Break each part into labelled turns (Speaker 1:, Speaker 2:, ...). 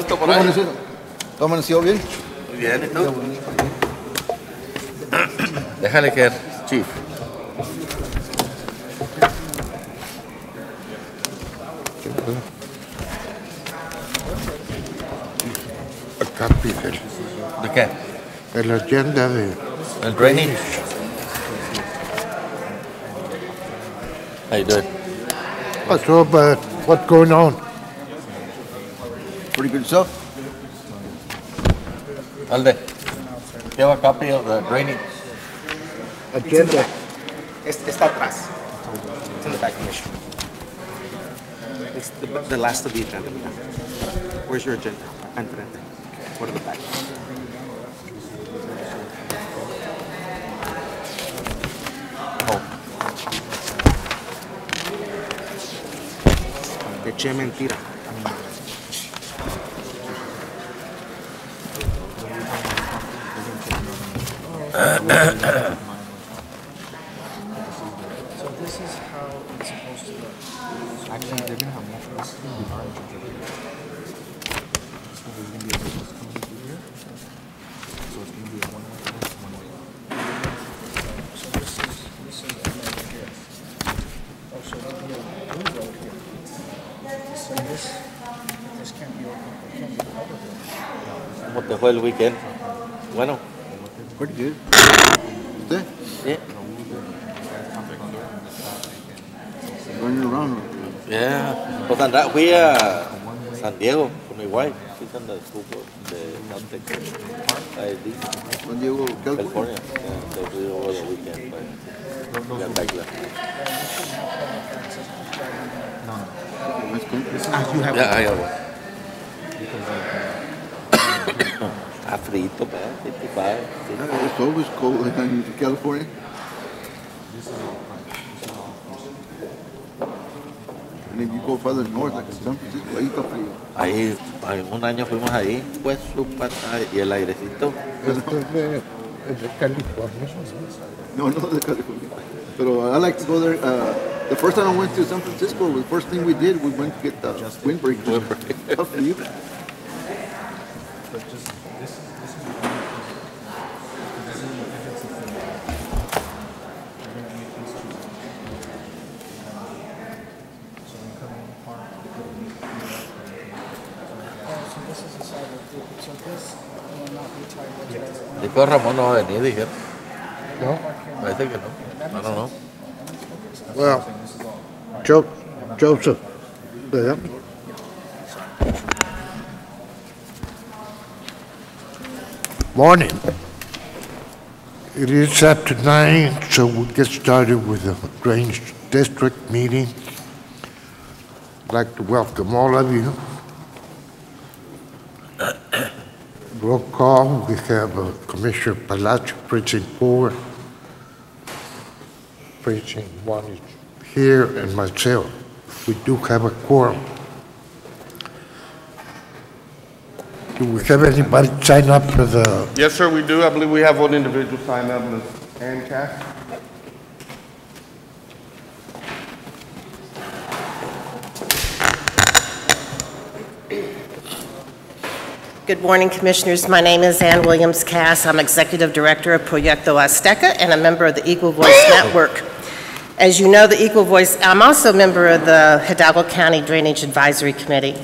Speaker 1: puesto por ahí.
Speaker 2: ¿Tú amaneció bien?
Speaker 1: Muy bien, ¿y tú? Déjale caer, Chief.
Speaker 2: Copy
Speaker 1: ¿De qué?
Speaker 2: el agenda de
Speaker 1: El drainage. How you doing?
Speaker 2: What's up, what's going on? Pretty good stuff.
Speaker 1: Alde, you have a copy of the drainage?
Speaker 2: Agenda.
Speaker 3: Está atrás. It's in the back, Commissioner. It's the last of the agenda. Where's your agenda? Enfrente. Go to the back. Oh. Te eché mentira.
Speaker 4: So this is how it's supposed to look. Actually, they're gonna have multiple orange over here. So there's gonna be a business coming through here. So it's gonna be a one-way left, one-way left. So this is over here. Oh, so there'll be a blue road here. So this can't be open. It can't be covered.
Speaker 1: ¿Cómo te fue el weekend? Bueno.
Speaker 2: Pretty good. ¿Usted?
Speaker 1: Yeah.
Speaker 2: Running around.
Speaker 1: Yeah. Pues fui a San Diego con mi wife. She's on the school board de Caltech.
Speaker 2: San Diego,
Speaker 1: California. Yeah, so we over the weekend, but we got back last night.
Speaker 3: You have
Speaker 1: Yeah, I got one. Frito, man. 55.
Speaker 2: It's always cold in California. And if you go further north, like in San Francisco, ahí está frío.
Speaker 1: Ahí, un año fuimos ahí, pues su pata y el airecito.
Speaker 2: ¿Es de California? No, no de California. Pero I like to go there. The first time I went to San Francisco, the first thing we did, we went to get the windbreakers. Tough for you.
Speaker 1: Dijo Ramón no va a venir, dijeron.
Speaker 2: No?
Speaker 1: Parece que no. No.
Speaker 2: Well, Joseph, there. Morning. It is after 9, so we'll get started with the Drainage District meeting. I'd like to welcome all of you. Roll call, we have Commissioner Palacio, Precinct 4. Precinct 1 is here, and myself. We do have a quorum. Do we have anybody sign up for the...
Speaker 5: Yes, sir, we do. I believe we have one individual sign up, Ms. Ann Cass.
Speaker 6: Good morning, Commissioners. My name is Ann Williams-Cass. I'm Executive Director of Proyecto Azteca and a member of the Equal Voice Network. As you know, the Equal Voice, I'm also a member of the Hidalgo County Drainage Advisory Committee.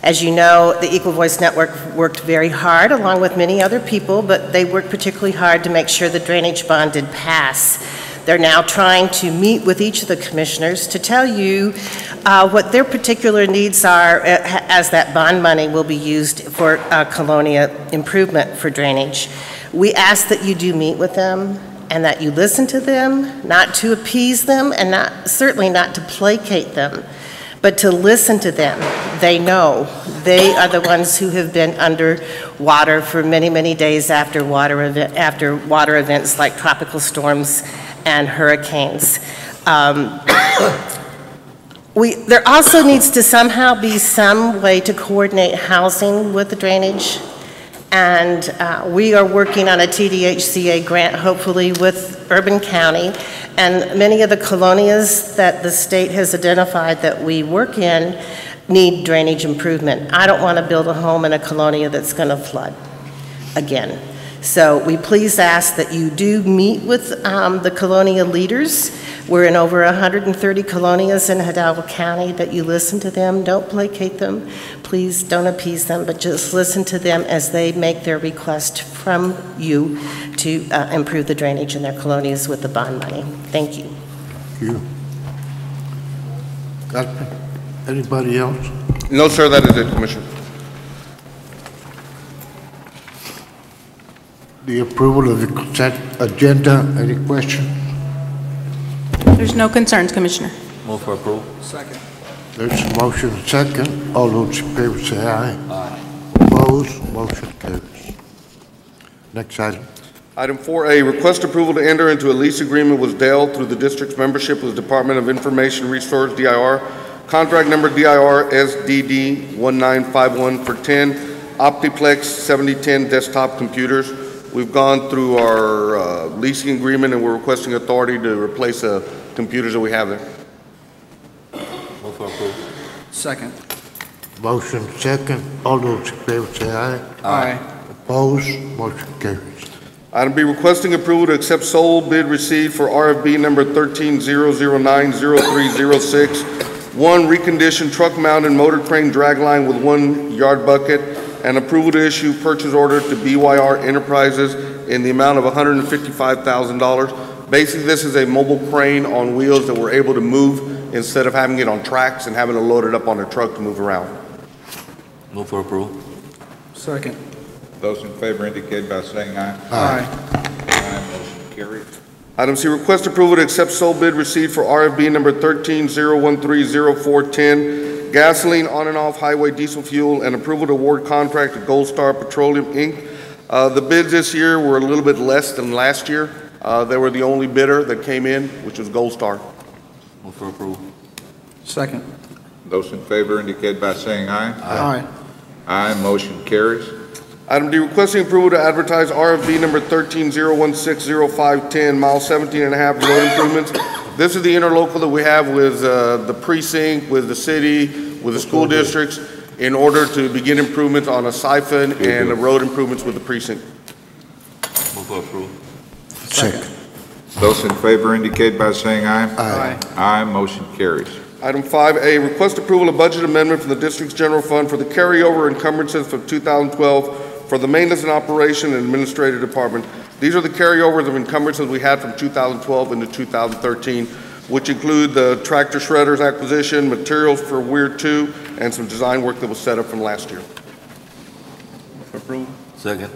Speaker 6: As you know, the Equal Voice Network worked very hard, along with many other people, but they worked particularly hard to make sure the drainage bond did pass. They're now trying to meet with each of the commissioners to tell you what their particular needs are as that bond money will be used for Colonia improvement for drainage. We ask that you do meet with them and that you listen to them, not to appease them and certainly not to placate them, but to listen to them. They know. They are the ones who have been under water for many, many days after water events like tropical storms and hurricanes. There also needs to somehow be some way to coordinate housing with the drainage, and we are working on a TDHCA grant, hopefully with Urban County, and many of the colonias that the state has identified that we work in need drainage improvement. I don't want to build a home in a colonia that's going to flood again. So we please ask that you do meet with the colonia leaders. We're in over 130 colonias in Hidalgo County, that you listen to them. Don't placate them. Please don't appease them, but just listen to them as they make their request from you to improve the drainage in their colonias with the bond money. Thank you.
Speaker 2: Thank you. Anybody else?
Speaker 5: No, sir, that is it, Commissioner.
Speaker 2: The approval of the consent agenda, any questions?
Speaker 7: There's no concerns, Commissioner.
Speaker 1: Move for approval.
Speaker 4: Second.
Speaker 2: There's a motion second. All those in favor say aye. Aye. Opposed? Motion carries. Next item.
Speaker 5: Item 4A, request approval to enter into a lease agreement with Dell through the district's membership with the Department of Information Resource, DIR. Contract number DIR SDD 1951 for 10 Optiplex 7010 desktop computers. We've gone through our leasing agreement, and we're requesting authority to replace the computers that we have there.
Speaker 1: Move for approval.
Speaker 4: Second.
Speaker 2: Motion second. All those in favor say aye.
Speaker 4: Aye.
Speaker 2: Opposed? Motion carries.
Speaker 5: Item B, requesting approval to accept sole bid received for RFB number 130090306. One reconditioned truck-mounted motor crane dragline with 1 yard bucket, and approval to issue purchase order to BYR Enterprises in the amount of $155,000. Basically, this is a mobile crane on wheels that we're able to move instead of having it on tracks and having to load it up on a truck to move around.
Speaker 1: Move for approval.
Speaker 4: Second.
Speaker 8: Those in favor indicate by saying aye.
Speaker 4: Aye.
Speaker 8: Aye, motion carried.
Speaker 5: Item C, request approval to accept sole bid received for RFB number 130130410, gasoline on and off highway diesel fuel, and approval to award contract to Gold Star Petroleum, Inc. The bids this year were a little bit less than last year. They were the only bidder that came in, which was Gold Star.
Speaker 1: Move for approval.
Speaker 4: Second.
Speaker 8: Those in favor indicate by saying aye.
Speaker 4: Aye.
Speaker 8: Aye, motion carries.
Speaker 5: Item D, requesting approval to advertise RFB number 130160510, mile 17 and a half road improvements. This is the interlocal that we have with the precinct, with the city, with the school districts, in order to begin improvements on a siphon and the road improvements with the precinct.
Speaker 1: Move for approval.
Speaker 2: Second.
Speaker 8: Those in favor indicate by saying aye.
Speaker 4: Aye.
Speaker 8: Aye, motion carries.
Speaker 5: Item 5A, request approval of budget amendment from the district's general fund for the carryover encumbrances from 2012 for the maintenance and operation and administrative department. These are the carryovers of encumbrances we had from 2012 into 2013, which include the tractor shredders acquisition, materials for Weir 2, and some design work that was set up from last year.
Speaker 1: Approve. Second.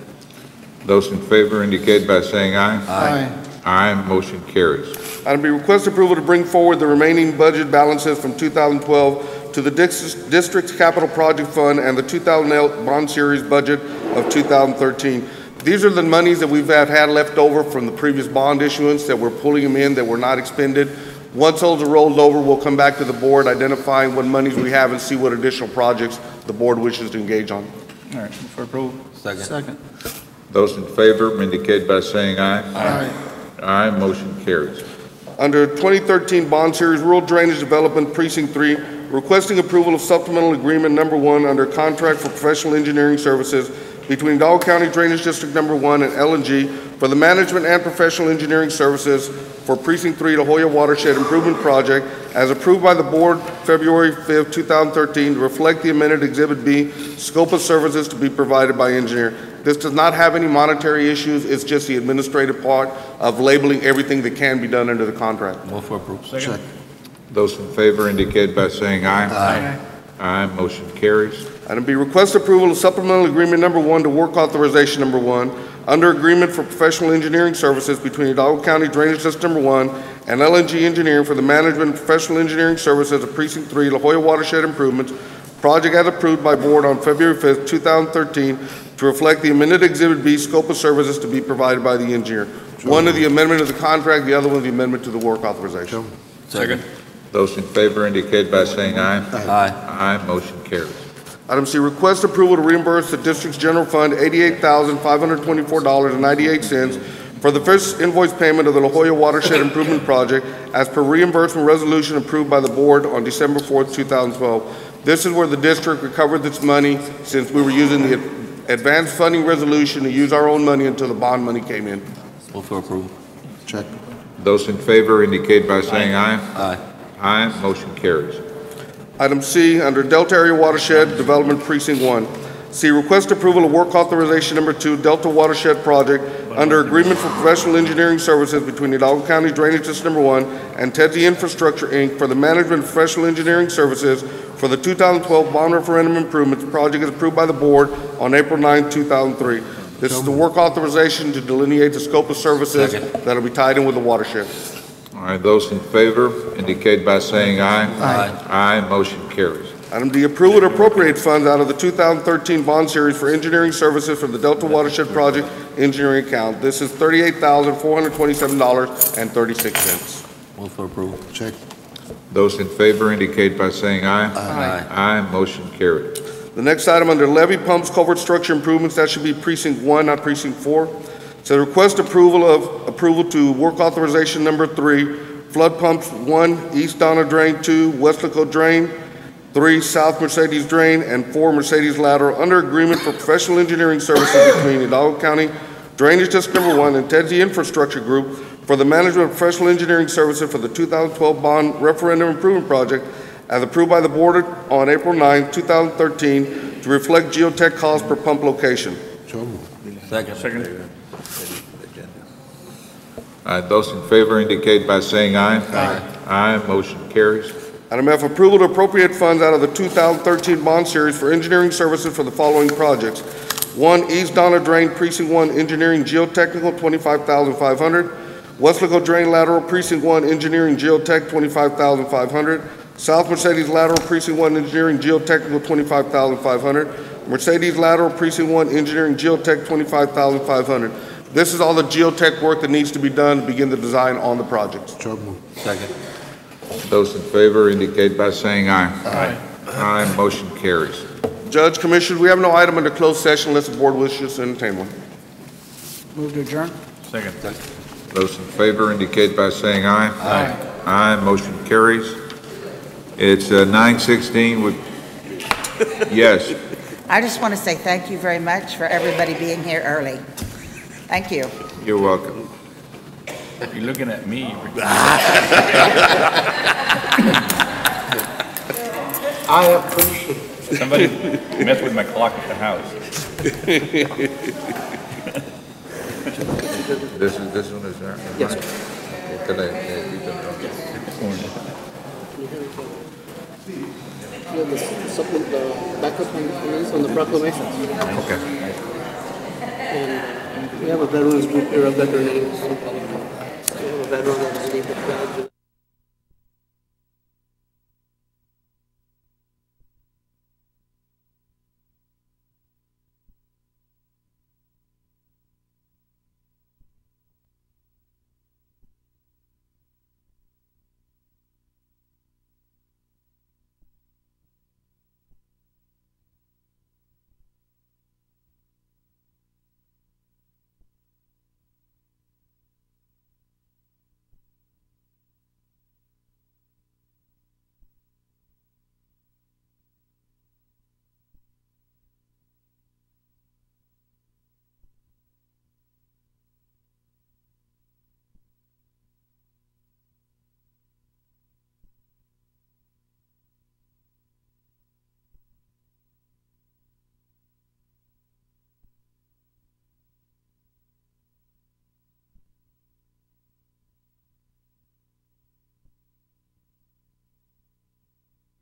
Speaker 8: Those in favor indicate by saying aye.
Speaker 4: Aye.
Speaker 8: Aye, motion carries.
Speaker 5: Item B, request approval to bring forward the remaining budget balances from 2012 to the district's capital project fund and the 2008 bond series budget of 2013. These are the monies that we've had left over from the previous bond issuance that we're pulling them in, that were not expended. Once those are rolled over, we'll come back to the board identifying what monies we have and see what additional projects the board wishes to engage on.
Speaker 4: All right, for approval.
Speaker 1: Second.
Speaker 4: Second.
Speaker 8: Those in favor indicate by saying aye.
Speaker 4: Aye.
Speaker 8: Aye, motion carries.
Speaker 5: Under 2013 Bond Series Rural Drainage Development Precinct 3, requesting approval of supplemental agreement number 1 under contract for professional engineering services between Hidalgo County Drainage District number 1 and L&G for the management and professional engineering services for Precinct 3 La Jolla Watershed Improvement Project as approved by the board February 5th, 2013 to reflect the amended Exhibit B, scope of services to be provided by engineer. This does not have any monetary issues. It's just the administrative part of labeling everything that can be done under the contract.
Speaker 1: Move for approval.
Speaker 4: Second.
Speaker 8: Those in favor indicate by saying aye.
Speaker 4: Aye.
Speaker 8: Aye, motion carries.
Speaker 5: Item B, request approval of supplemental agreement number 1 to work authorization number 1 under agreement for professional engineering services between Hidalgo County Drainage System number 1 and LNG Engineering for the management and professional engineering services of Precinct 3 La Jolla Watershed Improvements project as approved by board on February 5th, 2013 to reflect the amended Exhibit B scope of services to be provided by the engineer. One of the amendment of the contract, the other one the amendment to the work authorization.
Speaker 1: Second.
Speaker 8: Those in favor indicate by saying aye.
Speaker 1: Aye.
Speaker 8: Aye, motion carries.
Speaker 5: Item C, request approval to reimburse the district's general fund $88,524.98 for the first invoice payment of the La Jolla Watershed Improvement Project as per reimbursement resolution approved by the board on December 4th, 2012. This is where the district recovered its money since we were using the advanced funding resolution to use our own money until the bond money came in.
Speaker 1: Move for approval.
Speaker 2: Check.
Speaker 8: Those in favor indicate by saying aye.
Speaker 1: Aye.
Speaker 8: Aye, motion carries.
Speaker 5: Item C, under Delta Area Watershed Development Precinct 1. C, request approval of work authorization number 2, Delta Watershed Project, under agreement for professional engineering services between Hidalgo County Drainage System Number 1 and TEDSI Infrastructure, Inc. for the management of professional engineering services for the 2012 bond referendum improvements. Project is approved by the board on April 9, 2003. This is the work authorization to delineate the scope of services that will be tied in with the watershed.
Speaker 8: All right, those in favor indicate by saying aye.
Speaker 1: Aye.
Speaker 8: Aye, motion carries.
Speaker 5: Item D, approval to appropriate funds out of the 2013 bond series for engineering services from the Delta Watershed Project engineering account. This is $38,427.36.
Speaker 1: Move for approval.
Speaker 2: Check.
Speaker 8: Those in favor indicate by saying aye.
Speaker 1: Aye.
Speaker 8: Aye, motion carried.
Speaker 5: The next item under levee pumps, culvert structure improvements, that should be precinct 1, not precinct 4. So request approval to work authorization number 3, flood pumps 1, East Donna Drain, 2, Westlaco Drain, 3, South Mercedes Drain, and 4, Mercedes Lateral, under agreement for professional engineering services between Hidalgo County Drainage District Number 1 and TEDSI Infrastructure Group for the management of professional engineering services for the 2012 bond referendum improvement project as approved by the board on April 9, 2013, to reflect geotech costs per pump location.
Speaker 2: So moved.
Speaker 1: Second.
Speaker 8: Those in favor indicate by saying aye. Aye. Aye, motion carries.
Speaker 5: Item F, approval to appropriate funds out of the 2013 bond series for engineering services for the following projects. 1, East Donna Drain Precinct 1 Engineering Geotechnical, $25,500. Westlaco Drain Lateral Precinct 1 Engineering Geotech, $25,500. South Mercedes Lateral Precinct 1 Engineering Geotechnical, $25,500. Mercedes Lateral Precinct 1 Engineering Geotech, $25,500. This is all the geotech work that needs to be done to begin the design on the project.
Speaker 2: So moved.
Speaker 1: Second.
Speaker 8: Those in favor indicate by saying aye. Aye. Aye, motion carries.
Speaker 5: Judge, Commissioners, we have no item under closed session unless the board wishes to entertain one.
Speaker 4: Move to adjourn.
Speaker 1: Second.
Speaker 8: Those in favor indicate by saying aye.
Speaker 1: Aye.
Speaker 8: Aye, motion carries. It's 9:16 with, yes.
Speaker 9: I just want to say thank you very much for everybody being here early. Thank you.
Speaker 8: You're welcome.
Speaker 10: You're looking at me.
Speaker 5: I appreciate it.
Speaker 10: Somebody messed with my clock at the house.
Speaker 8: This one is there?
Speaker 3: Yes, sir.
Speaker 11: You have the supplement, the backup on these on the proclamations.
Speaker 8: Okay.
Speaker 11: And we have a veterans group here, I've got their names. We have a veteran that received the badge.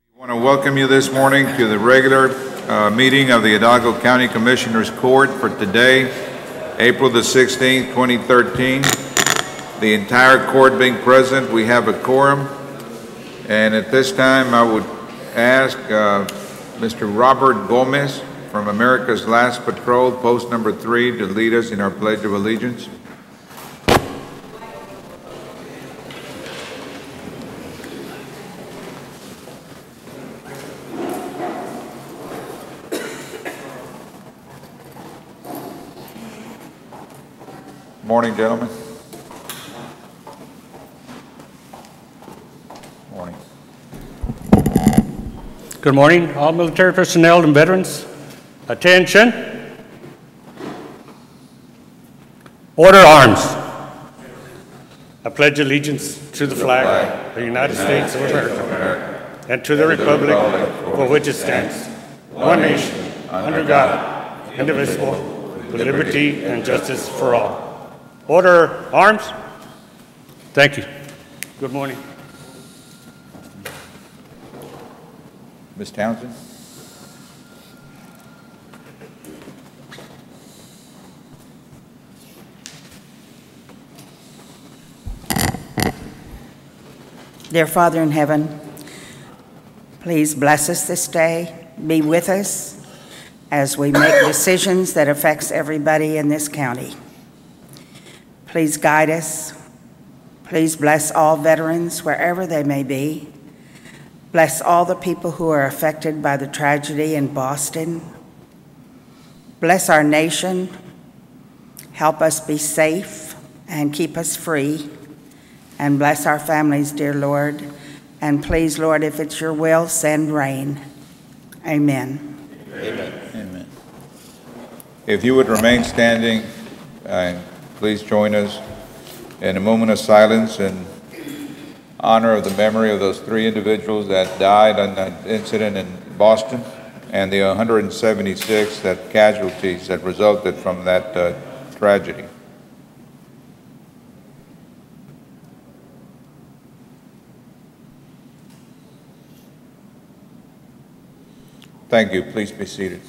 Speaker 8: I want to welcome you this morning to the regular meeting of the Hidalgo County Commissioners Court for today, April the 16th, 2013. The entire court being present, we have a quorum. And at this time, I would ask Mr. Robert Gomez from America's Last Patrol, post number 3, to lead us in our Pledge of Allegiance. Morning, gentlemen.
Speaker 10: Morning.
Speaker 12: Good morning, all military personnel and veterans. Attention. Order arms. I pledge allegiance to the flag of the United States of America and to the republic for which it stands, one nation, under God, indivisible, with liberty and justice for all. Order arms. Thank you. Good morning.
Speaker 8: Ms. Townsend?
Speaker 9: Dear Father in heaven, please bless us this day. Be with us as we make decisions that affects everybody in this county. Please guide us. Please bless all veterans wherever they may be. Bless all the people who are affected by the tragedy in Boston. Bless our nation. Help us be safe and keep us free. And bless our families, dear Lord. And please, Lord, if it's your will, send rain. Amen.
Speaker 8: Amen. Amen. If you would remain standing, please join us in a moment of silence in honor of the memory of those 3 individuals that died in that incident in Boston and the 176 casualties that resulted from that tragedy. Thank you. Please be seated.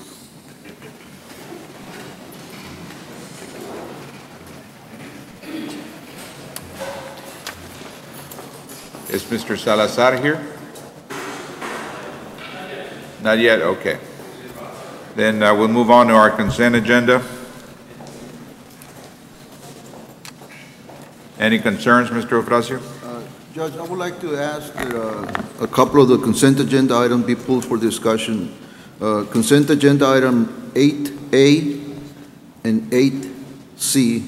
Speaker 8: Is Mr. Salazar here? Not yet? Okay. Then we'll move on to our consent agenda. Any concerns, Mr. Ofracio?
Speaker 13: Judge, I would like to ask that a couple of the consent agenda items be pulled for discussion. Consent agenda item 8A and 8C.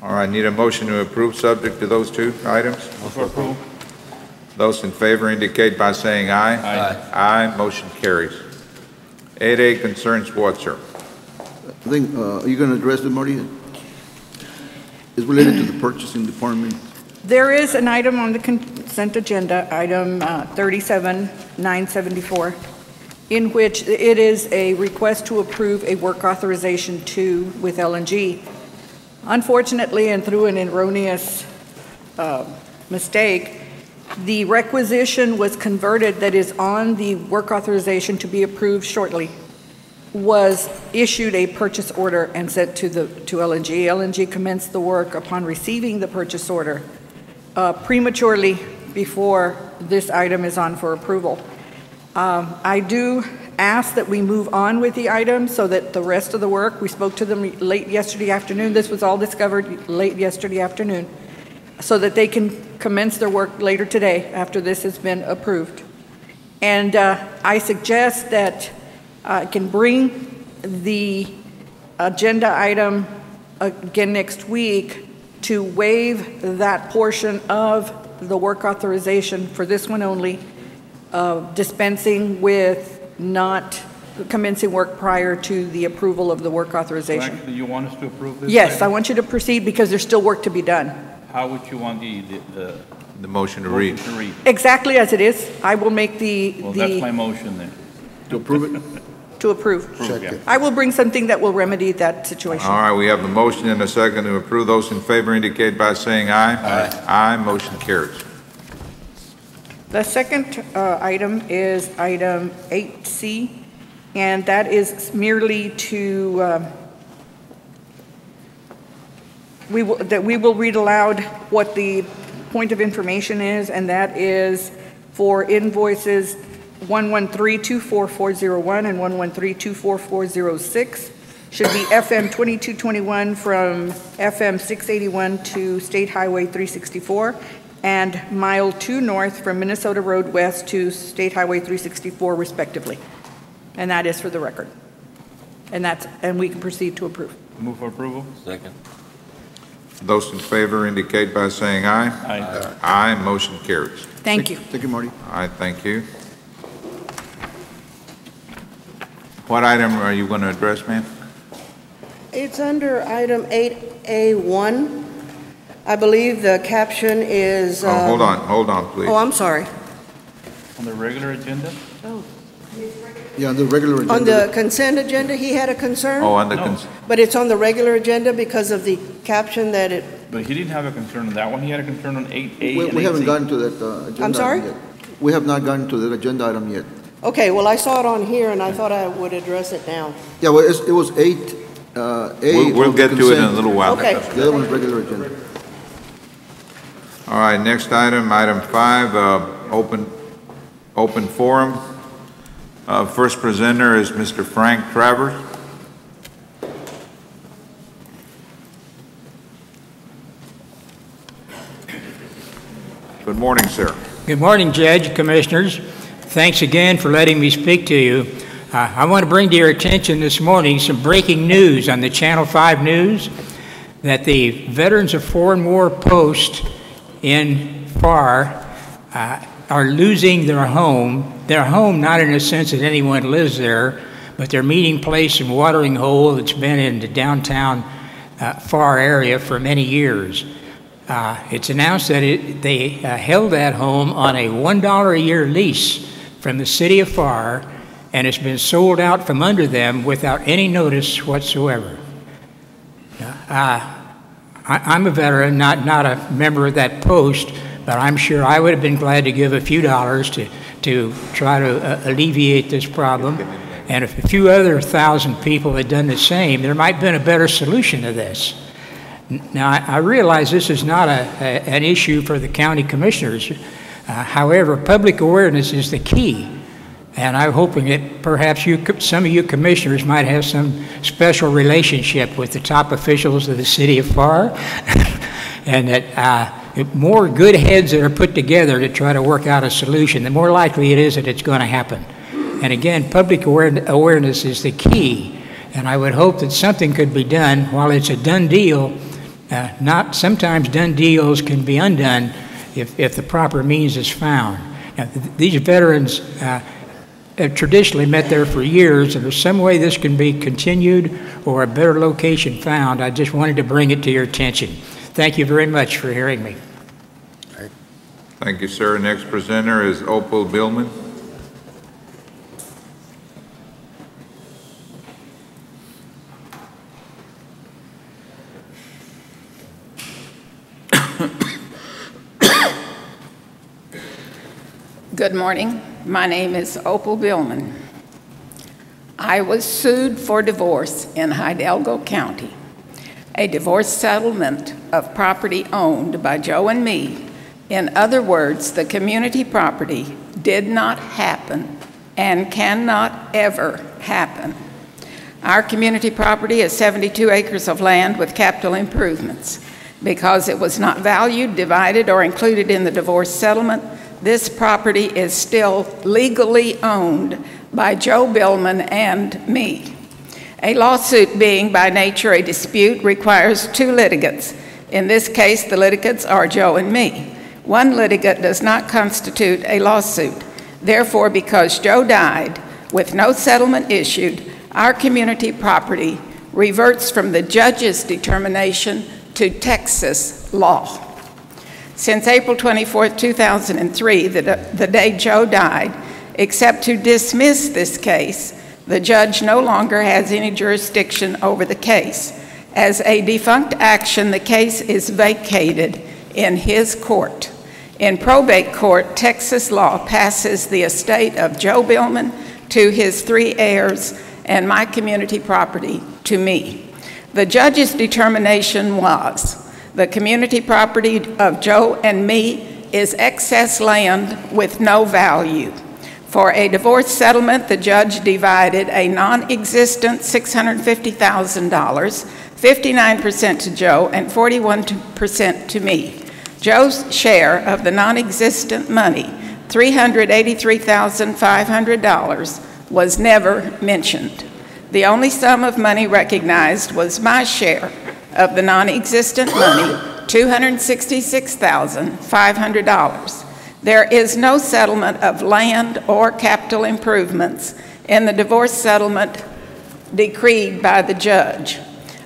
Speaker 8: All right, need a motion to approve subject to those 2 items?
Speaker 10: Move for approval.
Speaker 8: Those in favor indicate by saying aye.
Speaker 10: Aye.
Speaker 8: Aye, motion carries. 8A concerns what, sir?
Speaker 13: I think, are you going to address it, Marty? It's related to the purchasing department.
Speaker 14: There is an item on the consent agenda, item 37974, in which it is a request to approve a work authorization 2 with LNG. Unfortunately, and through an erroneous mistake, the requisition was converted that is on the work authorization to be approved shortly, was issued a purchase order and sent to LNG. LNG commenced the work upon receiving the purchase order prematurely before this item is on for approval. I do ask that we move on with the item so that the rest of the work, we spoke to them late yesterday afternoon. This was all discovered late yesterday afternoon, so that they can commence their work later today after this has been approved. And I suggest that I can bring the agenda item again next week to waive that portion of the work authorization for this one only, dispensing with not commencing work prior to the approval of the work authorization.
Speaker 10: So actually, you want us to approve this?
Speaker 14: Yes,
Speaker 10: item?
Speaker 14: I want you to proceed because there's still work to be done.
Speaker 10: How would you want the
Speaker 8: motion to read?
Speaker 14: Exactly as it is. I will make
Speaker 10: Well, that's my motion then.
Speaker 13: To approve it?
Speaker 14: To approve.
Speaker 10: Yeah.
Speaker 14: I will bring something that will remedy that situation.
Speaker 8: All right, we have a motion and a second to approve. Those in favor indicate by saying aye. Aye. Aye, motion carries.
Speaker 14: The second item is item 8C, and that is merely to, we will read aloud what the point of information is, and that is for invoices 113-24401 and 113-24406. Should be FM 2221 from FM 681 to State Highway 364, and Mile 2 North from Minnesota Road West to State Highway 364 respectively. And that is for the record. And we can proceed to approve.
Speaker 10: Move for approval.
Speaker 1: Second.
Speaker 8: Those in favor indicate by saying aye.
Speaker 10: Aye.
Speaker 8: Aye, motion carries.
Speaker 14: Thank you.
Speaker 13: Thank you, Marty.
Speaker 8: All right, thank you. What item are you going to address, ma'am?
Speaker 11: It's under item 8A1. I believe the caption is...
Speaker 8: Hold on, please.
Speaker 11: Oh, I'm sorry.
Speaker 10: On the regular agenda?
Speaker 13: Yeah, on the regular agenda.
Speaker 11: On the consent agenda, he had a concern?
Speaker 8: Oh, on the
Speaker 10: No.
Speaker 11: But it's on the regular agenda because of the caption that it...
Speaker 10: But he didn't have a concern on that one. He had a concern on 8A and 8C.
Speaker 13: We haven't gotten to that agenda
Speaker 11: I'm sorry?
Speaker 13: item yet. We have not gotten to that agenda item yet.
Speaker 11: Okay, well, I saw it on here, and I thought I would address it now.
Speaker 13: Yeah, well, it was 8A.
Speaker 8: We'll get to it in a little while.
Speaker 11: Okay.
Speaker 13: The other one is regular agenda.
Speaker 8: All right, next item, item 5, open forum. First presenter is Mr. Frank Travers. Good morning, sir.
Speaker 15: Good morning, Judge, Commissioners. Thanks again for letting me speak to you. I want to bring to your attention this morning some breaking news on the Channel 5 News that the Veterans of Foreign War Post in FAR are losing their home. Their home, not in the sense that anyone lives there, but their meeting place and watering hole that's been in the downtown FAR area for many years. It's announced that they held that home on a $1 a year lease from the city of FAR, and it's been sold out from under them without any notice whatsoever. I'm a veteran, not a member of that post, but I'm sure I would have been glad to give a few dollars to try to alleviate this problem. And if a few other 1,000 people had done the same, there might have been a better solution to this. Now, I realize this is not an issue for the county commissioners. However, public awareness is the key. And I'm hoping that perhaps some of you commissioners might have some special relationship with the top officials of the city of FAR, and that more good heads that are put together to try to work out a solution, the more likely it is that it's going to happen. And again, public awareness is the key. And I would hope that something could be done while it's a done deal. Sometimes done deals can be undone if the proper means is found. Now, these veterans have traditionally met there for years, and there's some way this can be continued or a better location found. I just wanted to bring it to your attention. Thank you very much for hearing me.
Speaker 8: Thank you, sir. Next presenter is Opal Billman.
Speaker 16: Good morning. My name is Opal Billman. I was sued for divorce in Hidalgo County. A divorce settlement of property owned by Joe and me. In other words, the community property did not happen and cannot ever happen. Our community property is 72 acres of land with capital improvements. Because it was not valued, divided, or included in the divorce settlement, this property is still legally owned by Joe Billman and me. A lawsuit being by nature a dispute requires two litigants. In this case, the litigants are Joe and me. One litigant does not constitute a lawsuit. Therefore, because Joe died with no settlement issued, our community property reverts from the judge's determination to Texas law. Since April 24, 2003, the day Joe died, except to dismiss this case, the judge no longer has any jurisdiction over the case. As a defunct action, the case is vacated in his court. In probate court, Texas law passes the estate of Joe Billman to his 3 heirs and my community property to me. The judge's determination was the community property of Joe and me is excess land with no value. For a divorce settlement, the judge divided a non-existent $650,000, 59% to Joe and 41% to me. Joe's share of the non-existent money, $383,500, was never mentioned. The only sum of money recognized was my share of the non-existent money, $266,500. There is no settlement of land or capital improvements in the divorce settlement decreed by the judge.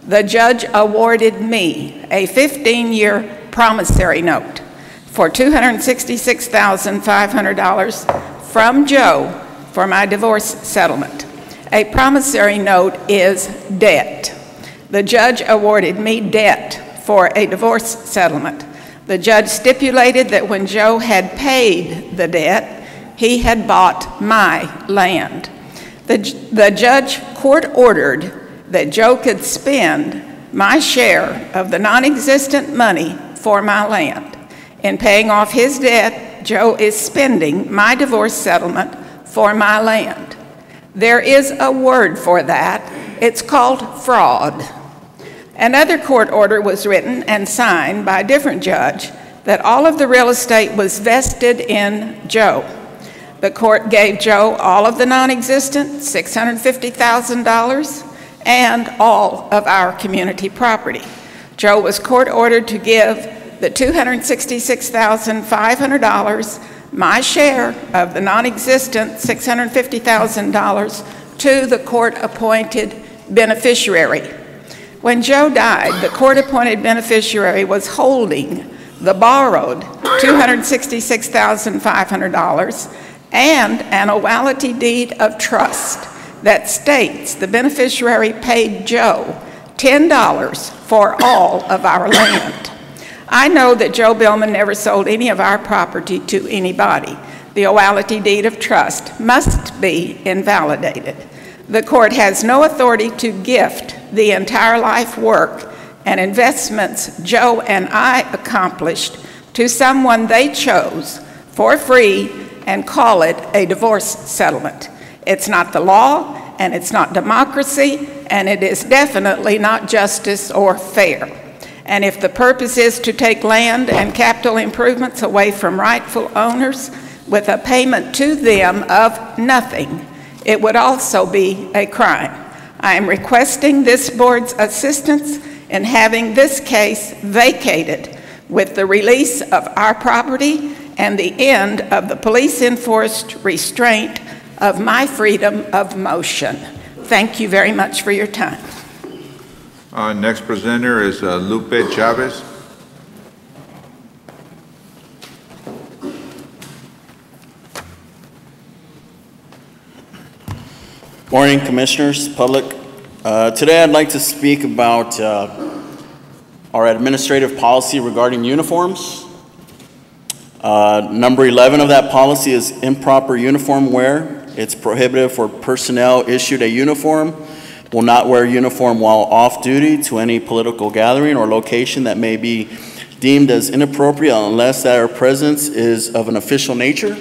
Speaker 16: The judge awarded me a 15-year promissory note for $266,500 from Joe for my divorce settlement. A promissory note is debt. The judge awarded me debt for a divorce settlement. The judge stipulated that when Joe had paid the debt, he had bought my land. The judge court-ordered that Joe could spend my share of the non-existent money for my land. In paying off his debt, Joe is spending my divorce settlement for my land. There is a word for that. It's called fraud. Another court order was written and signed by a different judge that all of the real estate was vested in Joe. The court gave Joe all of the non-existent $650,000 and all of our community property. Joe was court-ordered to give the $266,500, my share of the non-existent $650,000, to the court-appointed beneficiary. When Joe died, the court-appointed beneficiary was holding the borrowed $266,500 and an owality deed of trust that states the beneficiary paid Joe $10 for all of our land. I know that Joe Billman never sold any of our property to anybody. The owality deed of trust must be invalidated. The court has no authority to gift the entire life work and investments Joe and I accomplished to someone they chose for free and call it a divorce settlement. It's not the law, and it's not democracy, and it is definitely not justice or fair. And if the purpose is to take land and capital improvements away from rightful owners with a payment to them of nothing, it would also be a crime. I am requesting this board's assistance in having this case vacated with the release of our property and the end of the police-enforced restraint of my freedom of motion. Thank you very much for your time.
Speaker 8: Next presenter is Lupe Chavez.
Speaker 17: Morning, Commissioners, public. Today I'd like to speak about our administrative policy regarding uniforms. Number 11 of that policy is improper uniform wear. It's prohibited for personnel issued a uniform will not wear a uniform while off duty to any political gathering or location that may be deemed as inappropriate unless their presence is of an official nature.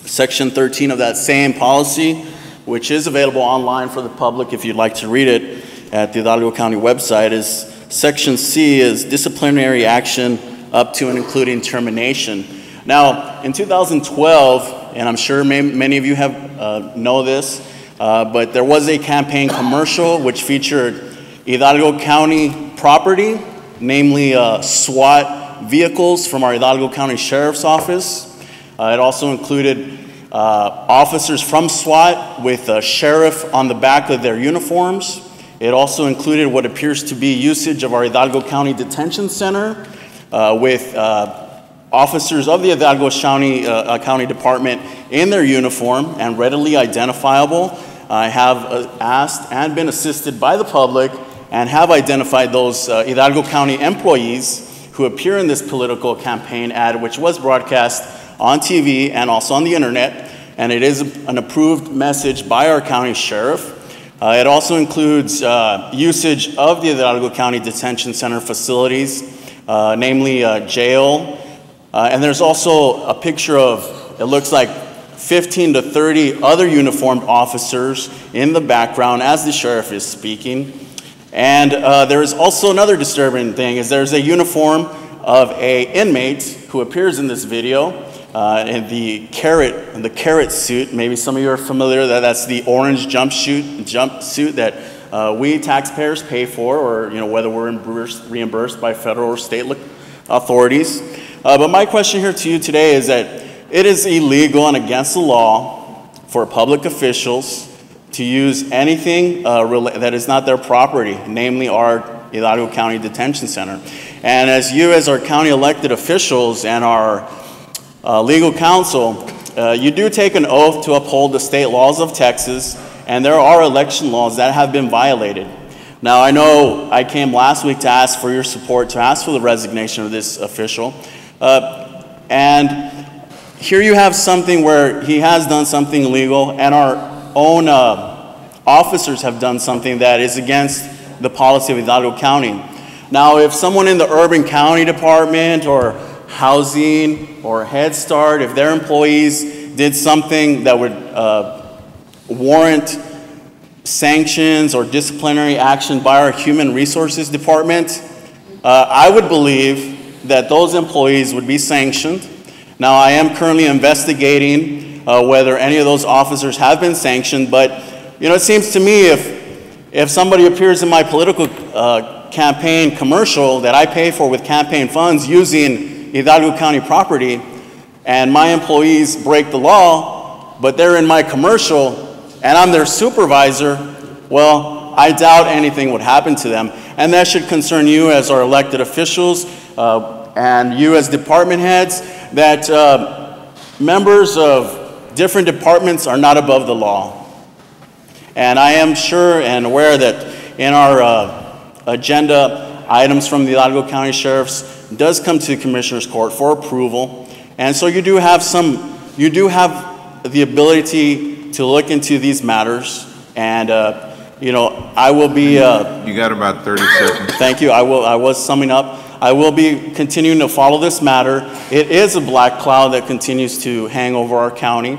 Speaker 17: Section 13 of that same policy, which is available online for the public if you'd like to read it at the Hidalgo County website, is Section C is disciplinary action up to and including termination. Now, in 2012, and I'm sure many of you have know this, but there was a campaign commercial which featured Hidalgo County property, namely SWAT vehicles from our Hidalgo County Sheriff's Office. It also included officers from SWAT with a sheriff on the back of their uniforms. It also included what appears to be usage of our Hidalgo County Detention Center with officers of the Hidalgo County Department in their uniform and readily identifiable. I have asked and been assisted by the public and have identified those Hidalgo County employees who appear in this political campaign ad, which was broadcast on TV and also on the internet, and it is an approved message by our county sheriff. It also includes usage of the Hidalgo County Detention Center facilities, namely jail. And there's also a picture of, it looks like 15 to 30 other uniformed officers in the background as the sheriff is speaking. And there is also another disturbing thing, is there's a uniform of an inmate who appears in this video in the carrot suit. Maybe some of you are familiar that's the orange jumpsuit that we taxpayers pay for, or whether we're reimbursed by federal or state authorities. But my question here to you today is that it is illegal and against the law for public officials to use anything that is not their property, namely our Hidalgo County Detention Center. And as you, as our county elected officials and our legal counsel, you do take an oath to uphold the state laws of Texas, and there are election laws that have been violated. Now, I know I came last week to ask for your support, to ask for the resignation of this official. And here you have something where he has done something illegal, and our own officers have done something that is against the policy of Hidalgo County. Now, if someone in the urban county department or housing or Head Start, if their employees did something that would warrant sanctions or disciplinary action by our Human Resources Department, I would believe that those employees would be sanctioned. Now, I am currently investigating whether any of those officers have been sanctioned, but it seems to me if somebody appears in my political campaign commercial that I pay for with campaign funds using Hidalgo County property, and my employees break the law, but they're in my commercial, and I'm their supervisor, well, I doubt anything would happen to them. And that should concern you as our elected officials and you as department heads, that members of different departments are not above the law. And I am sure and aware that in our agenda, items from the Hidalgo County Sheriff's does come to the Commissioner's Court for approval. And so you do have the ability to look into these matters, and I will be.
Speaker 8: You got about 30 seconds.
Speaker 17: Thank you. I was summing up. I will be continuing to follow this matter. It is a black cloud that continues to hang over our county,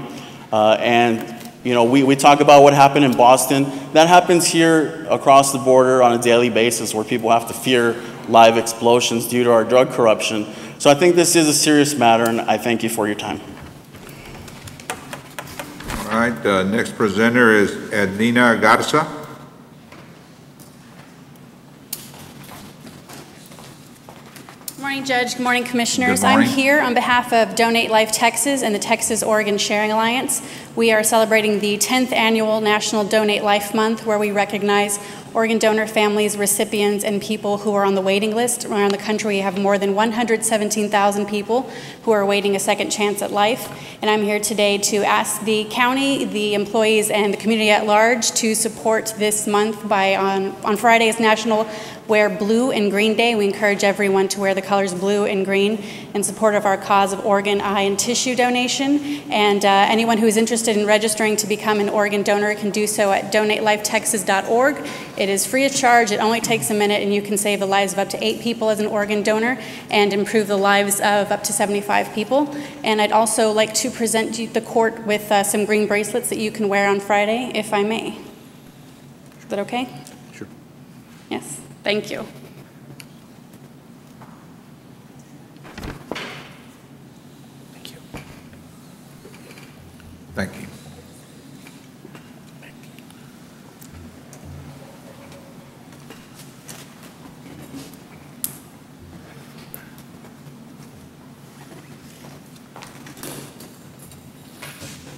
Speaker 17: and we talk about what happened in Boston. That happens here across the border on a daily basis, where people have to fear live explosions due to our drug corruption. So I think this is a serious matter, and I thank you for your time.
Speaker 8: All right, next presenter is Edina Garza.
Speaker 18: Good morning, Judge. Good morning, Commissioners.
Speaker 8: Good morning.
Speaker 18: I'm here on behalf of Donate Life Texas and the Texas-Oregon Sharing Alliance. We are celebrating the 10th annual National Donate Life Month, where we recognize organ donor families, recipients, and people who are on the waiting list. Around the country, we have more than 117,000 people who are waiting a second chance at life. And I'm here today to ask the county, the employees, and the community at large to support this month by, on Friday is National Wear Blue and Green Day. We encourage everyone to wear the colors blue and green in support of our cause of organ, eye, and tissue donation. And anyone who is interested in registering to become an organ donor can do so at donatelifetexas.org. It is free of charge. It only takes a minute, and you can save the lives of up to 8 people as an organ donor and improve the lives of up to 75 people. And I'd also like to present the court with some green bracelets that you can wear on Friday, if I may. Is that okay?
Speaker 8: Sure.
Speaker 18: Yes. Thank you.
Speaker 8: Thank you. Thank you.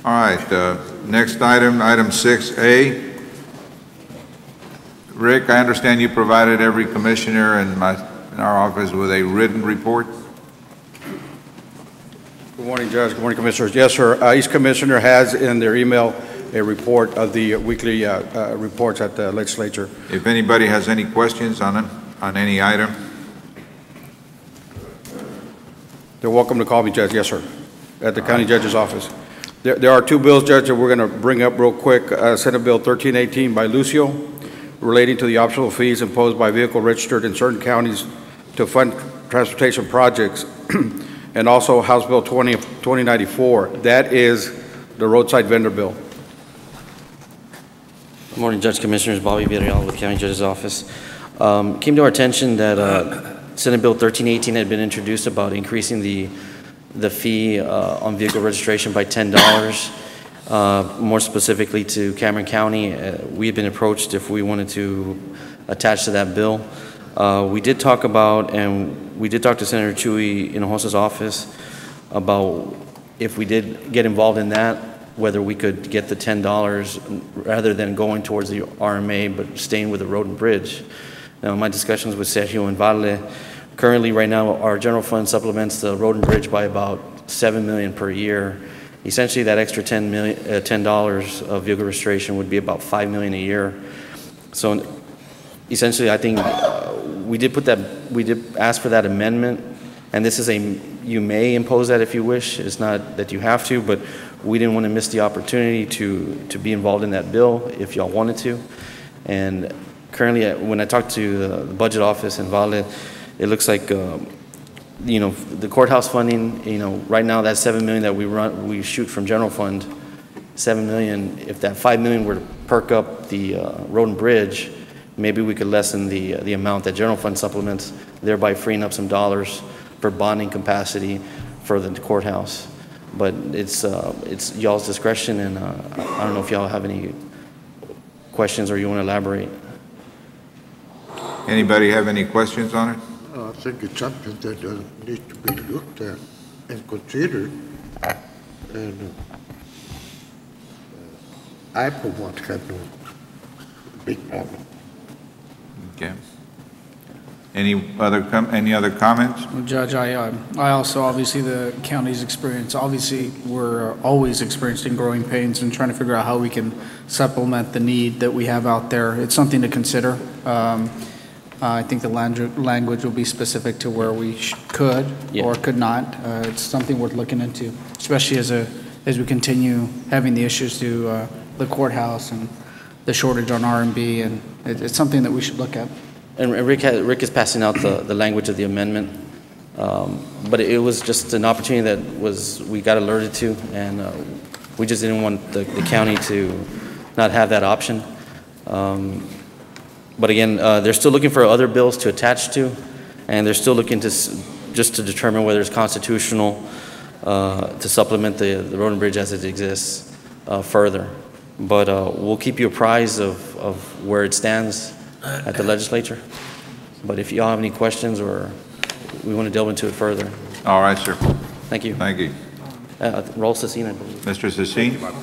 Speaker 8: All right, next item, item 6A. Rick, I understand you provided every commissioner in our office with a written report?
Speaker 19: Good morning, Judge. Good morning, Commissioners. Yes, sir. Each commissioner has in their email a report of the weekly reports at the legislature.
Speaker 8: If anybody has any questions on any item?
Speaker 19: They're welcome to call me, Judge. Yes, sir. At the county judge's office. There are 2 bills, Judge, that we're going to bring up real quick. Senate Bill 1318 by Lucio, relating to the optional fees imposed by vehicle registered in certain counties to fund transportation projects, and also House Bill 2094. That is the roadside vendor bill.
Speaker 20: Good morning, Judge, Commissioners. Bobby Villarreal with County Judge's Office. Came to our attention that Senate Bill 1318 had been introduced about increasing the fee on vehicle registration by $10. More specifically to Cameron County, we had been approached if we wanted to attach to that bill. We did talk to Senator Chuy Hinojosa's office about if we did get involved in that, whether we could get the $10 rather than going towards the RMA, but staying with the road and bridge. Now, in my discussions with Sergio and Valle, currently right now our general fund supplements the road and bridge by about $7 million per year. Essentially, that extra $10 of vehicle registration would be about $5 million a year. So, essentially, I think we did ask for that amendment, and this is you may impose that if you wish. It's not that you have to, but we didn't want to miss the opportunity to be involved in that bill if y'all wanted to. And currently, when I talked to the budget office in Valle, it looks like the courthouse funding, right now that $7 million that we shoot from general fund, $7 million. If that $5 million were to perk up the road and bridge, maybe we could lessen the amount that general fund supplements, thereby freeing up some dollars for bonding capacity for the courthouse. But it's y'all's discretion, and I don't know if y'all have any questions or you want to elaborate.
Speaker 8: Anybody have any questions on it?
Speaker 2: I think it's something that needs to be looked at and considered. And I, for one, have no big problem.
Speaker 8: Okay. Any other comments?
Speaker 4: Well, Judge, I also, obviously, the county's experience, obviously, we're always experienced in growing pains and trying to figure out how we can supplement the need that we have out there. It's something to consider. I think the language will be specific to where we could or could not. It's something worth looking into, especially as we continue having the issues to the courthouse and the shortage on R&B, and it's something that we should look at.
Speaker 20: And Rick is passing out the language of the amendment, but it was just an opportunity that we got alerted to, and we just didn't want the county to not have that option. But again, they're still looking for other bills to attach to, and they're still looking just to determine whether it's constitutional to supplement the road and bridge as it exists further. But we'll keep you apprised of where it stands at the legislature. But if y'all have any questions or we want to delve into it further.
Speaker 8: All right, sir.
Speaker 20: Thank you.
Speaker 8: Thank you.
Speaker 20: Raul Cecina, I believe.
Speaker 8: Mr. Cecina.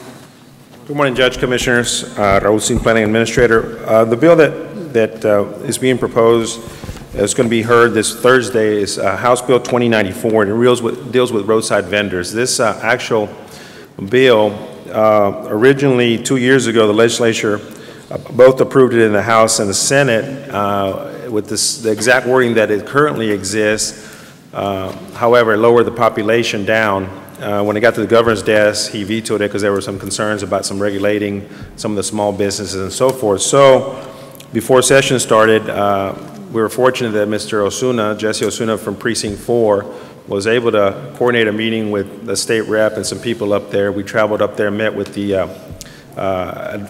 Speaker 21: Good morning, Judge, Commissioners. Raul Cecina, Planning Administrator. The bill that is being proposed is going to be heard this Thursday is House Bill 2094, and it deals with roadside vendors. This actual bill, originally 2 years ago, the legislature both approved it in the House and the Senate with the exact wording that it currently exists. However, it lowered the population down. When it got to the governor's desk, he vetoed it because there were some concerns about some regulating some of the small businesses and so forth. So before session started, we were fortunate that Mr. Osuna, Jesse Osuna from Precinct 4, was able to coordinate a meeting with the state rep and some people up there. We traveled up there and met with the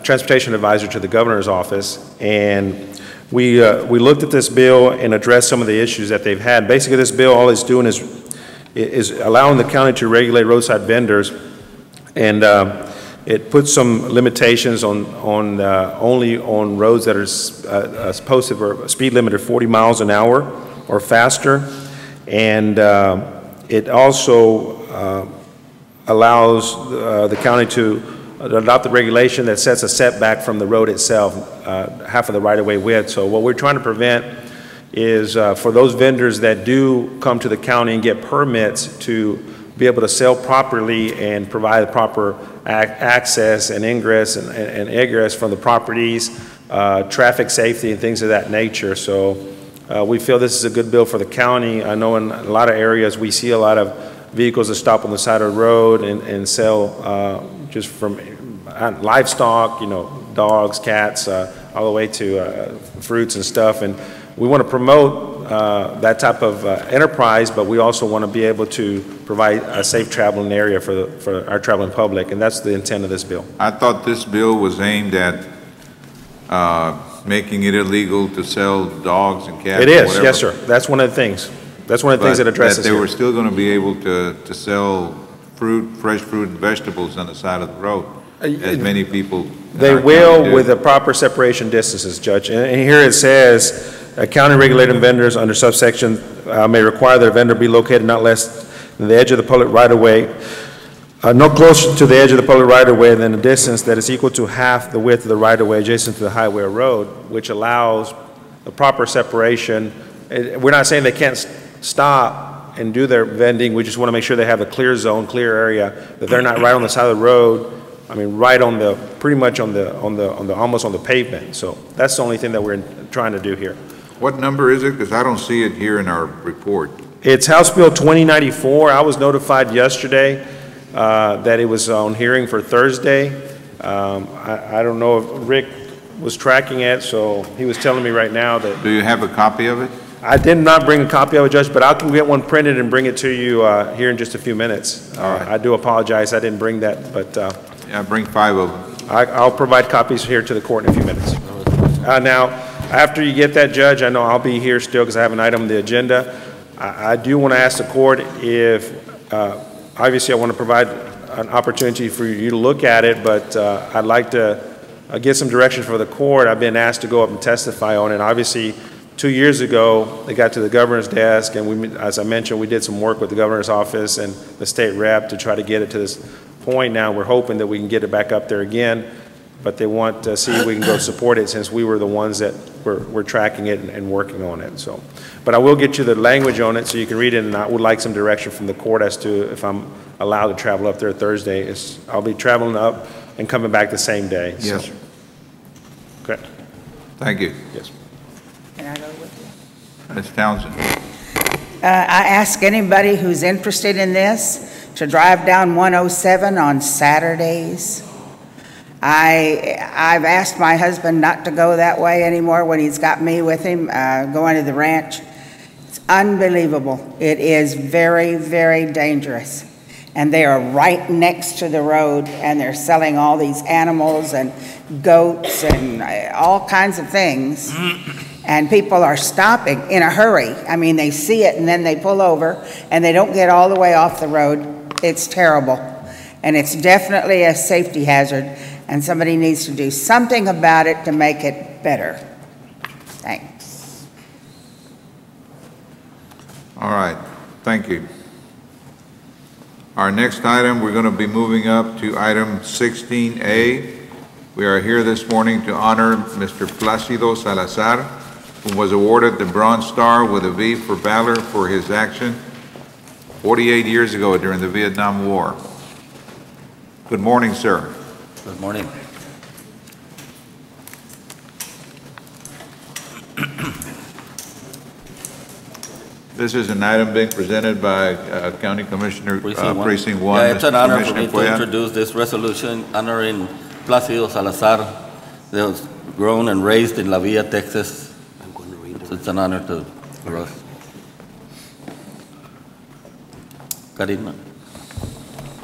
Speaker 21: transportation advisor to the governor's office, and we looked at this bill and addressed some of the issues that they've had. Basically, this bill, all it's doing is allowing the county to regulate roadside vendors, and it puts some limitations on only on roads that are posted for a speed limit of 40 miles an hour or faster, and it also allows the county to adopt the regulation that sets a setback from the road itself, half of the right-of-way width. So what we're trying to prevent is for those vendors that do come to the county and get permits to be able to sell properly and provide proper access and ingress and egress from the properties, traffic safety and things of that nature. So we feel this is a good bill for the county. I know in a lot of areas we see a lot of vehicles that stop on the side of the road and sell just from livestock, dogs, cats, all the way to fruits and stuff. And we want to promote that type of enterprise, but we also want to be able to provide a safe traveling area for our traveling public, and that's the intent of this bill.
Speaker 8: I thought this bill was aimed at making it illegal to sell dogs and cats.
Speaker 21: It is, yes, sir. That's one of the things. That's one of the things that addresses
Speaker 8: that they
Speaker 21: here.
Speaker 8: were still going to be able to sell fresh fruit and vegetables on the side of the road, as many people.
Speaker 21: They will with the proper separation distances, Judge. And here it says, county regulated vendors under subsection may require that a vendor be located not less than the edge of the public right-of-way no closer to the edge of the public right-of-way than a distance that is equal to half the width of the right-of-way adjacent to the highway or road, which allows the proper separation. We're not saying they can't stop and do their vending. We just want to make sure they have a clear zone, clear area, that they're not right on the side of the road. I mean, right on the, pretty much on the, almost on the pavement. So that's the only thing that we're trying to do here.
Speaker 8: What number is it? Because I don't see it here in our report.
Speaker 21: It's House Bill 2094. I was notified yesterday that it was on hearing for Thursday. I don't know if Rick was tracking it, so he was telling me right now that.
Speaker 8: Do you have a copy of it?
Speaker 21: I did not bring a copy of it, Judge, but I can get one printed and bring it to you here in just a few minutes.
Speaker 8: All right.
Speaker 21: I do apologize, I didn't bring that, but.
Speaker 8: Yeah, bring 5 of them.
Speaker 21: I'll provide copies here to the court in a few minutes. Now, after you get that, Judge, I know I'll be here still because I have an item on the agenda. I do want to ask the court if, obviously I want to provide an opportunity for you to look at it, but I'd like to get some direction for the court. I've been asked to go up and testify on it. Obviously, 2 years ago, they got to the governor's desk, and we, as I mentioned, we did some work with the governor's office and the state rep to try to get it to this point. Now we're hoping that we can get it back up there again, but they want to see if we can go support it since we were the ones that were tracking it and working on it. So, but I will get you the language on it so you can read it, and I would like some direction from the court as to if I'm allowed to travel up there Thursday. I'll be traveling up and coming back the same day.
Speaker 8: Yes.
Speaker 21: So. Okay.
Speaker 8: Thank you.
Speaker 21: Yes.
Speaker 9: Can I go with you?
Speaker 8: Ms. Townsend.
Speaker 9: I ask anybody who's interested in this to drive down 107 on Saturdays. I've asked my husband not to go that way anymore when he's got me with him going to the ranch. It's unbelievable. It is very, very dangerous. And they are right next to the road, and they're selling all these animals and goats and all kinds of things. And people are stopping in a hurry. I mean, they see it and then they pull over and they don't get all the way off the road. It's terrible. And it's definitely a safety hazard, and somebody needs to do something about it to make it better. Thanks.
Speaker 8: All right. Thank you. Our next item, we're going to be moving up to item 16A. We are here this morning to honor Mr. Placido Salazar, who was awarded the Bronze Star with a V for valor for his action 48 years ago during the Vietnam War. Good morning, sir.
Speaker 6: Good morning.
Speaker 8: This is an item being presented by County Commissioner Precinct 1.
Speaker 6: Yeah, it's an honor for me to
Speaker 8: Cuellar.
Speaker 6: introduce this resolution honoring Placido Salazar, that was grown and raised in La Villa, Texas. So it's an honor for us. Karina.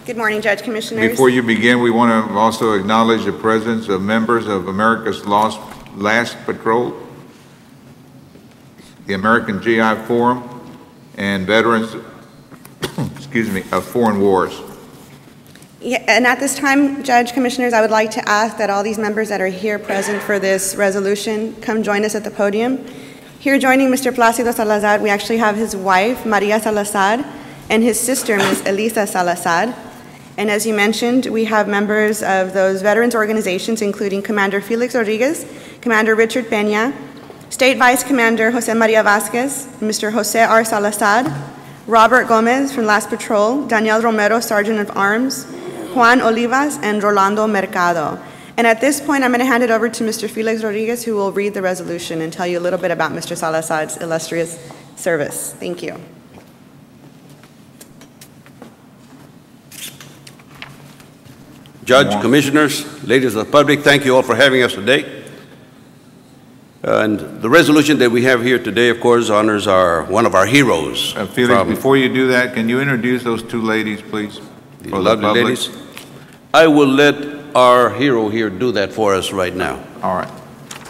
Speaker 22: Good morning, Judge Commissioners.
Speaker 8: Before you begin, we want to also acknowledge the presence of members of America's Last Patrol, the American GI Forum, and veterans, excuse me, of foreign wars.
Speaker 22: Yeah, and at this time, Judge Commissioners, I would like to ask that all these members that are here present for this resolution come join us at the podium. Here joining Mr. Placido Salazar, we actually have his wife, Maria Salazar, and his sister, Ms. Elisa Salazar. And as you mentioned, we have members of those veterans organizations, including Commander Felix Rodriguez, Commander Richard Peña, State Vice Commander Jose Maria Vasquez, Mr. Jose R. Salazar, Robert Gomez from Last Patrol, Daniel Romero, Sergeant of Arms, Juan Olivas, and Rolando Mercado. And at this point, I'm going to hand it over to Mr. Felix Rodriguez, who will read the resolution and tell you a little bit about Mr. Salazar's illustrious service. Thank you.
Speaker 23: Judge, Commissioners, ladies of the public, thank you all for having us today. And the resolution that we have here today, of course, honors one of our heroes.
Speaker 8: Felix, before you do that, can you introduce those two ladies, please?
Speaker 23: The lovely ladies. I will let our hero here do that for us right now.
Speaker 8: All right.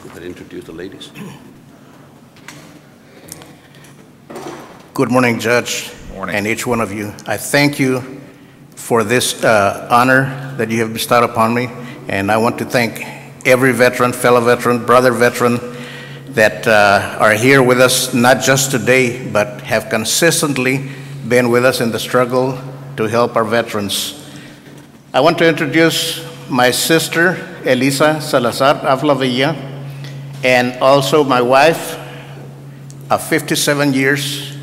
Speaker 23: Go ahead and introduce the ladies.
Speaker 24: Good morning, Judge, and each one of you. I thank you for this honor that you have bestowed upon me, and I want to thank every veteran, fellow veteran, brother veteran that are here with us, not just today, but have consistently been with us in the struggle to help our veterans. I want to introduce my sister, Elisa Salazar Avlavilla, and also my wife of 57 years.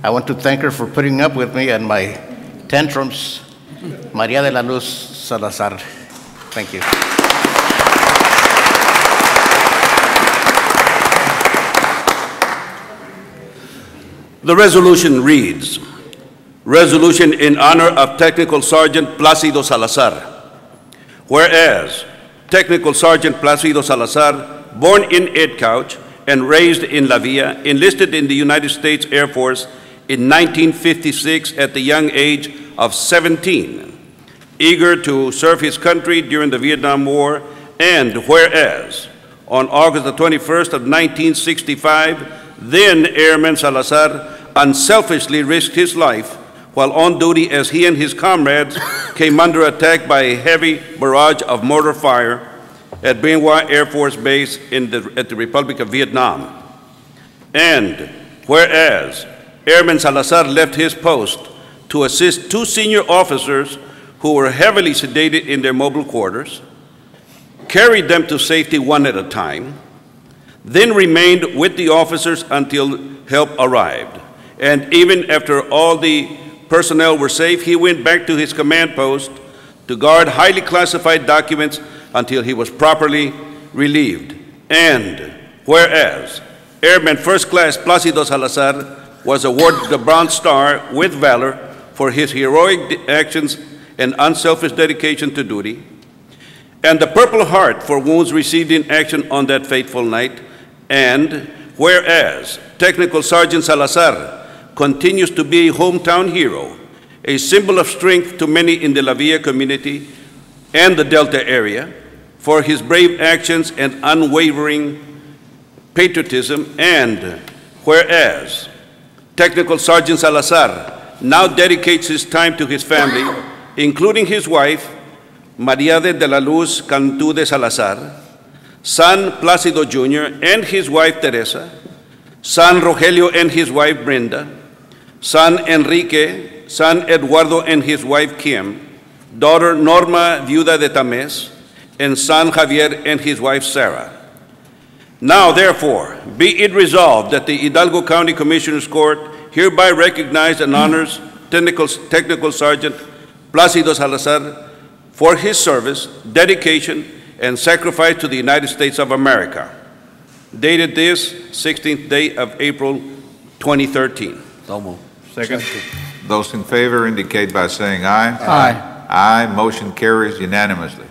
Speaker 24: I want to thank her for putting up with me and my tantrums, Maria de la Luz Salazar. Thank you.
Speaker 23: The resolution reads, Resolution in honor of Technical Sergeant Placido Salazar. Whereas Technical Sergeant Placido Salazar, born in Edcouch and raised in La Villa, enlisted in the United States Air Force in 1956 at the young age of 17, eager to serve his country during the Vietnam War, and whereas on August the 21st of 1965, then Airman Salazar unselfishly risked his life while on duty as he and his comrades came under attack by a heavy barrage of mortar fire at Bien Hoa Air Force Base at the Republic of Vietnam. And whereas Airman Salazar left his post to assist two senior officers who were heavily sedated in their mobile quarters, carried them to safety one at a time, then remained with the officers until help arrived. And even after all the personnel were safe, he went back to his command post to guard highly classified documents until he was properly relieved. And whereas Airman First Class Placido Salazar was awarded the Bronze Star with Valor for his heroic actions and unselfish dedication to duty, and the Purple Heart for wounds received in action on that fateful night. And whereas Technical Sergeant Salazar continues to be a hometown hero, a symbol of strength to many in the La Villa community and the Delta area for his brave actions and unwavering patriotism. And whereas Technical Sergeant Salazar now dedicates his time to his family, including his wife, Maria de la Luz Cantú de Salazar, son Plácido Jr. and his wife Teresa, son Rogelio and his wife Brenda, son Enrique, son Eduardo and his wife Kim, daughter Norma Viuda de Tamés, and son Javier and his wife Sarah. Now, therefore, be it resolved that the Hidalgo County Commissioners Court hereby recognize and honors Technical Sergeant Placido Salazar for his service, dedication, and sacrifice to the United States of America. Dated this 16th day of April 2013.
Speaker 10: Second.
Speaker 8: Those in favor indicate by saying aye.
Speaker 10: Aye.
Speaker 8: Aye. Motion carries unanimously.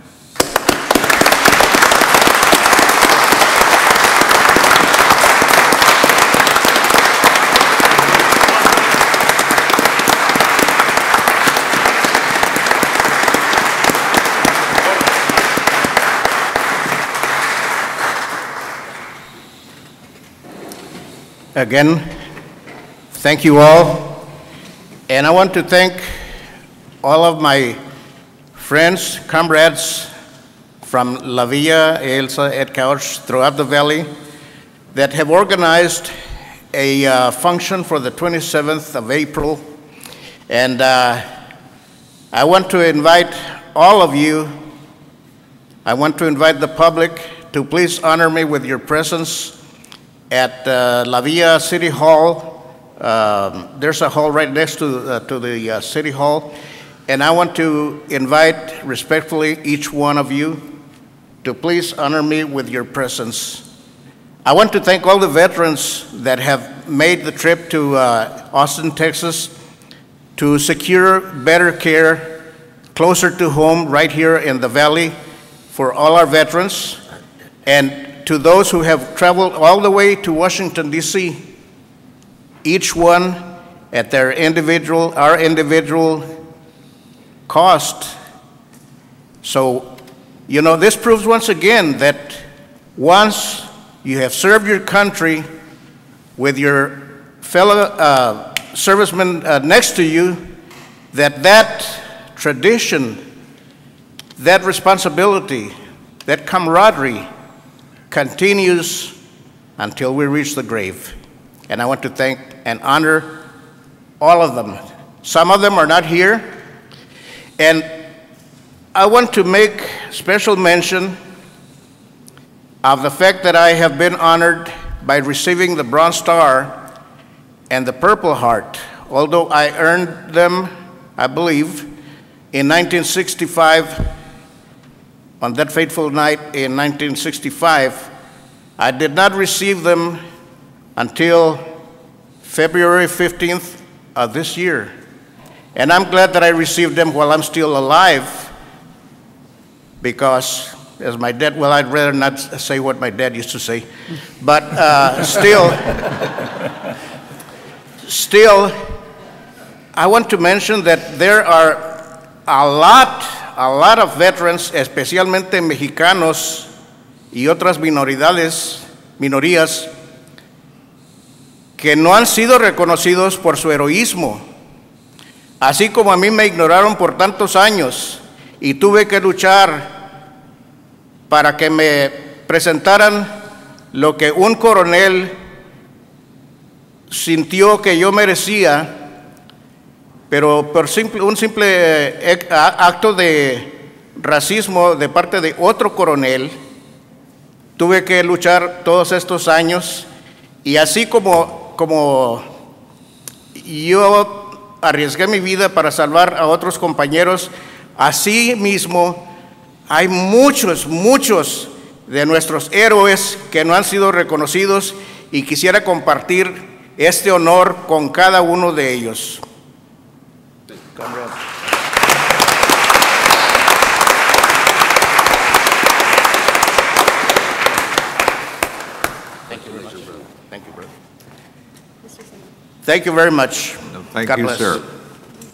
Speaker 24: Again, thank you all. And I want to thank all of my friends, comrades from La Villa, Elsa, Edcouch, throughout the valley that have organized a function for the 27th of April. And I want to invite all of you, I want to invite the public to please honor me with your presence at La Villa City Hall. There's a hall right next to the City Hall. And I want to invite respectfully each one of you to please honor me with your presence. I want to thank all the veterans that have made the trip to Austin, Texas to secure better care closer to home right here in the Valley for all our veterans. And to those who have traveled all the way to Washington, D.C., each one at their our individual cost. So, you know, this proves once again that once you have served your country with your fellow servicemen next to you, that tradition, that responsibility, that camaraderie continues until we reach the grave. And I want to thank and honor all of them. Some of them are not here. And I want to make special mention of the fact that I have been honored by receiving the Bronze Star and the Purple Heart, although I earned them, I believe, in 1965. On that fateful night in 1965, I did not receive them until February 15th of this year. And I'm glad that I received them while I'm still alive, because as my dad, well, I'd rather not say what my dad used to say, but still, I want to mention that there are a lot of veterans, especialmente mexicanos y otras minorías, que no han sido reconocidos por su heroísmo, así como a mí me ignoraron por tantos años y tuve que luchar para que me presentaran lo que un coronel sintió que yo merecía, pero por un simple acto de racismo de parte de otro coronel, tuve que luchar todos estos años, y así como yo arriesgué mi vida para salvar a otros compañeros, así mismo hay muchos de nuestros héroes que no han sido reconocidos, y quisiera compartir este honor con cada uno de ellos. Thank you very much.
Speaker 8: Thank
Speaker 24: God
Speaker 8: you,
Speaker 24: bless.
Speaker 8: sir.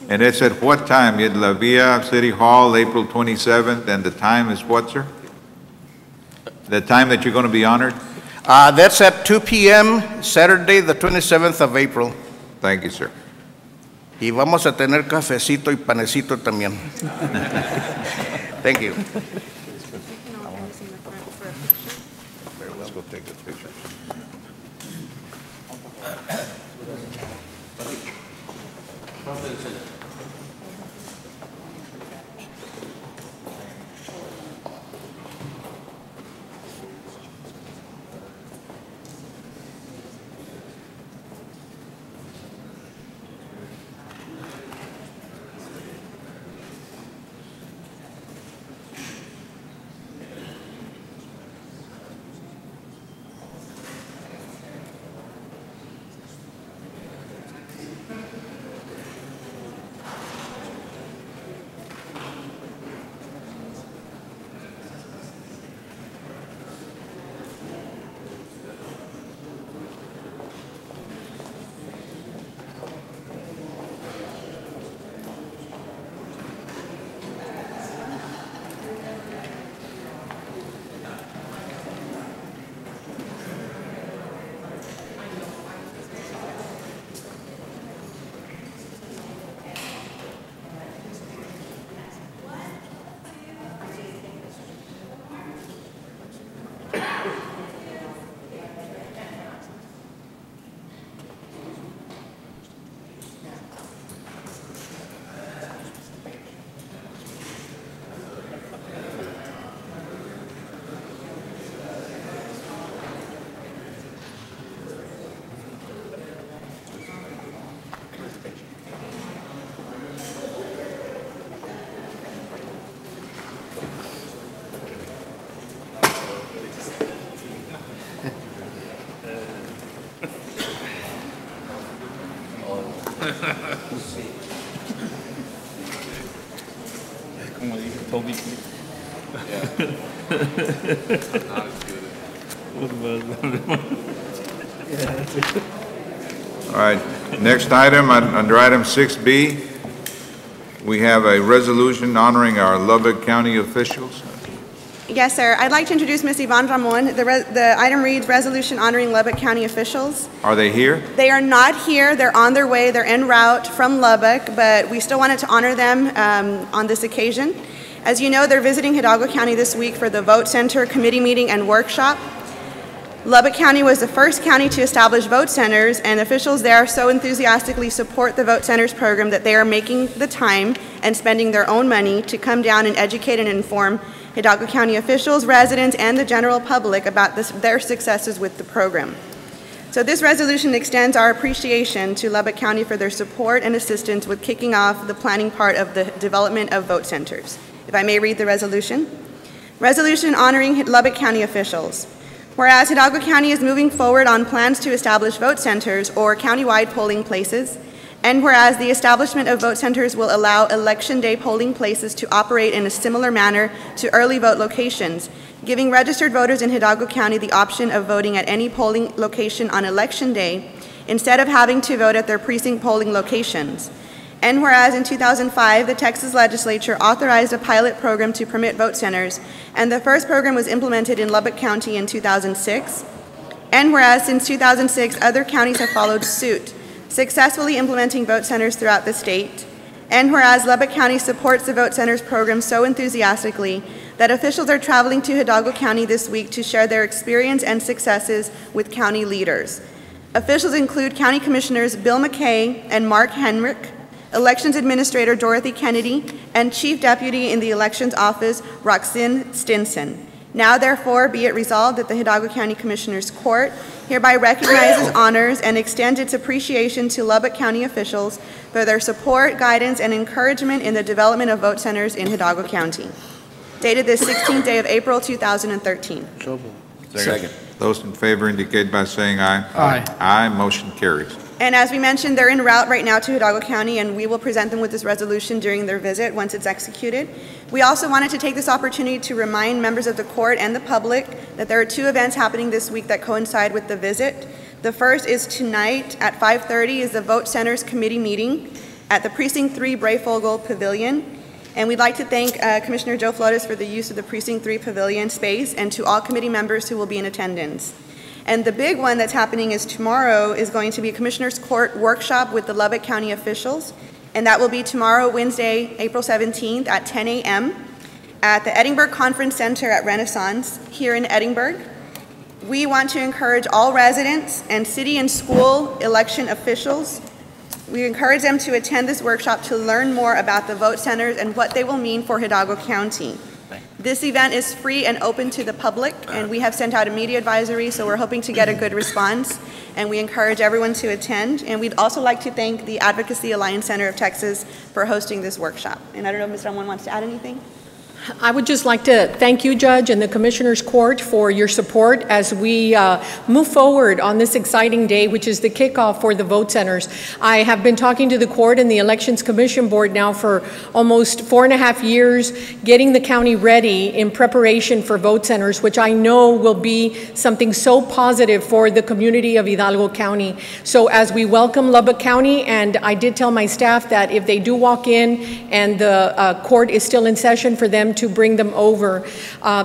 Speaker 8: And it's at what time? At La Villa City Hall, April 27th, and the time is what, sir? The time that you're going to be honored?
Speaker 24: That's at 2 p.m., Saturday, the 27th of April.
Speaker 8: Thank you, sir.
Speaker 24: Y vamos a tener cafecito y panecito también. Thank you.
Speaker 8: Let's go take a picture.
Speaker 10: Como dijo Toby.
Speaker 8: All right, next item, under item 6B, we have a resolution honoring our Lubbock County officials.
Speaker 22: Yes, sir. I'd like to introduce Ms. Yvonne Ramon. The item reads, Resolution Honoring Lubbock County Officials.
Speaker 8: Are they here?
Speaker 22: They are not here. They're on their way. They're en route from Lubbock, but we still wanted to honor them on this occasion. As you know, they're visiting Hidalgo County this week for the Vote Center committee meeting and workshop. Lubbock County was the first county to establish vote centers, and officials there so enthusiastically support the vote centers program that they are making the time and spending their own money to come down and educate and inform Hidalgo County officials, residents, and the general public about their successes with the program. So this resolution extends our appreciation to Lubbock County for their support and assistance with kicking off the planning part of the development of vote centers. If I may read the resolution. Resolution honoring Lubbock County officials. Whereas Hidalgo County is moving forward on plans to establish vote centers or countywide polling places, and whereas the establishment of vote centers will allow election day polling places to operate in a similar manner to early vote locations, giving registered voters in Hidalgo County the option of voting at any polling location on election day instead of having to vote at their precinct polling locations. And whereas in 2005, the Texas legislature authorized a pilot program to permit vote centers, and the first program was implemented in Lubbock County in 2006. And whereas since 2006, other counties have followed suit, successfully implementing vote centers throughout the state. And whereas Lubbock County supports the vote centers program so enthusiastically that officials are traveling to Hidalgo County this week to share their experience and successes with county leaders. Officials include County Commissioners Bill McKay and Mark Henrich, Elections Administrator Dorothy Kennedy, and Chief Deputy in the Elections Office, Roxanne Stinson. Now, therefore, be it resolved that the Hidalgo County Commissioners Court hereby recognizes, honors, and extends its appreciation to Lubbock County officials for their support, guidance, and encouragement in the development of vote centers in Hidalgo County. Dated this 16th day of April, 2013.
Speaker 8: Second. Those in favor indicate by saying aye.
Speaker 15: Aye.
Speaker 8: Aye, motion carries.
Speaker 22: And as we mentioned, they're en route right now to Hidalgo County, and we will present them with this resolution during their visit once it's executed. We also wanted to take this opportunity to remind members of the court and the public that there are two events happening this week that coincide with the visit. The first is tonight at 5:30 is the Vote Centers Committee meeting at the Precinct 3 Brayfogle Pavilion. And we'd like to thank Commissioner Joe Flores for the use of the Precinct 3 Pavilion space, and to all committee members who will be in attendance. And the big one that's happening is tomorrow is going to be a Commissioner's Court workshop with the Lubbock County officials. And that will be tomorrow, Wednesday, April 17th at 10 a.m. at the Edinburgh Conference Center at Renaissance here in Edinburgh. We want to encourage all residents and city and school election officials. We encourage them to attend this workshop to learn more about the vote centers and what they will mean for Hidalgo County. This event is free and open to the public, and we have sent out a media advisory, so we're hoping to get a good response, and we encourage everyone to attend. And we'd also like to thank the Advocacy Alliance Center of Texas for hosting this workshop. And I don't know if Ms. Ramon wants to add anything?
Speaker 3: I would just like to thank you, Judge, and the Commissioners Court for your support as we move forward on this exciting day, which is the kickoff for the vote centers. I have been talking to the court and the Elections Commission Board now for almost 4.5 years, getting the county ready in preparation for vote centers, which I know will be something so positive for the community of Hidalgo County. So as we welcome Lubbock County, and I did tell my staff that if they do walk in and the court is still in session, for them to bring them over.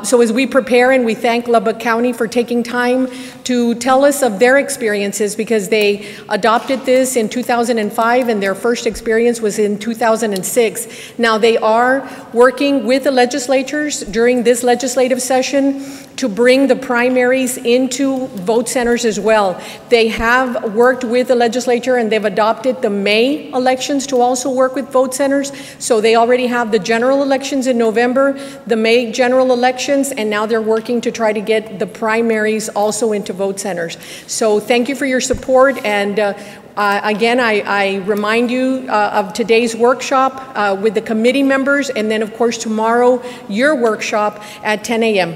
Speaker 3: So as we prepare, and we thank Lubbock County for taking time to tell us of their experiences, because they adopted this in 2005 and their first experience was in 2006. Now they are working with the legislatures during this legislative session to bring the primaries into vote centers as well. They have worked with the legislature and they've adopted the May elections to also work with vote centers. So they already have the general elections in November, the May general elections, and now they're working to try to get the primaries also into vote centers. So thank you for your support, and again, I remind you of today's workshop with the committee members, and then of course tomorrow, your workshop at 10 a.m.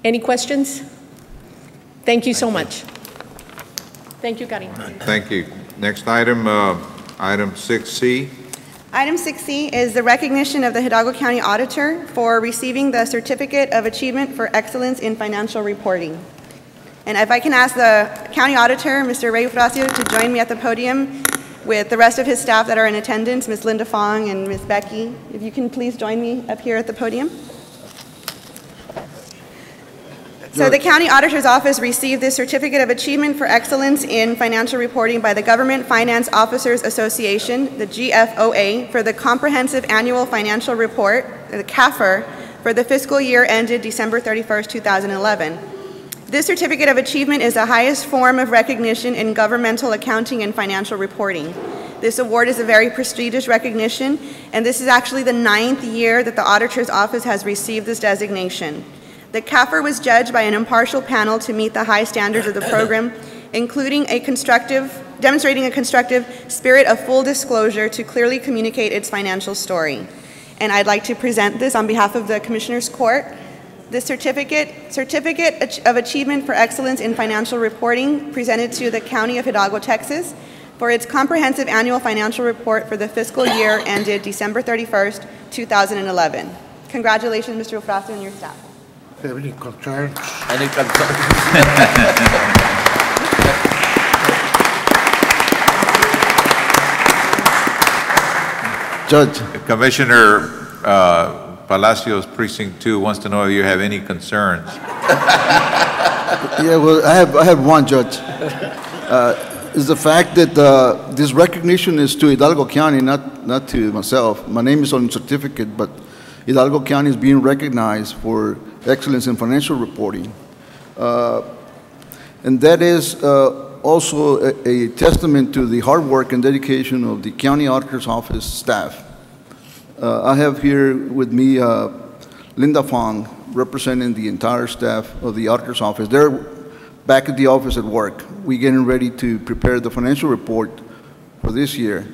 Speaker 3: Any questions? Thank you so much. Thank you, Karin.
Speaker 8: Thank you. Next item, item 6C.
Speaker 22: Item 6C is the recognition of the Hidalgo County Auditor for receiving the Certificate of Achievement for Excellence in Financial Reporting. And if I can ask the County Auditor, Mr. Ray Fracio, to join me at the podium with the rest of his staff that are in attendance, Ms. Linda Fong and Ms. Becky. If you can please join me up here at the podium. So the County Auditor's Office received this Certificate of Achievement for Excellence in Financial Reporting by the Government Finance Officers Association, the GFOA, for the Comprehensive Annual Financial Report, the CAFR, for the fiscal year ended December 31st, 2011. This certificate of achievement is the highest form of recognition in governmental accounting and financial reporting. This award is a very prestigious recognition, and this is actually the 9th year that the Auditor's Office has received this designation. The CAFR was judged by an impartial panel to meet the high standards of the program, including demonstrating a constructive spirit of full disclosure to clearly communicate its financial story. And I'd like to present this on behalf of the Commissioners Court. This certificate of achievement for excellence in financial reporting presented to the County of Hidalgo, Texas, for its comprehensive annual financial report for the fiscal year ended December 31st, 2011. Congratulations, Mr. Eufrasio and your staff.
Speaker 2: Have any concerns?
Speaker 6: Any concerns?
Speaker 13: Judge.
Speaker 8: Commissioner Palacios, Precinct 2, wants to know if you have any concerns.
Speaker 13: Yeah, well, I have one, Judge. Is the fact that this recognition is to Hidalgo County, not to myself. My name is on the certificate, but Hidalgo County is being recognized for excellence in financial reporting. And that is also a testament to the hard work and dedication of the County Auditor's Office staff. I have here with me Linda Fong, representing the entire staff of the Auditor's Office. They're back at the office at work. We're getting ready to prepare the financial report for this year.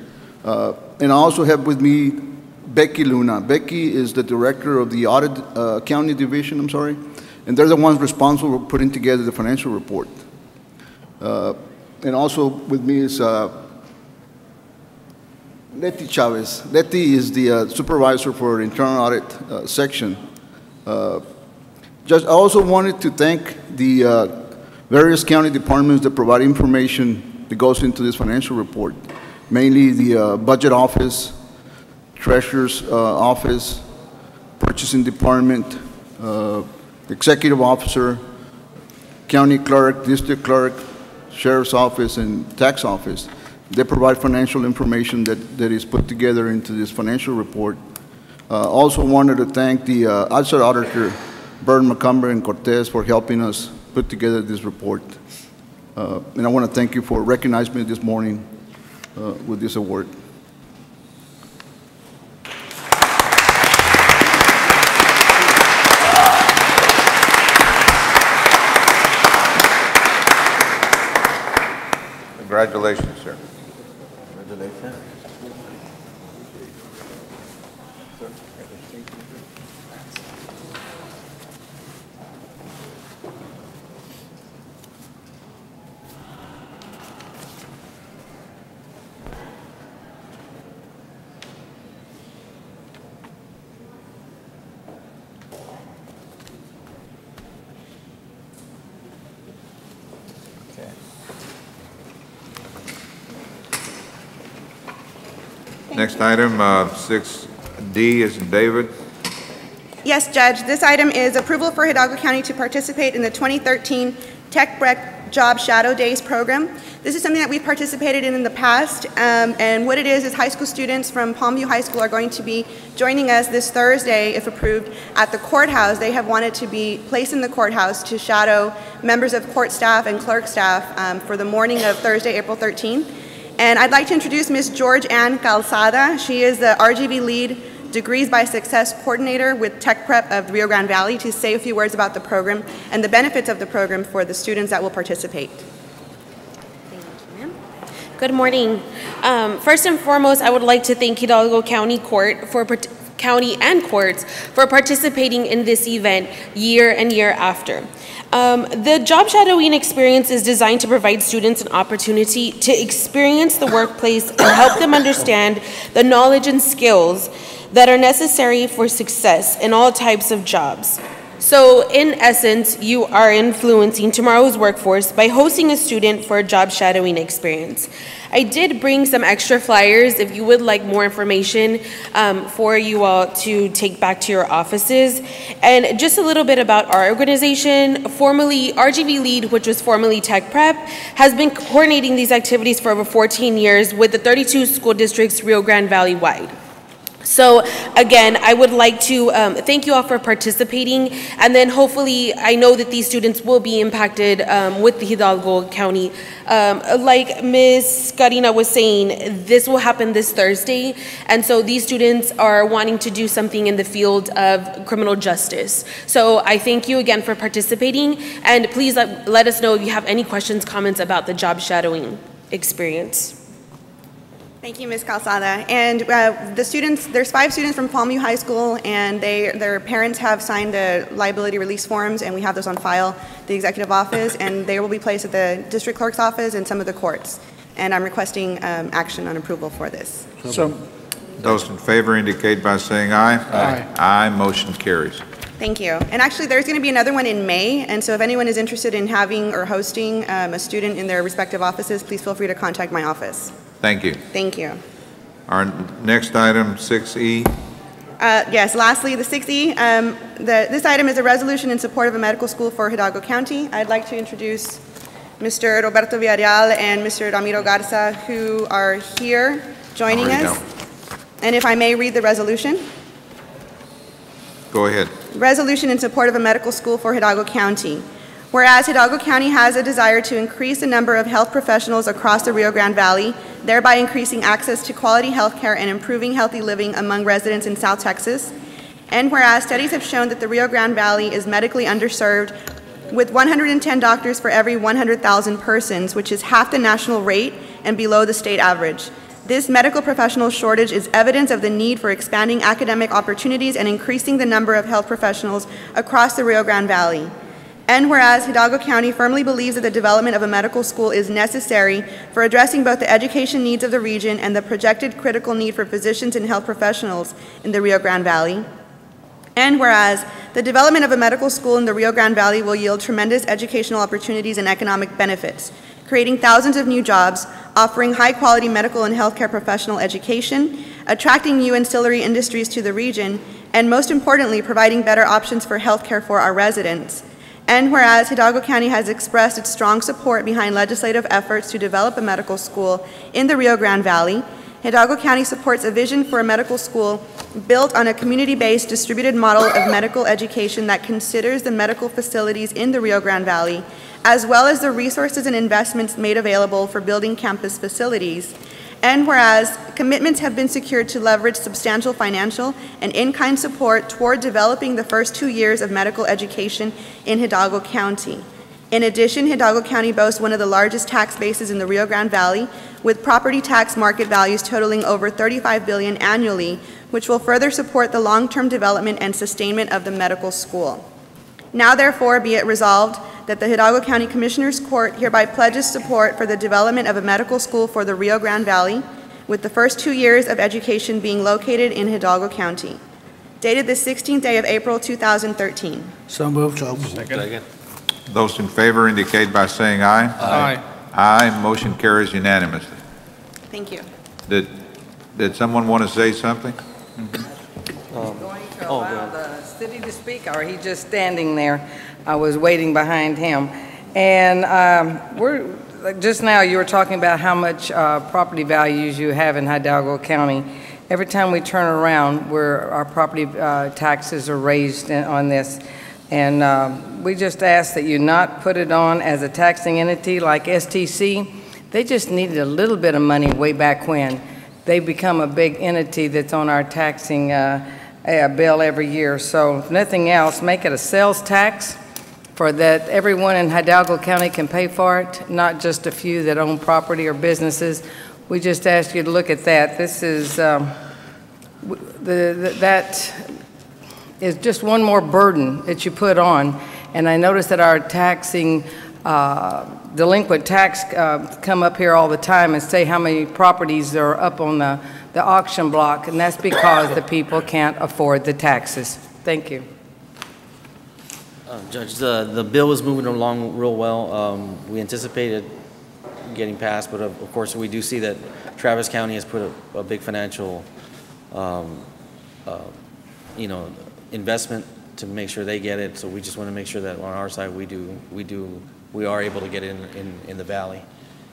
Speaker 13: And I also have with me Becky Luna. Becky is the director of the Audit County Division, and they're the ones responsible for putting together the financial report. And also with me is Letty Chavez. Letty is the supervisor for internal audit section. Just, I also wanted to thank the various county departments that provide information that goes into this financial report, mainly the budget office, treasurer's office, purchasing department, executive officer, county clerk, district clerk, sheriff's office, and tax office. They provide financial information that is put together into this financial report. Also wanted to thank the outside auditor, Byrne, McCumber, and Cortez for helping us put together this report. And I want to thank you for recognizing me this morning with this award.
Speaker 8: Congratulations, sir.
Speaker 6: Congratulations.
Speaker 8: Next item, 6D is David.
Speaker 22: Yes, Judge. This item is approval for Hidalgo County to participate in the 2013 Tech Break Job Shadow Days program. This is something that we've participated in the past, and what it is high school students from Palmview High School are going to be joining us this Thursday, if approved, at the courthouse. They have wanted to be placed in the courthouse to shadow members of court staff and clerk staff for the morning of Thursday, April 13th. And I'd like to introduce Ms. George Ann Calzada. She is the RGV Lead Degrees by Success Coordinator with Tech Prep of the Rio Grande Valley, to say a few words about the program and the benefits of the program for the students that will participate.
Speaker 1: Thank you, ma'am. Good morning. First and foremost, I would like to thank Hidalgo County County and courts for participating in this event year and year after. The job shadowing experience is designed to provide students an opportunity to experience the workplace and help them understand the knowledge and skills that are necessary for success in all types of jobs. So in essence, you are influencing tomorrow's workforce by hosting a student for a job shadowing experience. I did bring some extra flyers if you would like more information for you all to take back to your offices. And just a little bit about our organization. Formerly RGV Lead, which was formerly Tech Prep, has been coordinating these activities for over 14 years with the 32 school districts Rio Grande Valley wide. So again, I would like to thank you all for participating, and then hopefully, I know that these students will be impacted with the Hidalgo County. Like Ms. Karina was saying, this will happen this Thursday, and so these students are wanting to do something in the field of criminal justice. So I thank you again for participating, and please let us know if you have any questions, comments about the job shadowing experience.
Speaker 22: Thank you, Ms. Calzada. And the students, there's 5 students from Palmview High School, and their parents have signed the liability release forms, and we have those on file at the executive office, and they will be placed at the district clerk's office and some of the courts. And I'm requesting action on approval for this.
Speaker 8: So, those in favor indicate by saying aye. Aye. Aye, motion carries.
Speaker 22: Thank you. And actually, there's going to be another one in May, and so if anyone is interested in having or hosting a student in their respective offices, please feel free to contact my office.
Speaker 8: Thank you.
Speaker 22: Thank you.
Speaker 8: Our next item, 6E.
Speaker 22: Yes, lastly, the 6E. This item is a resolution in support of a medical school for Hidalgo County. I'd like to introduce Mr. Roberto Villarreal and Mr. Ramiro Garza, who are here joining us. And if I may read the resolution.
Speaker 8: Go ahead.
Speaker 22: Resolution in support of a medical school for Hidalgo County. Whereas Hidalgo County has a desire to increase the number of health professionals across the Rio Grande Valley, thereby increasing access to quality health care and improving healthy living among residents in South Texas. And whereas studies have shown that the Rio Grande Valley is medically underserved with 110 doctors for every 100,000 persons, which is half the national rate and below the state average. This medical professional shortage is evidence of the need for expanding academic opportunities and increasing the number of health professionals across the Rio Grande Valley. And whereas Hidalgo County firmly believes that the development of a medical school is necessary for addressing both the education needs of the region and the projected critical need for physicians and health professionals in the Rio Grande Valley. And whereas the development of a medical school in the Rio Grande Valley will yield tremendous educational opportunities and economic benefits, creating thousands of new jobs, offering high-quality medical and healthcare professional education, attracting new ancillary industries to the region, and most importantly, providing better options for healthcare for our residents. And whereas Hidalgo County has expressed its strong support behind legislative efforts to develop a medical school in the Rio Grande Valley, Hidalgo County supports a vision for a medical school built on a community-based distributed model of medical education that considers the medical facilities in the Rio Grande Valley, as well as the resources and investments made available for building campus facilities. And whereas commitments have been secured to leverage substantial financial and in-kind support toward developing the first 2 years of medical education in Hidalgo County. In addition, Hidalgo County boasts one of the largest tax bases in the Rio Grande Valley, with property tax market values totaling over $35 billion annually, which will further support the long-term development and sustainment of the medical school. Now therefore be it resolved that the Hidalgo County Commissioners Court hereby pledges support for the development of a medical school for the Rio Grande Valley, with the first 2 years of education being located in Hidalgo County. Dated the 16th day of April 2013.
Speaker 24: So moved.
Speaker 8: Second. Those in favor indicate by saying aye.
Speaker 24: Aye.
Speaker 8: Aye, motion carries unanimously.
Speaker 22: Thank you.
Speaker 8: Did someone want to say something?
Speaker 5: Going to allow the city to speak, or he just standing there? I was waiting behind him. And just now you were talking about how much property values you have in Hidalgo County. Every time we turn around, our property taxes are raised on this. And we just ask that you not put it on as a taxing entity like STC. They just needed a little bit of money way back when. They become a big entity that's on our taxing bill every year. So if nothing else, make it a sales tax for that everyone in Hidalgo County can pay for it, not just a few that own property or businesses. We just ask you to look at that. This is, that is just one more burden that you put on. And I notice that our taxing, delinquent tax come up here all the time and say how many properties are up on the auction block, and that's because the people can't afford the taxes. Thank you.
Speaker 20: Judge, the bill is moving along real well. We anticipated getting passed, but of course we do see that Travis County has put a big financial, investment to make sure they get it. So we just want to make sure that on our side we are able to get it in the valley.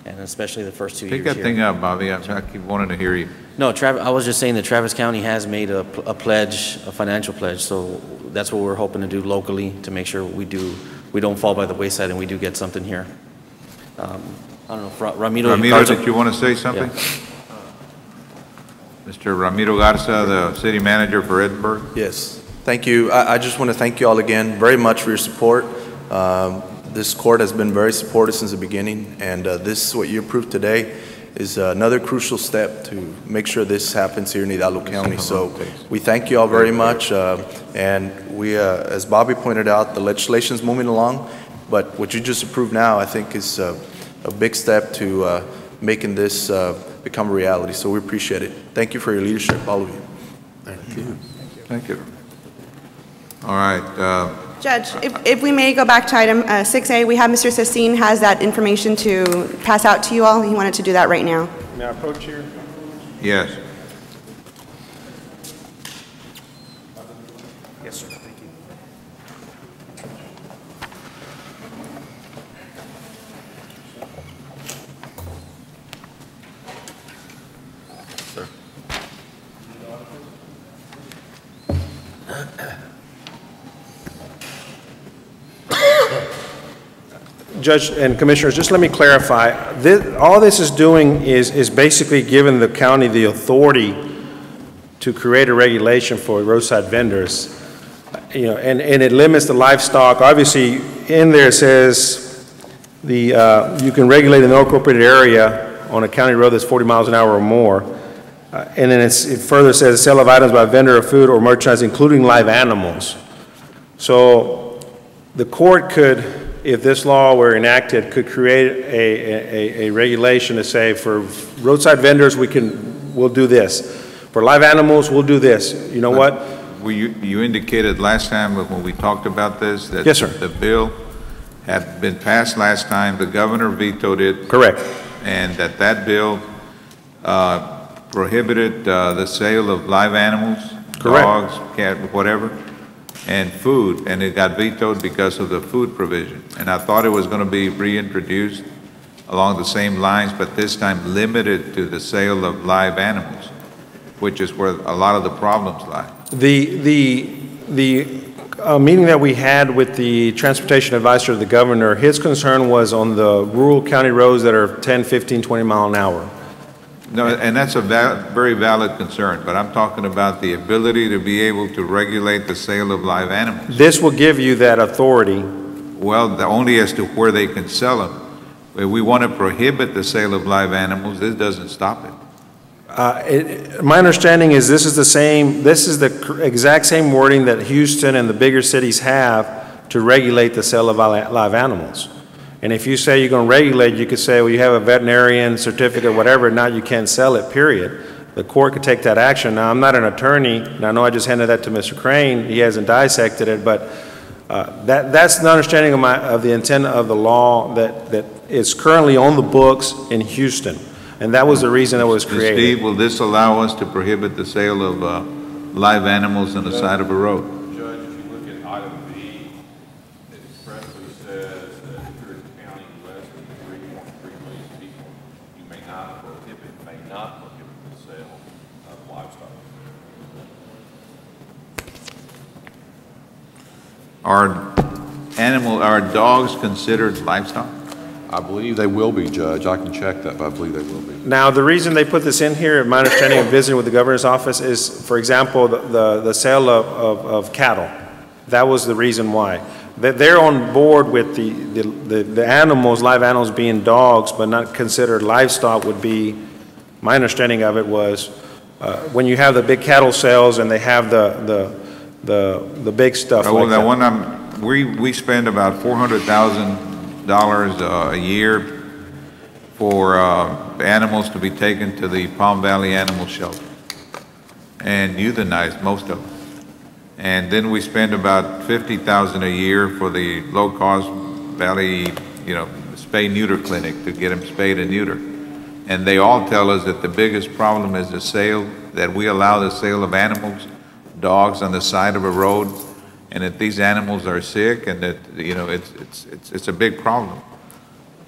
Speaker 20: and especially the first 2 years
Speaker 8: Pick that
Speaker 20: here.
Speaker 8: thing up, Bobby. I keep wanting to hear you.
Speaker 20: No, I was just saying that Travis County has made a pledge, a financial pledge, so that's what we're hoping to do locally to make sure we don't fall by the wayside and we do get something here. I don't know, Ramiro,
Speaker 8: did you want to say something?
Speaker 20: Yeah.
Speaker 8: Mr. Ramiro Garza, the city manager for Edinburgh.
Speaker 7: Yes, thank you. I just want to thank you all again very much for your support. This court has been very supportive since the beginning, and this, what you approved today, is another crucial step to make sure this happens here in Hidalgo County. So we thank you all very much, and we, as Bobby pointed out, the legislation is moving along, but what you just approved now, I think, is a big step to making this become a reality. So we appreciate it. Thank you for your leadership, all of you.
Speaker 8: Thank you. Thank you. All right.
Speaker 22: Judge, if we may go back to item 6A, we have Mr. Sassine has that information to pass out to you all. He wanted to do that right now.
Speaker 21: May I approach here?
Speaker 8: Yes.
Speaker 21: Yes, sir. Thank you.
Speaker 8: Sir.
Speaker 21: Judge and Commissioners, just let me clarify. All this is doing is basically giving the county the authority to create a regulation for roadside vendors. And it limits the livestock. Obviously, in there it says you can regulate in the incorporated area on a county road that's 40 miles an hour or more. And then it further says sale of items by vendor of food or merchandise, including live animals. So the court could, if this law were enacted, could create a regulation to say for roadside vendors, we'll do this. For live animals, we'll do this. You know what?
Speaker 8: You indicated last time when we talked about this that
Speaker 21: yes, sir.
Speaker 8: The bill had been passed last time. The governor vetoed it.
Speaker 21: Correct.
Speaker 8: And that bill prohibited the sale of live animals,
Speaker 21: correct.
Speaker 8: Dogs, cat, whatever, and food, and it got vetoed because of the food provision. And I thought it was going to be reintroduced along the same lines, but this time limited to the sale of live animals, which is where a lot of the problems lie.
Speaker 21: The meeting that we had with the transportation advisor of the governor, his concern was on the rural county roads that are 10, 15, 20 mile an hour.
Speaker 8: No, and that's a very valid concern, but I'm talking about the ability to be able to regulate the sale of live animals.
Speaker 21: This will give you that authority.
Speaker 8: Well, only as to where they can sell them. If we want to prohibit the sale of live animals, this doesn't stop it.
Speaker 21: My understanding is this is the exact same wording that Houston and the bigger cities have to regulate the sale of live animals. And if you say you're going to regulate, you could say, well, you have a veterinarian certificate, whatever, now you can't sell it, period. The court could take that action. Now, I'm not an attorney, and I know I just handed that to Mr. Crane. He hasn't dissected it, but that's the understanding of the intent of the law that is currently on the books in Houston. And that was the reason it was created.
Speaker 8: Steve, will this allow us to prohibit the sale of live animals on the side of a road?
Speaker 11: Judge, if you look at item B, it expressly says that if you're in a county less than 3.3 million people, you may not prohibit the sale of livestock.
Speaker 8: Are dogs considered livestock?
Speaker 12: I believe they will be, Judge. I can check that, but I believe they will be.
Speaker 21: Now, the reason they put this in here, my understanding of visiting with the governor's office is, for example, the sale of cattle. That was the reason why. They're on board with the animals, live animals being dogs, but not considered livestock would be, my understanding of it was, when you have the big cattle sales and they have the big stuff like that.
Speaker 8: We spend about $400,000 a year for animals to be taken to the Palm Valley Animal Shelter and euthanized, most of them. And then we spend about $50,000 a year for the low-cost Valley, spay-neuter clinic to get them spayed and neutered. And they all tell us that the biggest problem is the sale, that we allow the sale of animals, dogs on the side of a road, and that these animals are sick, and that it's a big problem.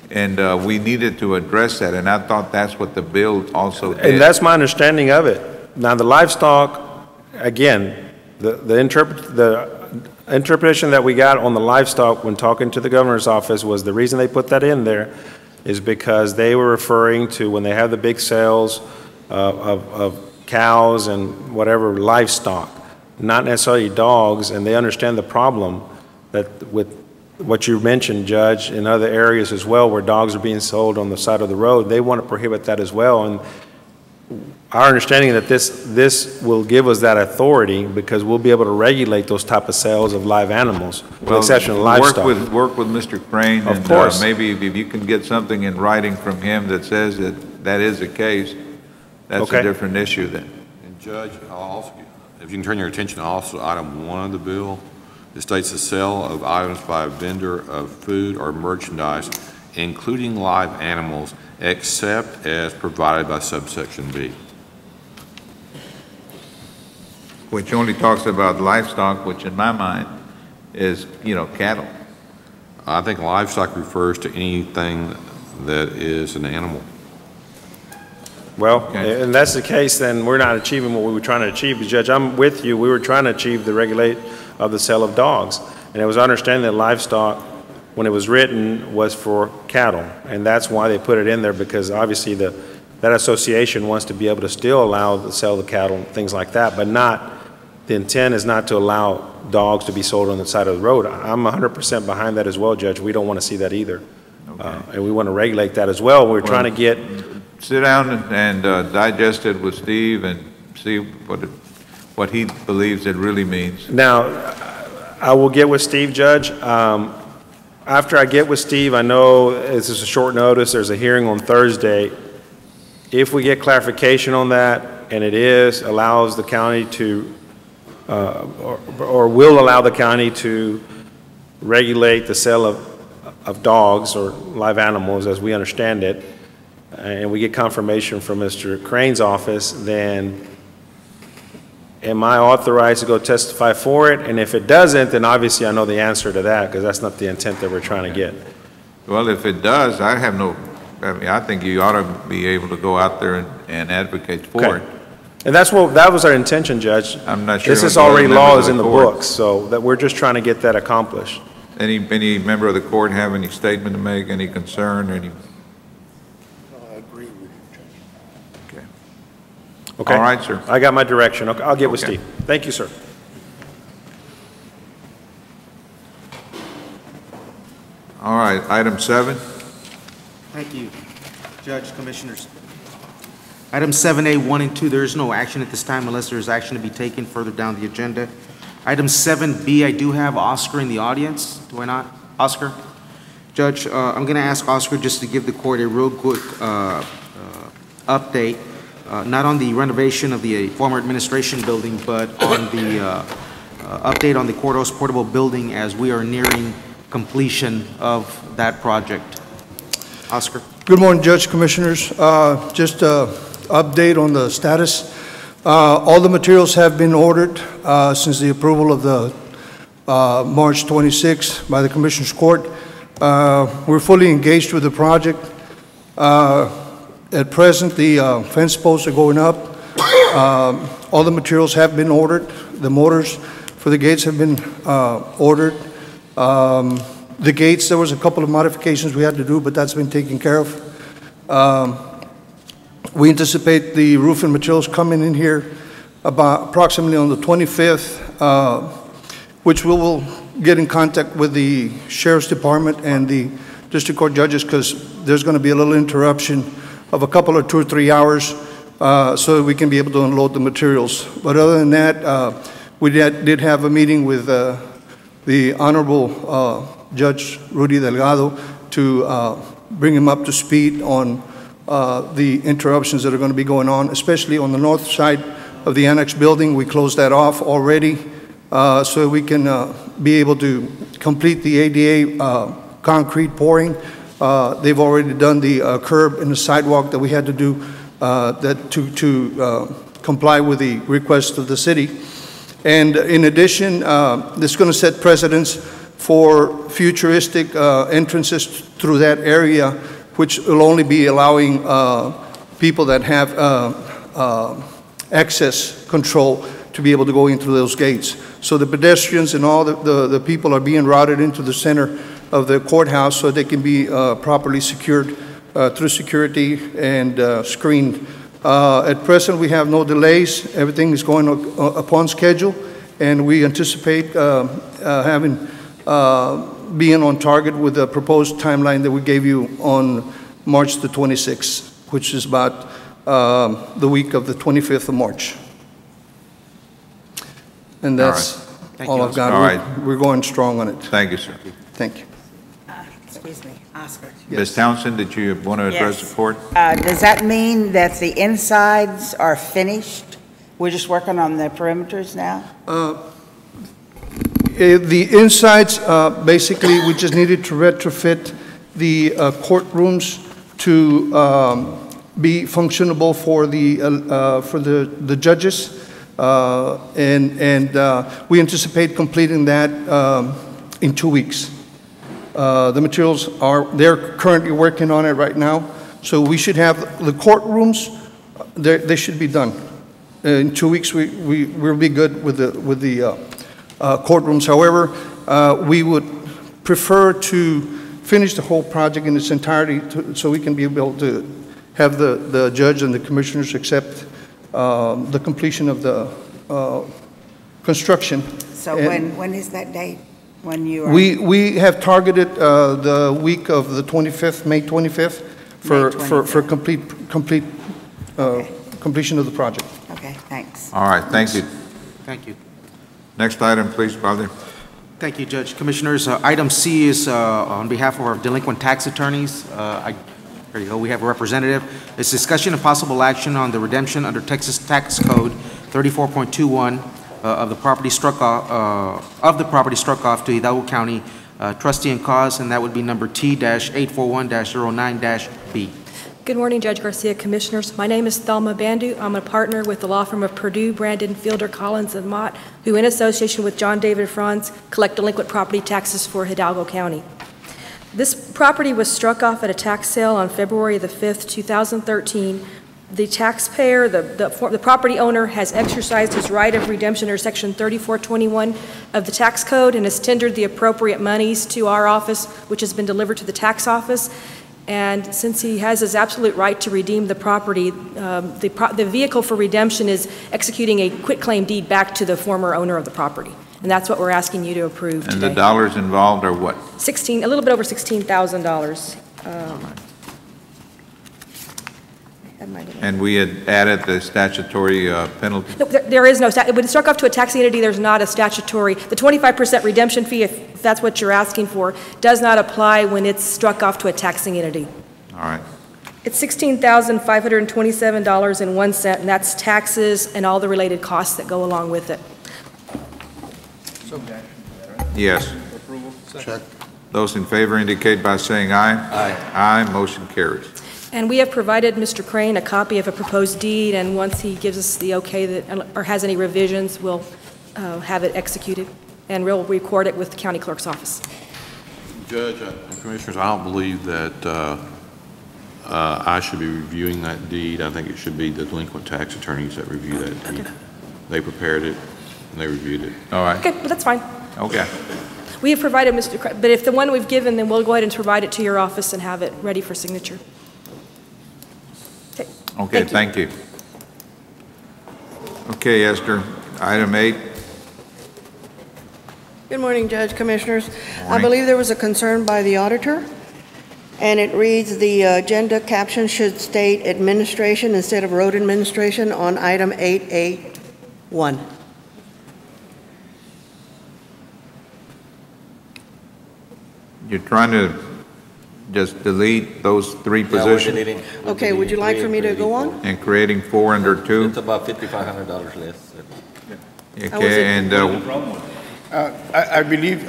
Speaker 8: And we needed to address that, and I thought that's what the bill also did.
Speaker 21: And that's my understanding of it. Now, the livestock, again, the interpretation that we got on the livestock when talking to the governor's office was the reason they put that in there is because they were referring to when they have the big sales of cows and whatever livestock, not necessarily dogs, and they understand the problem that with what you mentioned, Judge, in other areas as well where dogs are being sold on the side of the road, they want to prohibit that as well. And our understanding that this will give us that authority because we'll be able to regulate those type of sales of live animals, with the exception of livestock.
Speaker 8: Work with Mr. Crane,
Speaker 21: of
Speaker 8: and
Speaker 21: course.
Speaker 8: Maybe if you can get something in writing from him that says that that is the case, that's
Speaker 21: Okay.
Speaker 8: a different issue then.
Speaker 12: And Judge, I'll also, if you can turn your attention to also item 1 of the bill, it states the sale of items by a vendor of food or merchandise, including live animals, except as provided by subsection B.
Speaker 8: Which only talks about livestock, which in my mind is, cattle.
Speaker 12: I think livestock refers to anything that is an animal.
Speaker 21: Well, and that's the case, then we're not achieving what we were trying to achieve. Judge, I'm with you. We were trying to achieve the regulate of the sale of dogs. And it was understanding that livestock, when it was written, was for cattle. And that's why they put it in there, because obviously that association wants to be able to still allow the sale of cattle and things like that, but not, the intent is not to allow dogs to be sold on the side of the road. I'm 100% behind that as well, Judge. We don't want to see that either. Okay. And we want to regulate that as well. We're trying to get...
Speaker 8: Sit down and digest it with Steve and see what he believes it really means.
Speaker 21: Now, I will get with Steve, Judge. After I get with Steve, I know this is a short notice. There's a hearing on Thursday. If we get clarification on that, and it allows the county to, or will allow the county to regulate the sale of dogs or live animals as we understand it, and we get confirmation from Mr. Crane's office, then am I authorized to go testify for it? And if it doesn't, then obviously I know the answer to that, because that's not the intent that we're trying to get.
Speaker 8: Well, if it does, I think you ought to be able to go out there and advocate for it.
Speaker 21: And that was our intention, Judge.
Speaker 8: I'm not sure.
Speaker 21: This is already law is in the books, so that we're just trying to get that accomplished.
Speaker 8: Any member of the court have any statement to make, any concern, any?
Speaker 4: I agree with you, Judge.
Speaker 8: Okay.
Speaker 21: Okay.
Speaker 8: All right, sir.
Speaker 21: I got my direction. Okay, I'll get with Steve. Thank you, sir.
Speaker 8: All right, item 7.
Speaker 14: Thank you, Judge, Commissioners. Item 7A, 1 and 2, there is no action at this time unless there is action to be taken further down the agenda. Item 7B, I do have Oscar in the audience. Do I not? Oscar? Judge, I'm going to ask Oscar just to give the court a real quick update, not on the renovation of the former administration building, but on the update on the courthouse portable building as we are nearing completion of that project. Oscar.
Speaker 16: Good morning, Judge, Commissioners. Just an update on the status. All the materials have been ordered since the approval of the March 26 by the Commissioners Court. We're fully engaged with the project. At present, the fence posts are going up. All the materials have been ordered. The motors for the gates have been ordered. The gates, there was a couple of modifications we had to do, but that's been taken care of. We anticipate the roofing materials coming in here about approximately on the 25th, which we will get in contact with the Sheriff's Department and the District Court judges, because there's going to be a little interruption of a couple of 2 or 3 hours so that we can be able to unload the materials. But other than that, we did have a meeting with the Honorable Judge Rudy Delgado to bring him up to speed on the interruptions that are going to be going on, especially on the north side of the annex building. We closed that off already so we can be able to complete the ADA concrete pouring. They've already done the curb and the sidewalk that we had to do to comply with the request of the city. And in addition, this is going to set precedence for futuristic entrances through that area, which will only be allowing people that have access control to be able to go in through those gates. So the pedestrians and all the people are being routed into the center of the courthouse so they can be properly secured through security and screened. At present, we have no delays. Everything is going upon schedule, and we anticipate being on target with the proposed timeline that we gave you on March the 26th, which is about the week of the 25th of March. And that's all I've got.
Speaker 8: All right.
Speaker 16: We're going strong on it.
Speaker 8: Thank you, sir.
Speaker 16: Thank you.
Speaker 9: Excuse me, Oscar.
Speaker 8: Ms. Townsend, did you want to address the court?
Speaker 9: Does that mean that the insides are finished? We're just working on the perimeters now?
Speaker 16: The insides, basically, we just needed to retrofit the courtrooms to be functionable for the judges, and we anticipate completing that in 2 weeks. The materials they're currently working on it right now, so we should have the courtrooms. They should be done in 2 weeks. We'll be good with the courtrooms. However, we would prefer to finish the whole project in its entirety so we can be able to have the judge and the commissioners accept the completion of the construction.
Speaker 9: So when is that date? When you are...
Speaker 16: We have targeted the week of the 25th, May 25th, for completion of the project.
Speaker 9: Okay, thanks.
Speaker 8: All right, thank you.
Speaker 14: Thank you.
Speaker 8: Next item, please, Father.
Speaker 14: Thank you, Judge. Commissioners, item C is on behalf of our delinquent tax attorneys. Here you go. We have a representative. It's discussion and possible action on the redemption under Texas Tax Code 34.21 of the property struck off to Hidalgo County trustee and cause, and that would be number T-841-09-B.
Speaker 17: Good morning, Judge Garcia, Commissioners. My name is Thelma Bandu. I'm a partner with the law firm of Purdue, Brandon, Fielder, Collins, and Mott, who in association with John David Franz collect delinquent property taxes for Hidalgo County. This property was struck off at a tax sale on February the 5th, 2013. The taxpayer, the property owner, has exercised his right of redemption under Section 3421 of the tax code and has tendered the appropriate monies to our office, which has been delivered to the tax office. And since he has his absolute right to redeem the property, the vehicle for redemption is executing a quitclaim deed back to the former owner of the property. And that's what we're asking you to approve today.
Speaker 8: And the dollars involved are what?
Speaker 17: A little bit over $16,000.
Speaker 8: And we had added the statutory penalty?
Speaker 17: No, there is no, when it's struck off to a taxing entity, there's not a statutory, the 25% redemption fee, if that's what you're asking for, does not apply when it's struck off to a taxing entity.
Speaker 8: All right.
Speaker 17: It's $16,527.01, and that's taxes and all the related costs that go along with it.
Speaker 8: Yes. Check. Those in favor indicate by saying aye. Aye. Aye, motion carries.
Speaker 17: And we have provided Mr. Crane a copy of a proposed deed, and once he gives us the okay that, or has any revisions, we'll have it executed, and we'll record it with the county clerk's office.
Speaker 12: Judge and Commissioners, I don't believe that I should be reviewing that deed. I think it should be the delinquent tax attorneys that review that deed. Okay. They prepared it, and they reviewed it.
Speaker 8: All right.
Speaker 17: Okay, well, that's fine.
Speaker 8: Okay.
Speaker 17: We have provided Mr. Crane, but if the one we've given, then we'll go ahead and provide it to your office and have it ready for signature.
Speaker 8: Okay, thank you. Okay, Esther, item 8.
Speaker 18: Good morning, Judge, Commissioners. I believe there was a concern by the auditor, and it reads the agenda caption should state administration instead of road administration on item 8A1.
Speaker 8: You're trying to just delete those 3 positions?
Speaker 18: Okay, would you like for me to go on?
Speaker 8: And creating 4 under 2?
Speaker 6: It's about $5,500 less.
Speaker 8: Okay, and
Speaker 16: I believe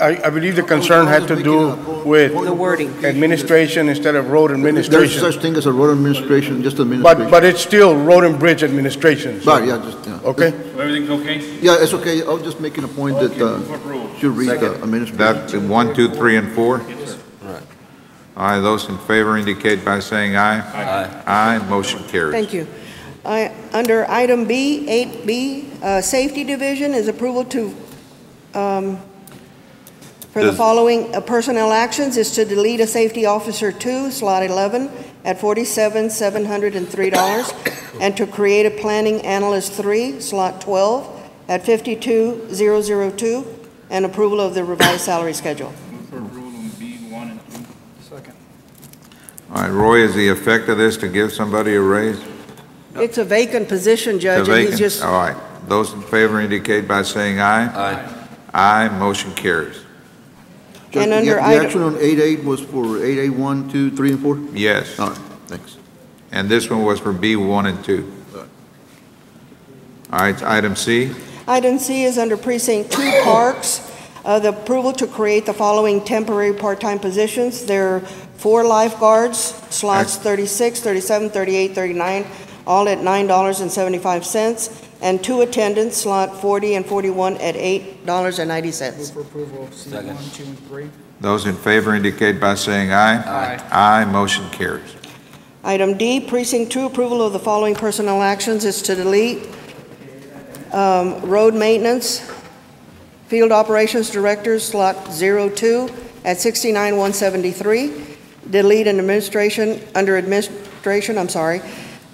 Speaker 16: the concern had to do with
Speaker 18: The wording.
Speaker 16: administration instead of road
Speaker 13: There's
Speaker 16: administration.
Speaker 13: such thing as a road administration, just administration.
Speaker 16: But it's still road and bridge administration. so-
Speaker 13: Right, yeah, just, yeah.
Speaker 16: Okay?
Speaker 11: So everything's okay?
Speaker 13: Yeah, it's okay. I was just making a point that, should read the administration.
Speaker 8: That's 1, 2, 3, and 4? All right, those in favor indicate by saying aye. Aye. Aye, motion carries.
Speaker 18: Thank you. Under item B, 8B, Safety Division is approval to, for the following personnel actions is to delete a Safety Officer 2, slot 11, at $47,703, and to create a Planning Analyst 3, slot 12, at $52,002, and approval of the revised salary schedule.
Speaker 8: All right, Roy, is the effect of this to give somebody a raise?
Speaker 18: It's a vacant position, Judge,
Speaker 8: To
Speaker 18: and he's
Speaker 8: vacant?
Speaker 18: just,
Speaker 8: All right, those in favor indicate by saying aye. Aye. Aye, motion carries.
Speaker 13: Judge,
Speaker 18: And
Speaker 13: the
Speaker 18: under
Speaker 13: the
Speaker 18: item-
Speaker 13: action on 8A was for 8A 1, 2, 3, and 4?
Speaker 8: Yes.
Speaker 13: All right, thanks.
Speaker 8: And this one was for B1 and 2. All right, item C.
Speaker 18: Item C is under Precinct 2 Parks, the approval to create the following temporary part-time positions. There are 4 lifeguards, slots 36, 37, 38, 39, all at $9.75, and 2 attendants, slot 40 and 41 at $8.90.
Speaker 4: Move for approval of C1, 2, and 3.
Speaker 8: Those in favor indicate by saying aye.
Speaker 4: Aye.
Speaker 8: Aye, motion carries.
Speaker 18: Item D, Precinct 2, approval of the following personnel actions is to delete road maintenance, field operations directors, slot 02 at $69,173. Delete an administration, under administration,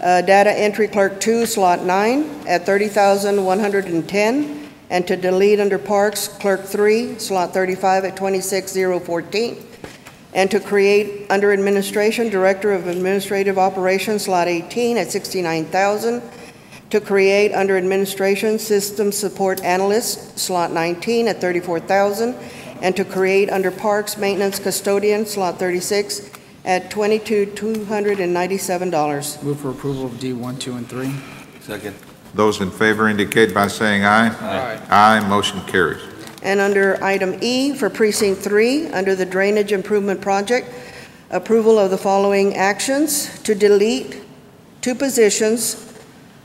Speaker 18: data entry clerk 2, slot 9 at $30,110. And to delete under parks, clerk 3, slot 35 at $26,014. And to create under administration, director of administrative operations, slot 18 at $69,000. To create under administration, system support analyst, slot 19 at $34,000. And to create under parks, maintenance custodian, slot 36 at $22,297.
Speaker 4: Move for approval of D1, 2, and 3.
Speaker 6: Second.
Speaker 8: Those in favor indicate by saying aye.
Speaker 4: Aye.
Speaker 8: Aye, motion carries.
Speaker 18: And under item E for precinct 3, under the drainage improvement project, approval of the following actions: to delete 2 positions,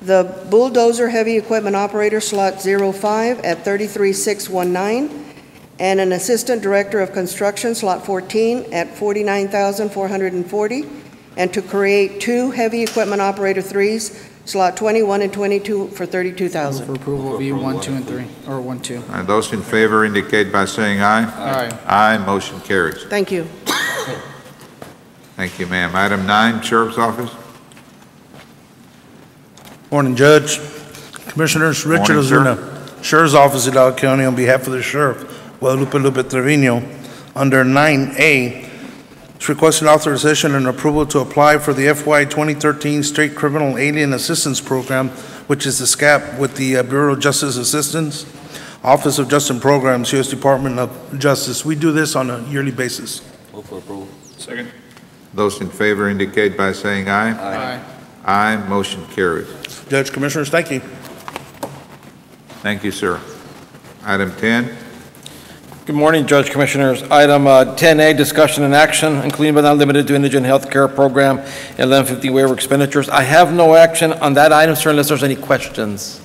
Speaker 18: the bulldozer heavy equipment operator, slot 05 at $33,619, and an assistant director of construction, slot 14 at $49,440, and to create 2 heavy equipment operator 3s, slot 21 and 22 for $32,000.
Speaker 4: Move for approval of E1, 2, and 3, or 1, 2.
Speaker 8: And those in favor indicate by saying aye.
Speaker 4: Aye.
Speaker 8: Aye, motion carries.
Speaker 18: Thank you.
Speaker 8: Thank you, ma'am. Item 9, Sheriff's Office.
Speaker 16: Morning, Judge. Commissioners, Richard
Speaker 8: Morning, sir.
Speaker 16: Ozuna, Sheriff's Office, Hidalgo County, on behalf of the Sheriff, Guadalupe Trevino. Under 9A, it's requesting authorization and approval to apply for the FY 2013 State Criminal Alien Assistance Program, which is the SCAP with the Bureau of Justice Assistance, Office of Justice Programs, U.S. Department of Justice. We do this on a yearly basis.
Speaker 6: Move for approval.
Speaker 11: Second.
Speaker 8: Those in favor indicate by saying aye.
Speaker 4: Aye.
Speaker 8: Aye, motion carries.
Speaker 16: Judge, Commissioners, thank you.
Speaker 8: Thank you, sir. Item 10.
Speaker 10: Good morning, Judge Commissioners. Item 10A, discussion and action, including but not limited to indigent health care program, 1150 waiver expenditures. I have no action on that item, sir, unless there's any questions.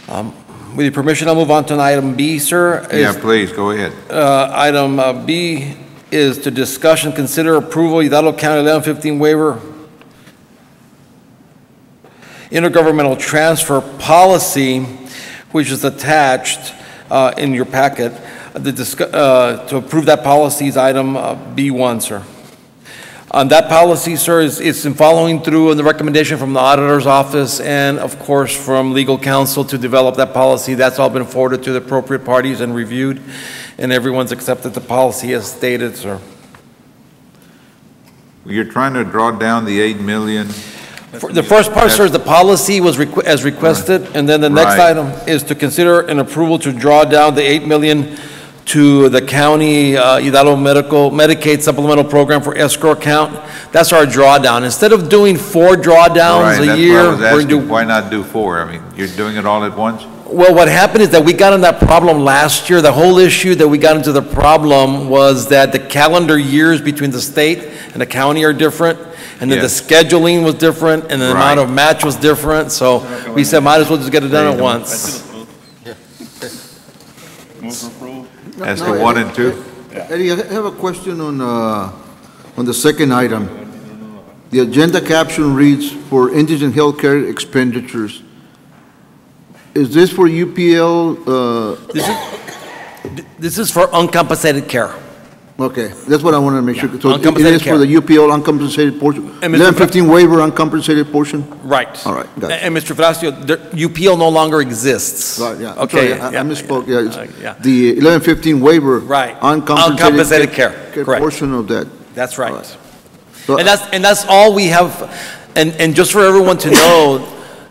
Speaker 10: With your permission, I'll move on to item B, sir.
Speaker 8: Yeah, please, go ahead.
Speaker 10: Item B is to discuss and consider approval, Hidalgo County 1115 waiver, intergovernmental transfer policy, which is attached in your packet. To approve that policy is item B1, sir. That policy, sir, is in following through on the recommendation from the auditor's office and, of course, from legal counsel to develop that policy. That's all been forwarded to the appropriate parties and reviewed, and everyone's accepted the policy as stated, sir.
Speaker 8: You're trying to draw down the 8 million.
Speaker 10: The first part, sir, the policy was as requested, and then the next item is to consider an approval to draw down the 8 million to the county Hidalgo Medicaid supplemental program for escrow account. That's our drawdown. Instead of doing 4 drawdowns a year,
Speaker 8: we're going to do. Why not do 4? I mean, you're doing it all at once?
Speaker 10: Well, what happened is that we got in that problem last year. The whole issue that we got into the problem was that the calendar years between the state and the county are different, and then the scheduling was different, and the amount of match was different, so we said might as well just get it done at once.
Speaker 8: As to 1 and 2?
Speaker 13: Eddie, I have a question on the second item. The agenda caption reads, "For indigent healthcare expenditures." Is this for UPL?
Speaker 10: This is for uncompensated care.
Speaker 13: Okay, that's what I wanted to make sure. So it
Speaker 10: Uncompensated
Speaker 13: is for the UPL uncompensated portion? 1115 waiver uncompensated portion?
Speaker 10: Right.
Speaker 13: All right, got it.
Speaker 10: And Mr. Flacio, UPL no longer exists.
Speaker 13: Right, yeah.
Speaker 10: Okay.
Speaker 13: Sorry, I misspoke. Yeah, it's the 1115 waiver.
Speaker 10: Right.
Speaker 13: Uncompensated
Speaker 10: care. Correct.
Speaker 13: Portion of that.
Speaker 10: That's right.
Speaker 13: So,
Speaker 10: And that's all we have. And just for everyone to know,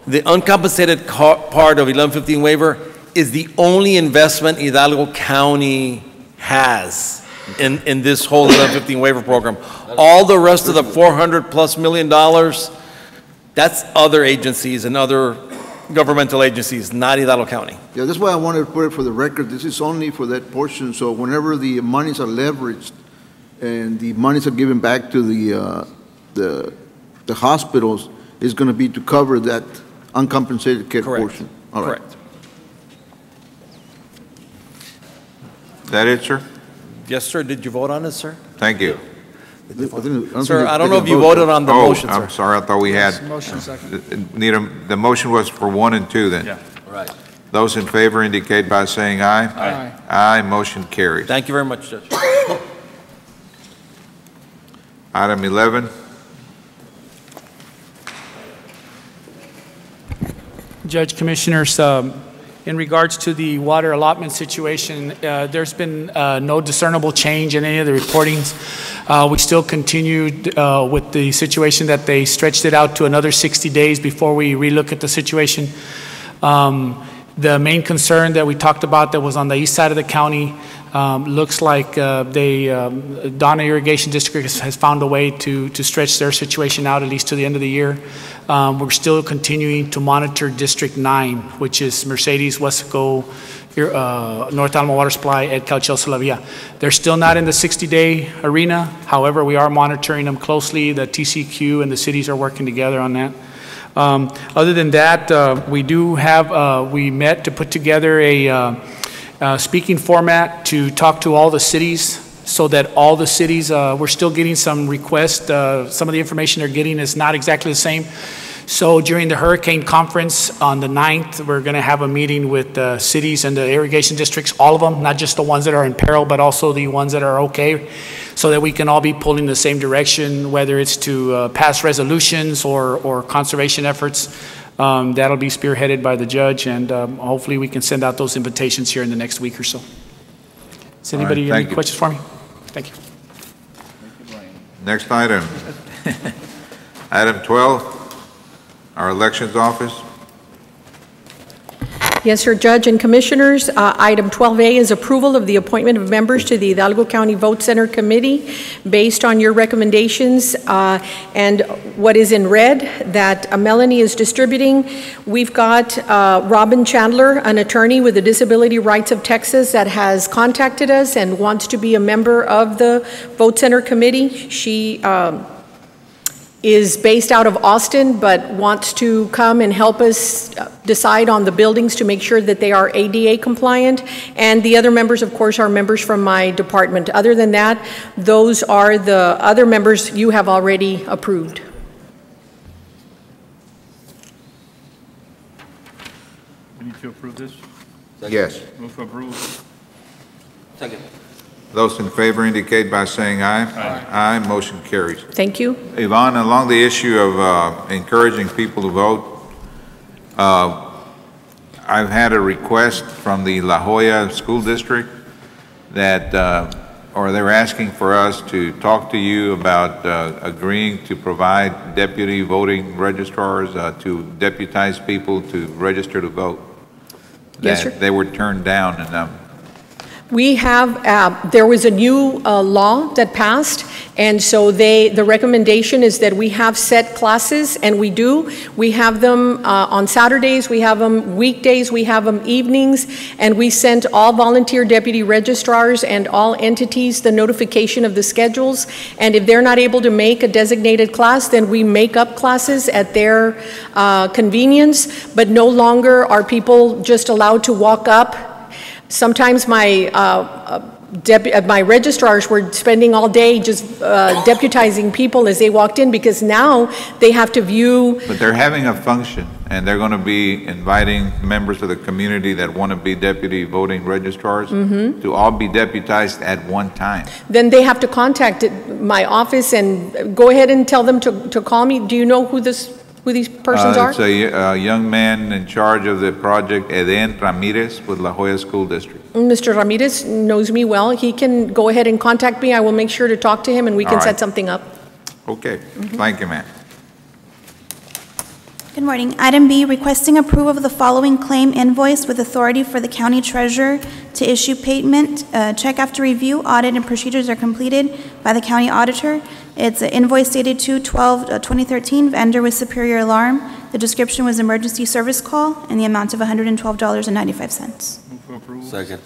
Speaker 10: the uncompensated part of 1115 waiver is the only investment Hidalgo County has in this whole 1115 waiver program. All the rest of the $400+ million, that's other agencies and other governmental agencies, not Hidalgo County.
Speaker 13: yeah, that's why I wanted to put it for the record. This is only for that portion. So whenever the monies are leveraged and the monies are given back to the hospitals, it's going to be to cover that uncompensated care portion. All right.
Speaker 10: Correct.
Speaker 8: That it, sir?
Speaker 10: Yes, sir. Did you vote on it, sir?
Speaker 8: Thank you.
Speaker 10: Sir, I don't know if you voted on the motion, sir.
Speaker 8: I'm sorry, I thought we had.
Speaker 4: Motion second.
Speaker 8: The motion was for 1 and 2 then?
Speaker 4: Yeah.
Speaker 6: Right.
Speaker 8: Those in favor indicate by saying aye.
Speaker 4: Aye.
Speaker 8: Aye, motion carries.
Speaker 10: Thank you very much, Judge.
Speaker 8: Item 11.
Speaker 3: Judge, Commissioners, in regards to the water allotment situation, there's been no discernible change in any of the reportings. We still continued with the situation that they stretched it out to another 60 days before we relook at the situation. The main concern that we talked about that was on the east side of the county looks like Donna Irrigation District has found a way to stretch their situation out at least to the end of the year. We're still continuing to monitor District 9, which is Mercedes, Wesco, North Alamo Water Supply, Ed Cal, Chelsea, La Villa. They're still not in the 60-day arena. However, we are monitoring them closely. The TCQ and the cities are working together on that. Other than that, we met to put together a speaking format to talk to all the cities so that all the cities, we're still getting some requests. Some of the information they're getting is not exactly the same. So during the hurricane conference on the 9th, we're going to have a meeting with the cities and the irrigation districts, all of them, not just the ones that are in peril, but also the ones that are okay, so that we can all be pulling the same direction, whether it's to pass resolutions or conservation efforts. That'll be spearheaded by the judge, and hopefully we can send out those invitations here in the next week or so. Does anybody have any questions for me? Thank you.
Speaker 8: Next item. Item 12, our elections office.
Speaker 15: Yes, sir, Judge and Commissioners. Item 12A is approval of the appointment of members to the Hidalgo County Vote Center Committee based on your recommendations and what is in red that Melanie is distributing. We've got Robin Chandler, an attorney with the Disability Rights of Texas, that has contacted us and wants to be a member of the Vote Center Committee. She is based out of Austin, but wants to come and help us decide on the buildings to make sure that they are ADA compliant. And the other members, of course, are members from my department. Other than that, those are the other members you have already approved.
Speaker 11: We need to approve this?
Speaker 8: Yes.
Speaker 11: Move to approve.
Speaker 6: Second.
Speaker 8: Those in favor indicate by saying aye. Aye. Aye, motion carries.
Speaker 15: Thank you.
Speaker 8: Yvonne, along the issue of encouraging people to vote, I've had a request from the La Jolla School District that, or they're asking for us to talk to you about agreeing to provide deputy voting registrars to deputize people to register to vote.
Speaker 15: Yes, sir.
Speaker 8: They were turned down, and
Speaker 15: We have, there was a new law that passed, And so the recommendation is that we have set classes, and we do. We have them on Saturdays, we have them weekdays, we have them evenings, and we sent all volunteer deputy registrars and all entities the notification of the schedules. And if they're not able to make a designated class, then we make up classes at their convenience, but no longer are people just allowed to walk up. Sometimes my registrars were spending all day just deputizing people as they walked in, because now they have to view.
Speaker 8: But they're having a function, and they're going to be inviting members of the community that want to be deputy voting registrars to all be deputized at one time.
Speaker 15: Then they have to contact my office and go ahead and tell them to call me. Do you know who these persons are?
Speaker 8: It's a young man in charge of the project, Eden Ramirez, with La Joya School District.
Speaker 15: Mr. Ramirez knows me well. He can go ahead and contact me. I will make sure to talk to him, and we can set something up.
Speaker 8: Okay, thank you, ma'am.
Speaker 1: Good morning. Item B, requesting approval of the following claim invoice with authority for the county treasurer to issue payment. Check after review, audit, and procedures are completed by the county auditor. It's an invoice dated 2/12/2013, vendor with Superior Alarm. The description was emergency service call, and the amount of $112.95.
Speaker 6: Second.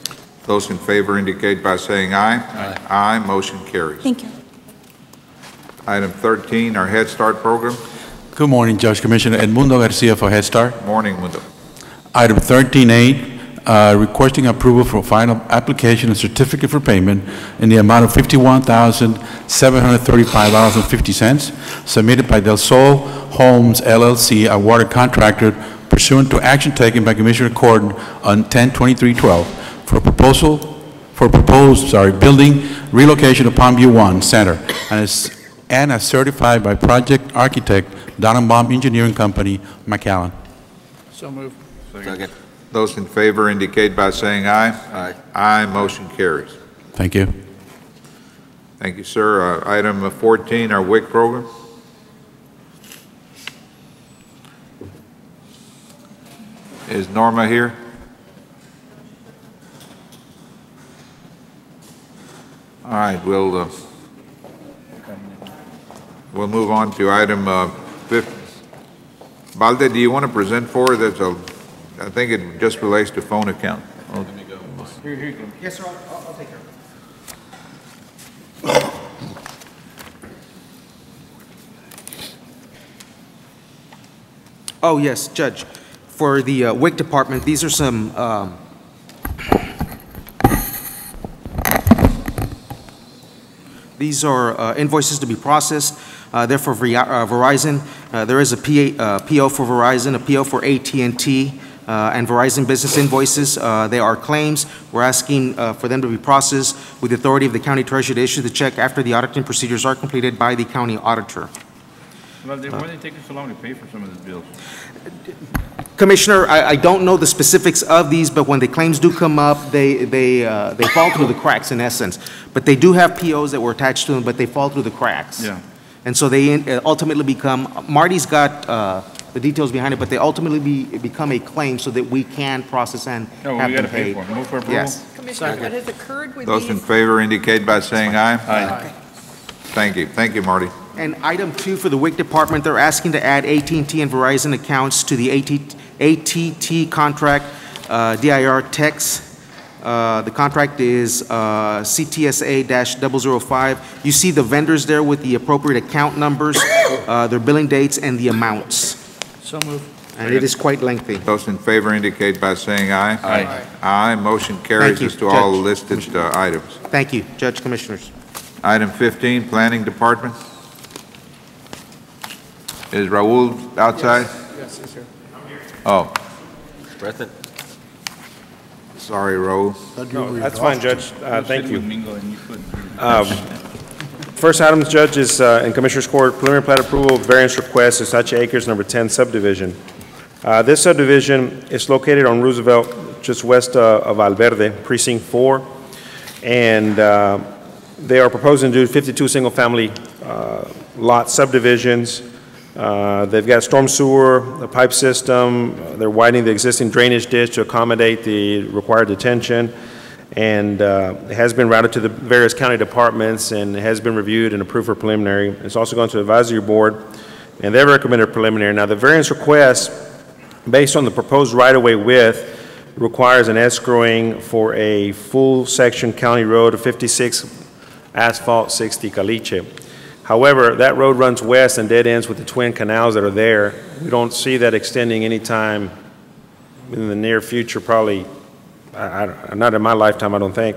Speaker 8: Those in favor indicate by saying aye. Aye. Aye, motion carries.
Speaker 1: Thank you.
Speaker 8: Item 13, our Head Start program.
Speaker 2: Good morning, Judge Commissioner Edmundo Garcia for Head Start.
Speaker 8: Morning, Mundo.
Speaker 2: Item 13A, requesting approval for final application and certificate for payment in the amount of $51,735.50 submitted by Del Sol Homes LLC, a water contractor, pursuant to action taken by Commissioner Corden on 10/23/12 for proposed building relocation of Palmview 1 Center, and as certified by project architect Donenbaum Engineering Company, McAllen.
Speaker 3: So moved.
Speaker 8: Second. Those in favor indicate by saying aye. Aye. Aye, motion carries.
Speaker 2: Thank you.
Speaker 8: Thank you, sir. Item 14, our WIC program. Is Norma here? All right, we'll move on to item 15. Balde, do you want to present for it? I think it just relates to phone account.
Speaker 14: Here you go. Yes, sir, I'll take care of it. Oh, yes, Judge. For the WIC department, these are some invoices to be processed. They're for Verizon. There is a PO for Verizon, a PO for AT&T, and Verizon business invoices. They are claims. We're asking for them to be processed with the authority of the county treasurer to issue the check after the auditing procedures are completed by the county auditor.
Speaker 11: Well, why are they taking so long to pay for some of these bills?
Speaker 14: Commissioner, I don't know the specifics of these, but when the claims do come up, they fall through the cracks in essence. But they do have POs that were attached to them, but they fall through the cracks.
Speaker 11: Yeah.
Speaker 14: And so they ultimately become, Marty's got the details behind it, but they ultimately become a claim so that we can process and have them paid.
Speaker 11: Move for approval.
Speaker 14: Yes.
Speaker 15: Commissioner, what has occurred with
Speaker 8: Those in favor indicate by saying aye. Aye. Thank you. Thank you, Marty.
Speaker 14: And item 2 for the WIC department, they're asking to add AT&T and Verizon accounts to the ATT contract, DIR text. The contract is CTSA-005. You see the vendors there with the appropriate account numbers, their billing dates, and the amounts.
Speaker 3: So moved.
Speaker 14: And it is quite lengthy.
Speaker 8: Those in favor indicate by saying aye.
Speaker 14: Aye.
Speaker 8: Aye. Motion carries
Speaker 14: Thank you,
Speaker 8: as to all
Speaker 14: Judge.
Speaker 8: listed items.
Speaker 14: Thank you, Judge, Commissioners.
Speaker 8: Item 15, Planning Department. Is Raul outside?
Speaker 3: Yes, sir.
Speaker 8: Oh,
Speaker 6: Present.
Speaker 8: sorry, Raul.
Speaker 21: No, that's fine, Judge. Thank you. First item, Judge, is in Commissioner's Court, preliminary plat approval variance request to Sachi Acres number 10 subdivision. This subdivision is located on Roosevelt, just west of Valverde, precinct 4, and they are proposing to do 52 single-family lot subdivisions. They've got storm sewer, a pipe system. They're widening the existing drainage ditch to accommodate the required detention. and it has been routed to the various county departments and has been reviewed and approved for preliminary. It's also gone to the advisory board, and they recommended preliminary. Now, the variance request, based on the proposed right-of-way width, requires an escrowing for a full section county road of 56 asphalt 60 caliche. However, that road runs west and dead ends with the twin canals that are there. We don't see that extending anytime in the near future, probably, not in my lifetime, I don't think,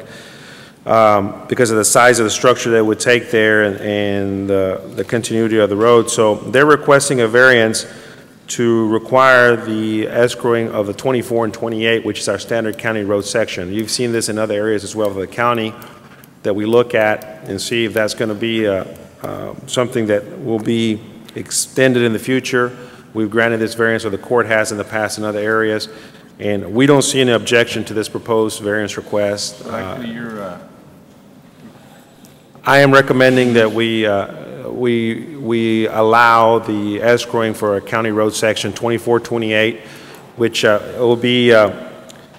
Speaker 21: because of the size of the structure that it would take there and the continuity of the road. So they're requesting a variance to require the escrowing of the 24 and 28, which is our standard county road section. You've seen this in other areas as well of the county that we look at and see if that's going to be something that will be extended in the future. We've granted this variance, or the court has in the past in other areas, and we don't see any objection to this proposed variance request. I am recommending that we allow the escrowing for a county road section 2428, which will be the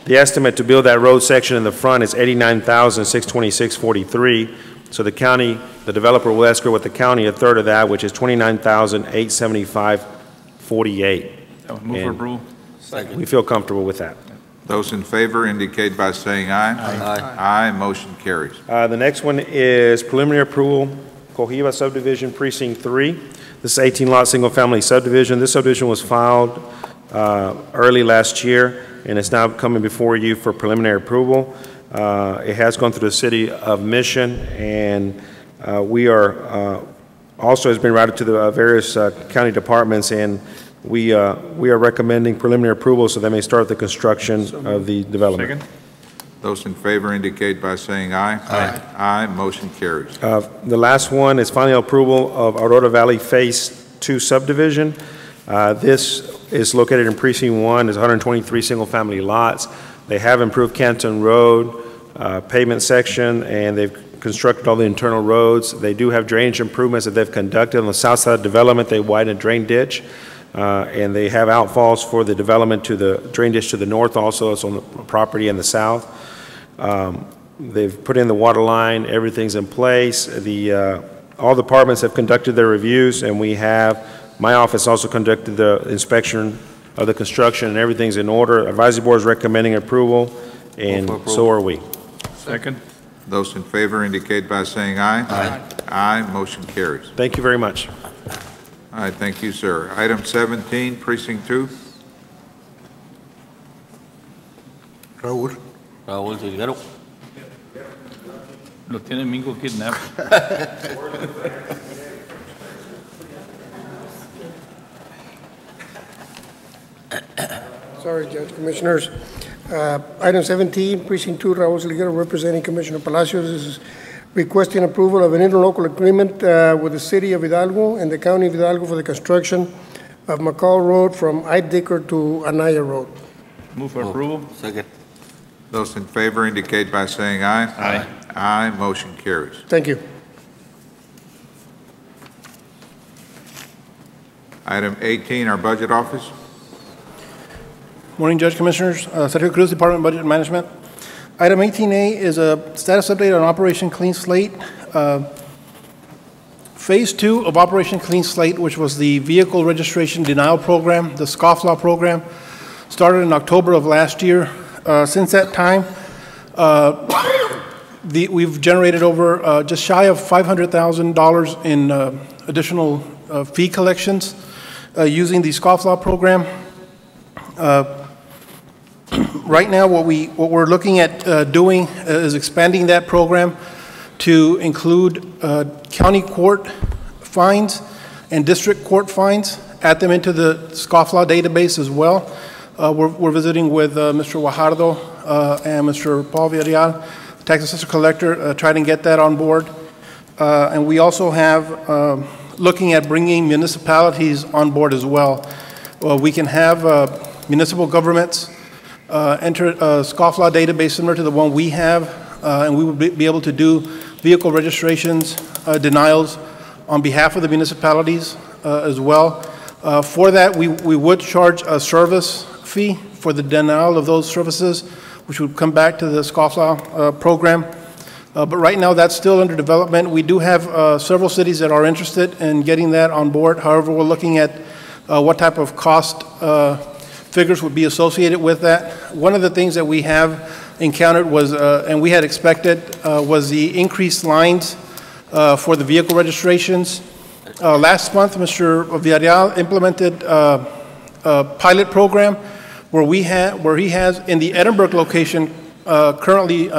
Speaker 21: estimate to build that road section in the front is $89,626.43. So the county, the developer will escrow with the county a third of that, which is $29,875.48.
Speaker 8: Move for approval.
Speaker 21: Second. We feel comfortable with that.
Speaker 8: Those in favor indicate by saying aye. Aye. Aye. Motion carries.
Speaker 21: The next one is preliminary approval, Cohiba Subdivision Precinct 3. This is 18-lot single-family subdivision. This subdivision was filed early last year, and it's now coming before you for preliminary approval. It has gone through the city of Mission, and we are also has been routed to the various county departments, and we are recommending preliminary approval so they may start the construction of the development.
Speaker 8: Second. Those in favor indicate by saying aye. Aye. Aye. Motion carries.
Speaker 21: The last one is final approval of Aurora Valley Phase 2 subdivision. This is located in Precinct 1. There's 123 single-family lots. They have improved Canton Road pavement section, and they've constructed all the internal roads. They do have drainage improvements that they've conducted on the south side of development. They widened a drain ditch, and they have outfalls for the development to the drain ditch to the north also. It's on the property in the south. They've put in the water line. Everything's in place. All departments have conducted their reviews, and my office also conducted the inspection of the construction, and everything's in order. Advisory board is recommending approval, and so are we.
Speaker 8: Second. Those in favor indicate by saying aye. Aye. Aye. Motion carries.
Speaker 21: Thank you very much.
Speaker 8: All right, thank you, sir. Item 17, Precinct 2.
Speaker 6: Raúl Silguero.
Speaker 2: Lo tiene Mingo kidnapped.
Speaker 5: Sorry, Judge, Commissioners. Item 17, Precinct 2, Raúl Silguero, representing Commissioner Palacios, is requesting approval of an interlocal agreement with the City of Hidalgo and the County of Hidalgo for the construction of McCall Road from Dicker to Anaya Road.
Speaker 8: Move for approval. Second. Those in favor indicate by saying aye. Aye. Aye. Motion carries.
Speaker 5: Thank you.
Speaker 8: Item 18, our Budget Office.
Speaker 16: Morning, Judge, Commissioners. Sergio Cruz, Department of Budget and Management. Item 18A is a status update on Operation Clean Slate. Phase 2 of Operation Clean Slate, which was the Vehicle Registration Denial Program, the scofflaw program, started in October of last year. Since that time, we've generated over just shy of $500,000 in additional fee collections using the scofflaw program. Right now, what we're looking at doing is expanding that program to include county court fines and district court fines, add them into the scofflaw database as well. We're visiting with Mr. Guajardo and Mr. Paul Villarreal, tax assessor collector, trying to get that on board. And we also have looking at bringing municipalities on board as well. We can have municipal governments enter a scofflaw database similar to the one we have, and we would be able to do vehicle registrations, denials on behalf of the municipalities as well. For that, we would charge a service fee for the denial of those services,
Speaker 19: which would come back to the scofflaw program. But right now, that's still under development. We do have several cities that are interested in getting that on board. However, we're looking at what type of cost figures would be associated with that. One of the things that we have encountered was, and we had expected, was the increased lines for the vehicle registrations. Last month, Mr. Villarreal implemented a pilot program where he has in the Edinburgh location currently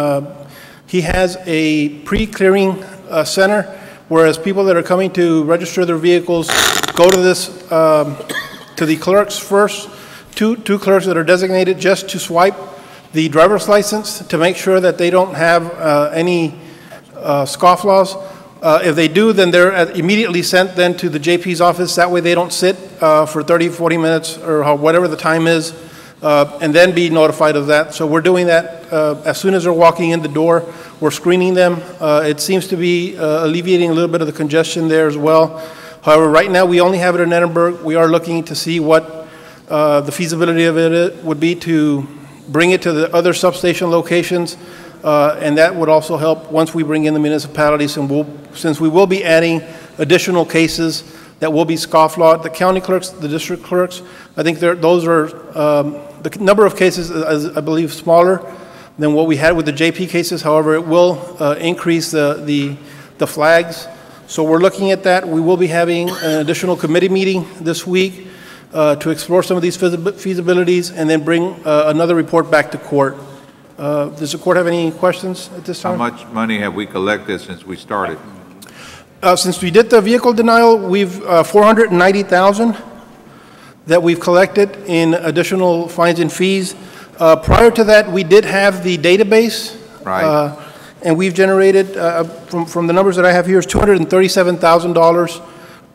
Speaker 19: he has a pre-clearing center, whereas people that are coming to register their vehicles go to this to the clerks first, two clerks that are designated just to swipe the driver's license to make sure that they don't have any scofflaws. If they do, then they're immediately sent then to the JP's office. That way they don't sit for 30, 40 minutes or whatever the time is, and then be notified of that. So we're doing that as soon as they're walking in the door. We're screening them. It seems to be alleviating a little bit of the congestion there as well. However, right now we only have it in Edinburgh. We are looking to see what the feasibility of it would be to bring it to the other substation locations, and that would also help once we bring in the municipalities, and since we will be adding additional cases that will be scofflawed. The county clerks, the district clerks, I think those are, the number of cases is, I believe, smaller than what we had with the JP cases. However, it will increase the flags. So we're looking at that. We will be having an additional committee meeting this week to explore some of these feasibilities and then bring another report back to court. Does the court have any questions at this time?
Speaker 8: How much money have we collected since we started?
Speaker 19: Since we did the vehicle denial, we've $490,000 that we've collected in additional fines and fees. Prior to that, we did have the database.
Speaker 8: Right.
Speaker 19: And we've generated, from the numbers that I have here, is $237,000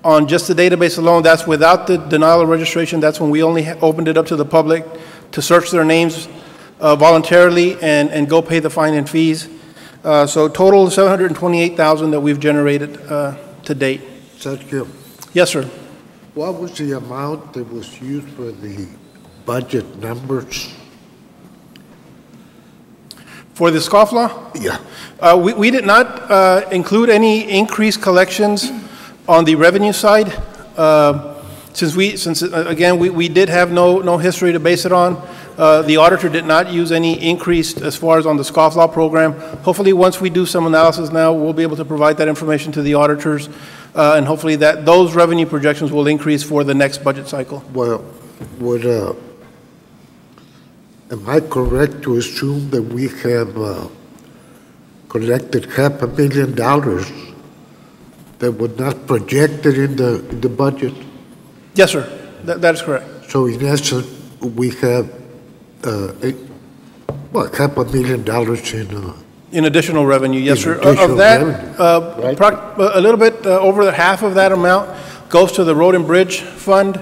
Speaker 19: on just the database alone. That's without the denial of registration. That's when we only opened it up to the public to search their names voluntarily and go pay the fine and fees. So total $728,000 that we've generated to date.
Speaker 20: Sergio.
Speaker 19: Yes, sir.
Speaker 20: What was the amount that was used for the budget numbers?
Speaker 19: For the scofflaw?
Speaker 20: Yeah.
Speaker 19: We did not include any increased collections on the revenue side. Since again, we did have no history to base it on. The auditor did not use any increase as far as on the scofflaw program. Hopefully, once we do some analysis now, we'll be able to provide that information to the auditors, and hopefully those revenue projections will increase for the next budget cycle.
Speaker 20: Well, am I correct to assume that we have collected $500,000 that was not projected in the budget?
Speaker 19: Yes, sir. That is correct.
Speaker 20: So in essence, we have $500,000
Speaker 19: in additional revenue. Yes, sir.
Speaker 20: Additional
Speaker 19: Of that,
Speaker 20: revenue,
Speaker 19: a little bit over half of that amount goes to the Road and Bridge Fund,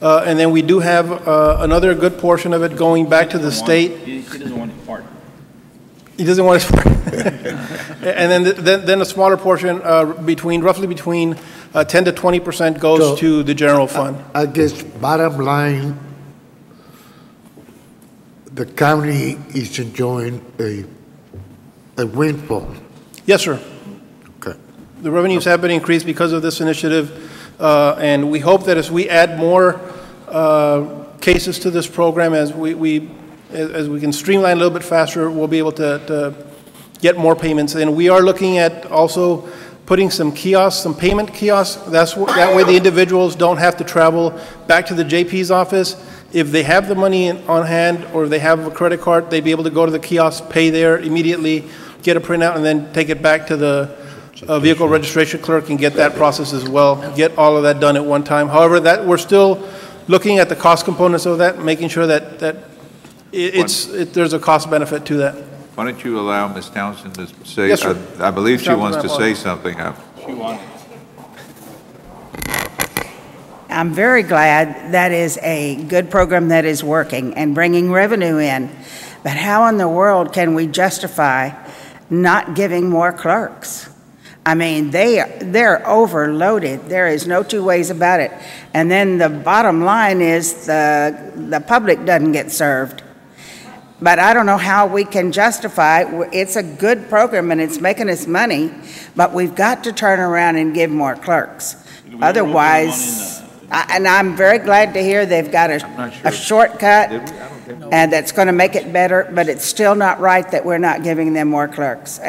Speaker 19: and then we do have another good portion of it going back to the state.
Speaker 23: He doesn't want his part.
Speaker 19: He doesn't want his part. And then a smaller portion, roughly between 10 to 20% goes to the general fund.
Speaker 20: I guess bottom line, the county is enjoying a windfall.
Speaker 19: Yes, sir.
Speaker 20: Okay.
Speaker 19: The revenues have been increased because of this initiative, and we hope that as we add more cases to this program, as we can streamline a little bit faster, we'll be able to get more payments. And we are looking at also putting some kiosks, some payment kiosks. That way the individuals don't have to travel back to the JP's office. If they have the money on hand or if they have a credit card, they'd be able to go to the kiosk, pay there immediately, get a printout, and then take it back to the vehicle registration clerk and get that process as well. Get all of that done at one time. However, we're still looking at the cost components of that, making sure that there's a cost benefit to that.
Speaker 8: Why don't you allow Ms. Townsend to say,
Speaker 19: Yes, sir.
Speaker 8: I believe she wants to say something.
Speaker 9: I'm very glad that is a good program that is working and bringing revenue in. But how in the world can we justify not giving more clerks? I mean, they're overloaded. There is no two ways about it. And then the bottom line is the public doesn't get served. But I don't know how we can justify, it's a good program and it's making us money, but we've got to turn around and give more clerks. Otherwise, and I'm very glad to hear they've got a shortcut and that's going to make it better, but it's still not right that we're not giving them more clerks.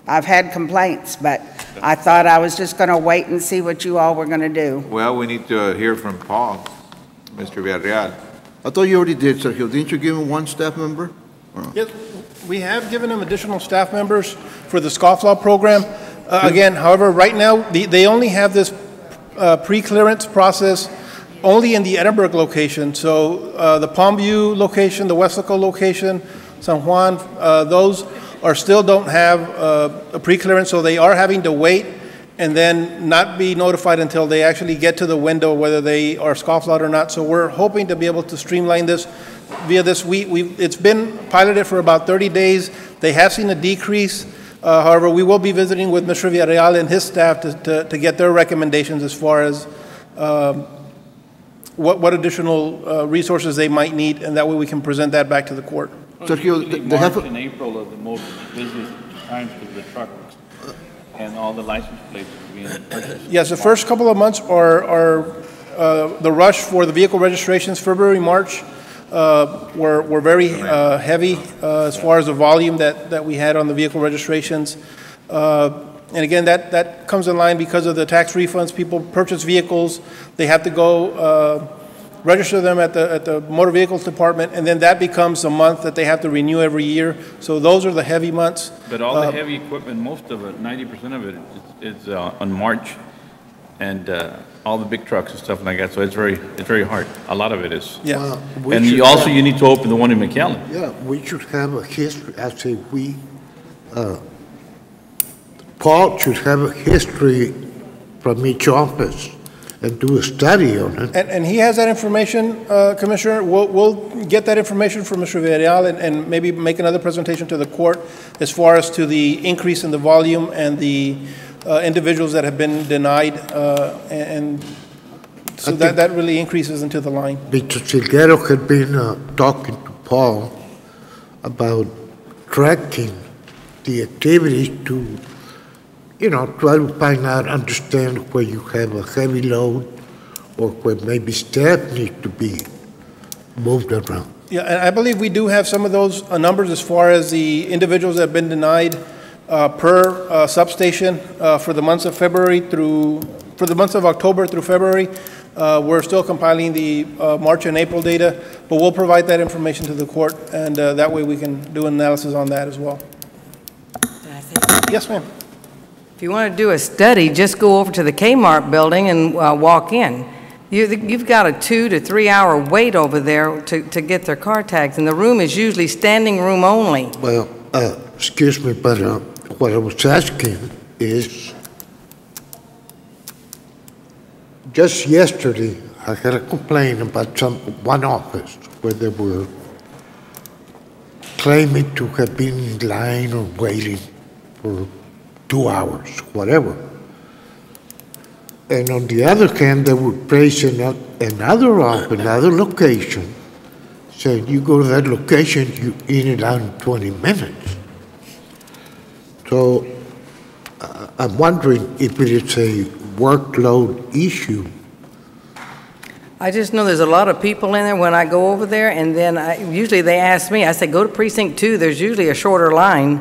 Speaker 9: I've had complaints, but I thought I was just going to wait and see what you all were going to do.
Speaker 8: Well, we need to hear from Paul, Mr. Villarreal.
Speaker 13: I thought you already did, Sergio. Didn't you give him one staff member?
Speaker 19: Yes, we have given them additional staff members for the scofflaw program. Again, however, right now, they only have this pre-clearance process only in the Edinburgh location. So the Palmview location, the Weslaco location, San Juan, those are still don't have a pre-clearance, so they are having to wait and then not be notified until they actually get to the window, whether they are scofflawed or not. So we're hoping to be able to streamline this via this. It's been piloted for about 30 days. They have seen a decrease. However, we will be visiting with Mr. Villarreal and his staff to get their recommendations as far as what additional resources they might need, and that way we can present that back to the court.
Speaker 11: Sergio, March and April are the most busiest times for the trucks and all the license plates being purchased.
Speaker 19: Yes, the first couple of months are the rush for the vehicle registrations. February, March were very heavy as far as the volume that we had on the vehicle registrations. And again, that comes in line because of the tax refunds. People purchase vehicles, they have to go register them at the motor vehicles department, and then that becomes a month that they have to renew every year. So those are the heavy months.
Speaker 11: But all the heavy equipment, most of it, 90% of it is on March, and all the big trucks and stuff like that. So it's very hard. A lot of it is.
Speaker 19: Yeah.
Speaker 11: And you need to open the one in McAllen.
Speaker 20: Yeah, we should have a history. I say we. Paul should have a history from each office and do a study on it.
Speaker 19: And he has that information, Commissioner. We'll get that information from Mr. Villarreal and maybe make another presentation to the court as far as to the increase in the volume and the individuals that have been denied, and so that really increases into the line.
Speaker 20: Mr. Silguero had been talking to Paul about tracking the activities to try to find out, understand where you have a heavy load or where maybe staff needs to be moved around.
Speaker 19: Yeah, and I believe we do have some of those numbers as far as the individuals that have been denied per substation for the months of October through February. We're still compiling the March and April data, but we'll provide that information to the court, and that way we can do an analysis on that as well. Yes, ma'am.
Speaker 7: If you want to do a study, just go over to the Kmart building and walk in. You've got a 2 to 3 hour wait over there to get their car tags, and the room is usually standing room only.
Speaker 20: Well, excuse me, but what I was asking is, just yesterday, I had a complaint about one office where they were claiming to have been in line or waiting for 2 hours, whatever. And on the other hand, they would place another location, saying you go to that location, you in and out in 20 minutes. So I'm wondering if it is a workload issue.
Speaker 7: I just know there's a lot of people in there when I go over there, and then usually they ask me, I say, go to precinct 2, there's usually a shorter line.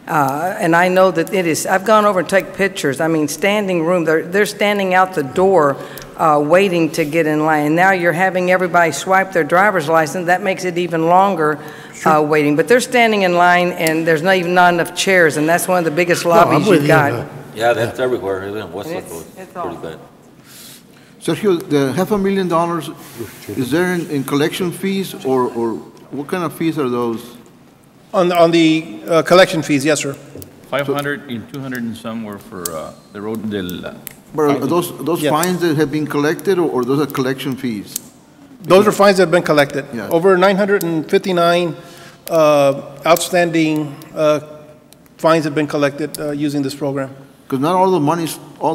Speaker 7: And I know that it is. I've gone over and take pictures. I mean, standing room. They're standing out the door waiting to get in line. And now you're having everybody swipe their driver's license. That makes it even longer waiting. But they're standing in line, and there's not enough chairs. And that's one of the biggest lobbies you've got.
Speaker 6: Yeah, that's everywhere. Even in Westlaco, it's pretty bad.
Speaker 13: Sergio, the $500,000, is there in collection fees or what kind of fees are those?
Speaker 19: On the collection fees, yes, sir.
Speaker 11: 500 and 200 and some were for the road del.
Speaker 13: But are those fines that have been collected, or those are collection fees?
Speaker 19: Those are fines that have been collected.
Speaker 13: Yeah.
Speaker 19: Over 959 outstanding fines have been collected using this program.
Speaker 13: Because not all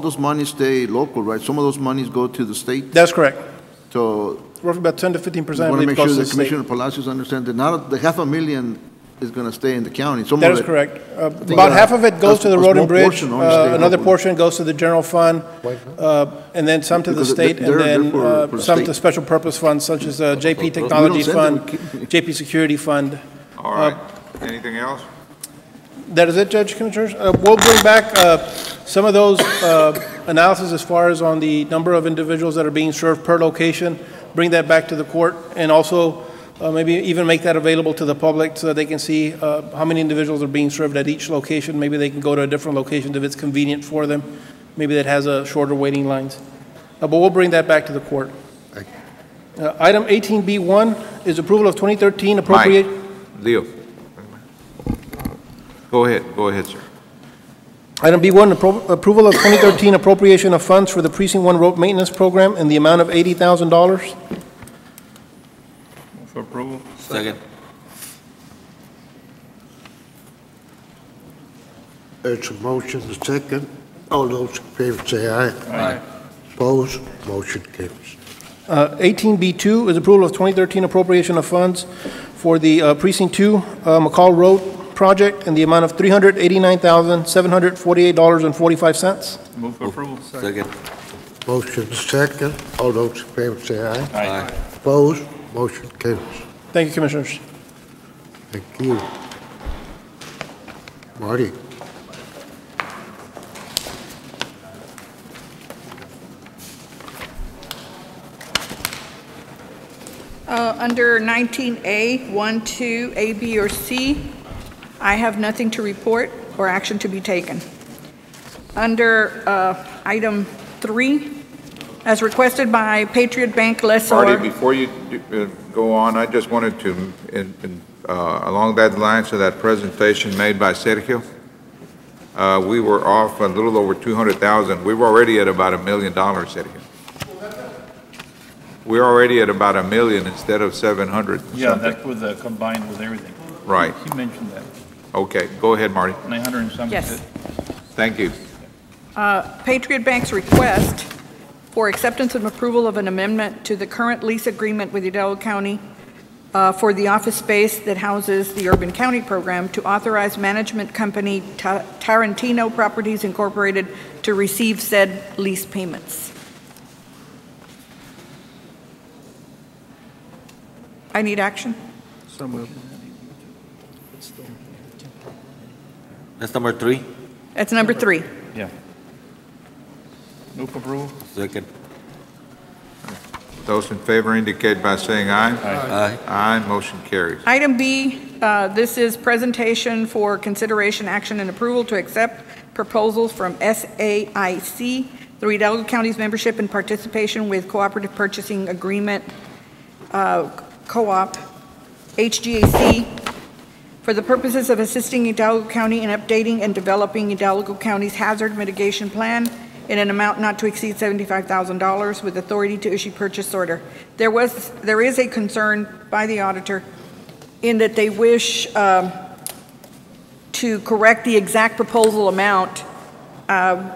Speaker 13: those monies stay local, right? Some of those monies go to the state.
Speaker 19: That's correct.
Speaker 13: So
Speaker 19: roughly about 10 to 15%,
Speaker 13: I
Speaker 19: I
Speaker 13: want to
Speaker 19: believe,
Speaker 13: make
Speaker 19: goes
Speaker 13: sure
Speaker 19: to the
Speaker 13: that
Speaker 19: state.
Speaker 13: Commissioner Palacios understands that not the $500,000 is going to stay in the county. Some
Speaker 19: That
Speaker 13: of
Speaker 19: is
Speaker 13: it-
Speaker 19: correct.
Speaker 13: I think
Speaker 19: About half of it goes to the
Speaker 13: a
Speaker 19: road
Speaker 13: small
Speaker 19: and bridge,
Speaker 13: portion only stays
Speaker 19: another
Speaker 13: local.
Speaker 19: portion goes to the general fund, and then some to the
Speaker 13: Because
Speaker 19: state, and
Speaker 13: they're
Speaker 19: then
Speaker 13: for the
Speaker 19: some
Speaker 13: state.
Speaker 19: to special purpose funds such as JP
Speaker 13: We
Speaker 19: Technology
Speaker 13: don't
Speaker 19: Fund,
Speaker 13: send them.
Speaker 19: JP Security Fund.
Speaker 8: All right. Anything else?
Speaker 19: That is it, Judge Commissioners. We'll bring back some of those analysis as far as on the number of individuals that are being served per location, bring that back to the court, and also maybe even make that available to the public so that they can see how many individuals are being served at each location. Maybe they can go to a different location if it's convenient for them. Maybe that has a shorter waiting lines. But we'll bring that back to the court. Item 18B1 is approval of 2013 appropriate.
Speaker 8: Leo. Go ahead, sir.
Speaker 19: Item B1, approval of 2013 appropriation of funds for the Precinct 1 road maintenance program in the amount of $80,000.
Speaker 11: Move for approval.
Speaker 6: Second.
Speaker 20: There's a motion, a second. All those in favor say aye.
Speaker 11: Aye.
Speaker 20: Opposed? Motion carries.
Speaker 19: 18B2 is approval of 2013 appropriation of funds for the Precinct 2 McCall Road project in the amount of $389,748.45.
Speaker 11: Move for approval.
Speaker 6: Second.
Speaker 20: Motion, second. All those in favor say aye.
Speaker 11: Aye.
Speaker 20: Opposed? Motion carries.
Speaker 19: Thank you, Commissioners.
Speaker 20: Thank you. Marty.
Speaker 12: Under 19A, 1, 2, A, B, or C, I have nothing to report or action to be taken. Under item 3, as requested by Patriot Bank lessor.
Speaker 8: Marty, before you go on, I just wanted to, along that lines of that presentation made by Sergio, we were off a little over 200,000. We were already at about $1 million, Sergio. We're already at about $1 million instead of 700.
Speaker 11: Yeah,
Speaker 8: something.
Speaker 11: that's with combined with everything.
Speaker 8: Right.
Speaker 11: He mentioned that.
Speaker 8: Okay, go ahead, Marty.
Speaker 11: 900 and something.
Speaker 12: Yes.
Speaker 8: Thank you.
Speaker 12: Patriot Bank's request for acceptance and approval of an amendment to the current lease agreement with Hidalgo County for the office space that houses the Urban County Program to authorize management company Tarantino Properties Incorporated to receive said lease payments. I need action.
Speaker 11: So moved.
Speaker 6: That's number 3?
Speaker 12: That's number 3.
Speaker 11: Yeah. Move for approval.
Speaker 6: Second.
Speaker 8: Those in favor indicate by saying aye.
Speaker 6: Aye.
Speaker 8: Aye, motion carries.
Speaker 12: Item B, this is presentation for consideration, action, and approval to accept proposals from SAIC, the Hidalgo County's membership and participation with Cooperative Purchasing Agreement Co-op, HGAC, for the purposes of assisting Hidalgo County in updating and developing Hidalgo County's hazard mitigation plan in an amount not to exceed $75,000 with authority to issue purchase order. There is a concern by the auditor in that they wish to correct the exact proposal amount.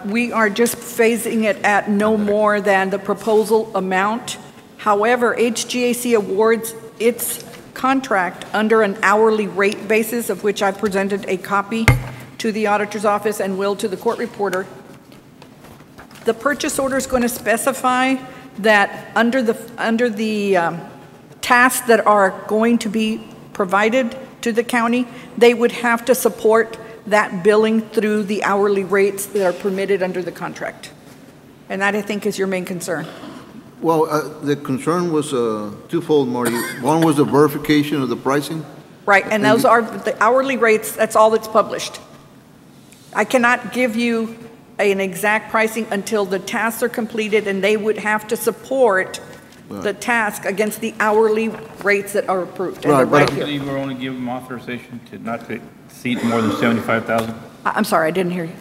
Speaker 12: We are just phasing it at no more than the proposal amount. However, HGAC awards its contract under an hourly rate basis, of which I presented a copy to the auditor's office and will to the court reporter. The purchase order is going to specify that under the tasks that are going to be provided to the county, they would have to support that billing through the hourly rates that are permitted under the contract. And that, I think, is your main concern.
Speaker 13: Well, the concern was twofold, Marty. One was the verification of the pricing.
Speaker 12: Right, and those are the hourly rates, that's all that's published. I cannot give you an exact pricing until the tasks are completed, and they would have to support the task against the hourly rates that are approved. And they're right here.
Speaker 11: You were only giving them authorization to not to exceed more than 75,000?
Speaker 12: I'm sorry, I didn't hear you.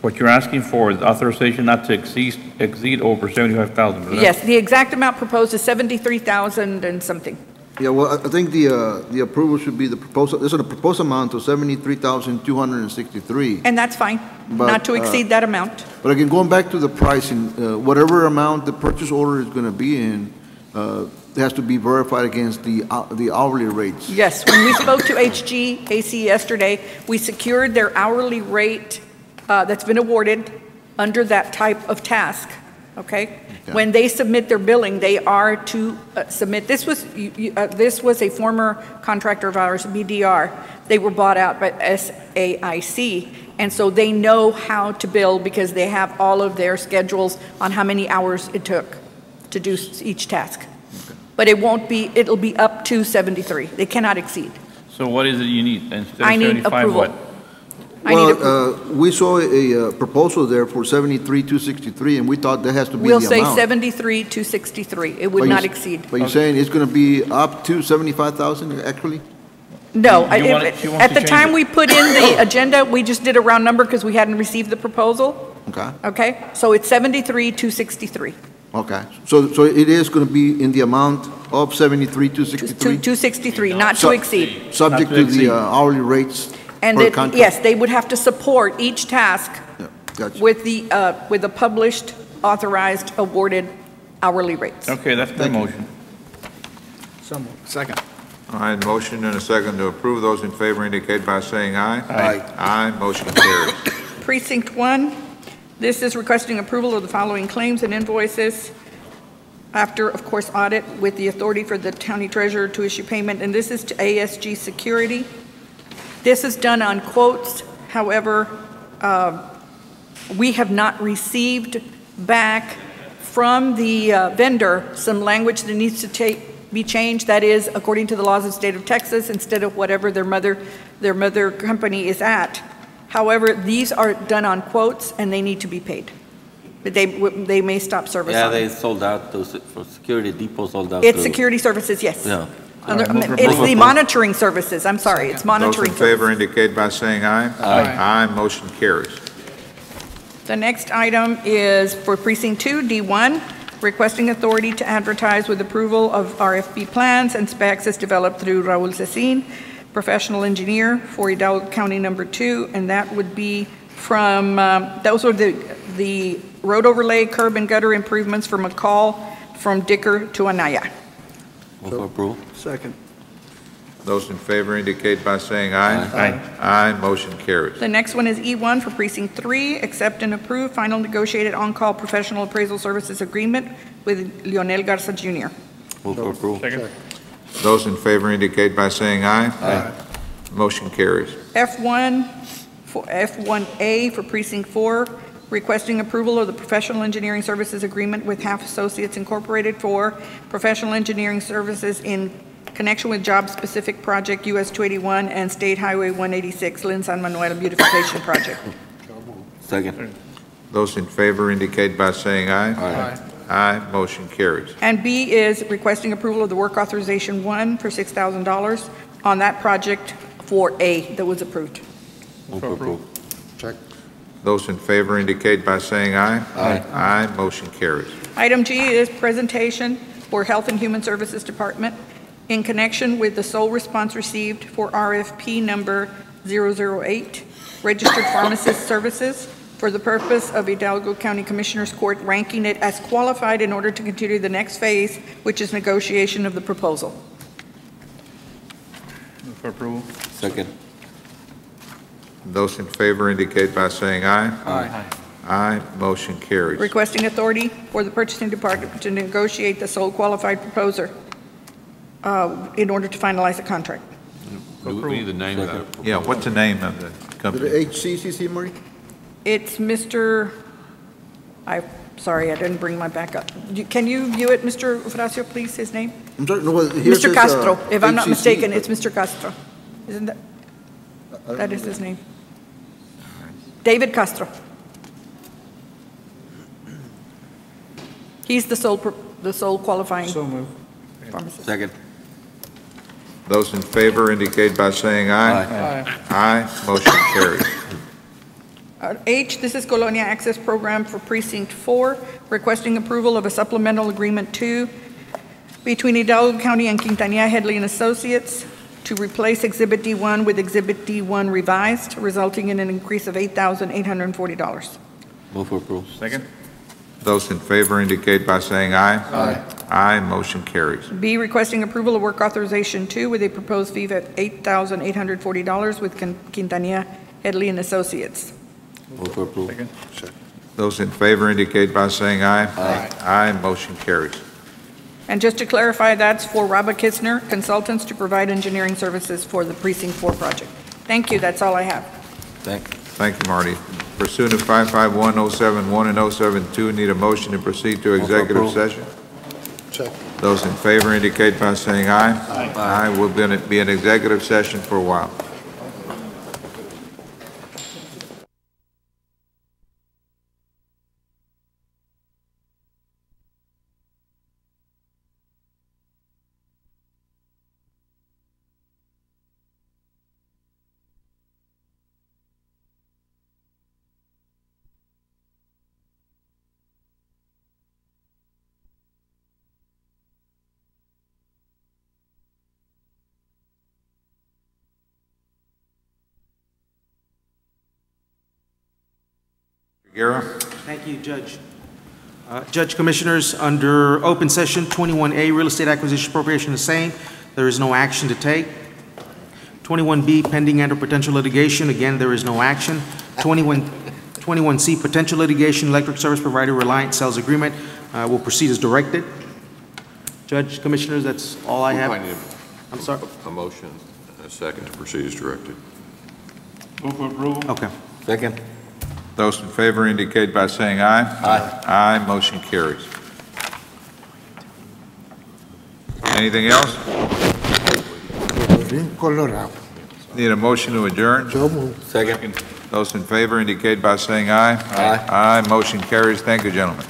Speaker 11: What you're asking for is authorization not to exceed over 75,000.
Speaker 12: Yes, the exact amount proposed is 73,000 and something.
Speaker 13: Yeah, well, I think the approval should be the proposal. This is a proposed amount of 73,263.
Speaker 12: And that's fine,
Speaker 13: But,
Speaker 12: not to exceed that amount.
Speaker 13: But again, going back to the pricing, whatever amount the purchase order is going to be in, has to be verified against the hourly rates.
Speaker 12: Yes, when we spoke to HGAC yesterday, we secured their hourly rate that's been awarded under that type of task, okay? When they submit their billing, they are to submit, this was a former contractor of ours, BDR. They were bought out by SAIC, and so they know how to bill because they have all of their schedules on how many hours it took to do each task. But it won't be, it'll be up to 73. They cannot exceed.
Speaker 11: So what is it you need? Instead of
Speaker 12: I need
Speaker 11: 75,
Speaker 12: approval.
Speaker 11: what?
Speaker 13: Well, we saw a proposal there for 73,263, and we thought that has to be
Speaker 12: We'll
Speaker 13: the
Speaker 12: say
Speaker 13: amount.
Speaker 12: 73,263. It would
Speaker 13: But
Speaker 12: not
Speaker 13: you-
Speaker 12: exceed.
Speaker 13: But you're saying it's going to be up to 75,000 actually?
Speaker 12: No,
Speaker 11: You want it- she wants
Speaker 12: at
Speaker 11: to
Speaker 12: the
Speaker 11: change
Speaker 12: time
Speaker 11: it.
Speaker 12: we put in the agenda, we just did a round number because we hadn't received the proposal,
Speaker 13: Okay,
Speaker 12: okay? So it's 73,263.
Speaker 13: okay. So it is going to be in the amount of 73,263?
Speaker 12: 263, not to exceed.
Speaker 13: Subject
Speaker 11: Not to
Speaker 13: to the
Speaker 11: exceed.
Speaker 13: Hourly rates
Speaker 12: And
Speaker 13: per
Speaker 12: it,
Speaker 13: contract?
Speaker 12: yes, they would have to support each task
Speaker 13: Gotcha.
Speaker 12: with the published, authorized, awarded hourly rates.
Speaker 11: Okay, that's my motion.
Speaker 19: Second.
Speaker 8: All right, motion and a second to approve. Those in favor indicate by saying aye.
Speaker 13: Aye.
Speaker 8: Aye, motion carries.
Speaker 12: Precinct 1, this is requesting approval of the following claims and invoices after, of course, audit with the authority for the county treasurer to issue payment, and this is to ASG Security. This is done on quotes. However, we have not received back from the vendor some language that needs to be changed. That is, according to the laws of the state of Texas, instead of whatever their mother company is at. However, these are done on quotes and they need to be paid. They may stop service
Speaker 6: Yeah,
Speaker 12: on
Speaker 6: they
Speaker 12: it.
Speaker 6: sold out, for Security Depot sold out.
Speaker 12: It's
Speaker 6: too.
Speaker 12: security services, yes.
Speaker 6: Yeah.
Speaker 12: It's the monitoring services, I'm sorry, it's
Speaker 8: Those
Speaker 12: monitoring
Speaker 8: in favor
Speaker 12: services.
Speaker 8: indicate by saying aye. Aye, motion carries.
Speaker 12: The next item is for Precinct 2, D1, requesting authority to advertise with approval of RFP plans and specs as developed through Raul Cecin, professional engineer for Hidalgo County Number 2, and that would be from, those are the road overlay, curb and gutter improvements for McCall from Dicker to Anaya.
Speaker 6: Move for approval.
Speaker 16: Second.
Speaker 8: Those in favor indicate by saying aye. Aye. Aye, motion carries.
Speaker 12: The next one is E1 for Precinct 3, accept and approve final negotiated on-call professional appraisal services agreement with Leonel Garza Jr.
Speaker 6: Move for approval.
Speaker 11: Second.
Speaker 8: Those in favor indicate by saying aye. Aye. Motion carries.
Speaker 12: F1A for Precinct 4, requesting approval of the professional engineering services agreement with Half Associates Incorporated for professional engineering services in connection with job-specific project US 281 and State Highway 186, Lynn San Manuel Beautification Project.
Speaker 6: Second.
Speaker 8: Those in favor indicate by saying aye. Aye. Aye, motion carries.
Speaker 12: And B is requesting approval of the work authorization 1 for $6,000 on that project for A that was approved.
Speaker 6: Move for approval.
Speaker 20: Check.
Speaker 8: Those in favor indicate by saying aye.
Speaker 6: Aye.
Speaker 8: Aye, motion carries.
Speaker 12: Item G is presentation for Health and Human Services Department in connection with the sole response received for RFP number 008, Registered Pharmacist Services, for the purpose of Hidalgo County Commissioners Court ranking it as qualified in order to continue the next phase, which is negotiation of the proposal.
Speaker 11: Move for approval.
Speaker 6: Second.
Speaker 8: Those in favor indicate by saying aye.
Speaker 11: Aye.
Speaker 8: Aye, motion carries.
Speaker 12: Requesting authority for the purchasing department to negotiate the sole qualified proposer in order to finalize the contract.
Speaker 11: We need the name of that.
Speaker 8: Yeah, what's the name of the
Speaker 13: The
Speaker 8: company?
Speaker 13: HCCC, Marie?
Speaker 12: It's Mr., sorry, I didn't bring my backup. Can you view it, Mr. Horacio, please, his name?
Speaker 13: I'm sorry, no, well, here it
Speaker 12: Mr.
Speaker 13: says,
Speaker 12: Castro, if I'm not
Speaker 13: HCC,
Speaker 12: mistaken,
Speaker 13: but-
Speaker 12: it's Mr. Castro. Isn't that is his name? David Castro. He's the sole qualifying pharmacist.
Speaker 6: Second.
Speaker 8: Those in favor indicate by saying aye.
Speaker 11: Aye.
Speaker 8: Aye, motion carries.
Speaker 12: H, this is Colonia Access Program for Precinct 4, requesting approval of a supplemental agreement 2 between Hidalgo County and Quintanilla Headley and Associates to replace Exhibit D1 with Exhibit D1 revised, resulting in an increase of $8,840.
Speaker 6: Move for approval.
Speaker 11: Second.
Speaker 8: Those in favor indicate by saying aye.
Speaker 11: Aye.
Speaker 8: Aye, motion carries.
Speaker 12: B, requesting approval of work authorization 2 with a proposed fee of $8,840 with Quintanilla Headley and Associates.
Speaker 6: Move for approval.
Speaker 8: Those in favor indicate by saying aye.
Speaker 6: Aye.
Speaker 8: Aye, motion carries.
Speaker 12: And just to clarify, that's for Robert Kistner Consultants to provide engineering services for the Precinct 4 project. Thank you, that's all I have.
Speaker 8: Thank you, Marty. Pursuant to 551-071 and 072, need a motion to proceed to executive session. Those in favor indicate by saying aye. Aye. We'll be in executive session for a while. Guerra?
Speaker 14: Thank you, Judge. Judge Commissioners, under open session 21A, real estate acquisition appropriation the same. There is no action to take. 21B, pending and or potential litigation. Again, there is no action. 21C, potential litigation, electric service provider Reliant sales agreement will proceed as directed. Judge, Commissioners, that's all I have. I'm sorry?
Speaker 11: A motion and a second to proceed as directed.
Speaker 8: Move for approval.
Speaker 14: Okay.
Speaker 6: Second.
Speaker 8: Those in favor indicate by saying aye.
Speaker 6: Aye.
Speaker 8: Aye, motion carries. Anything else?
Speaker 20: Colorado.
Speaker 8: Need a motion to adjourn?
Speaker 20: So moved.
Speaker 6: Second.
Speaker 8: Those in favor indicate by saying aye.
Speaker 6: Aye.
Speaker 8: Aye, motion carries. Thank you, gentlemen.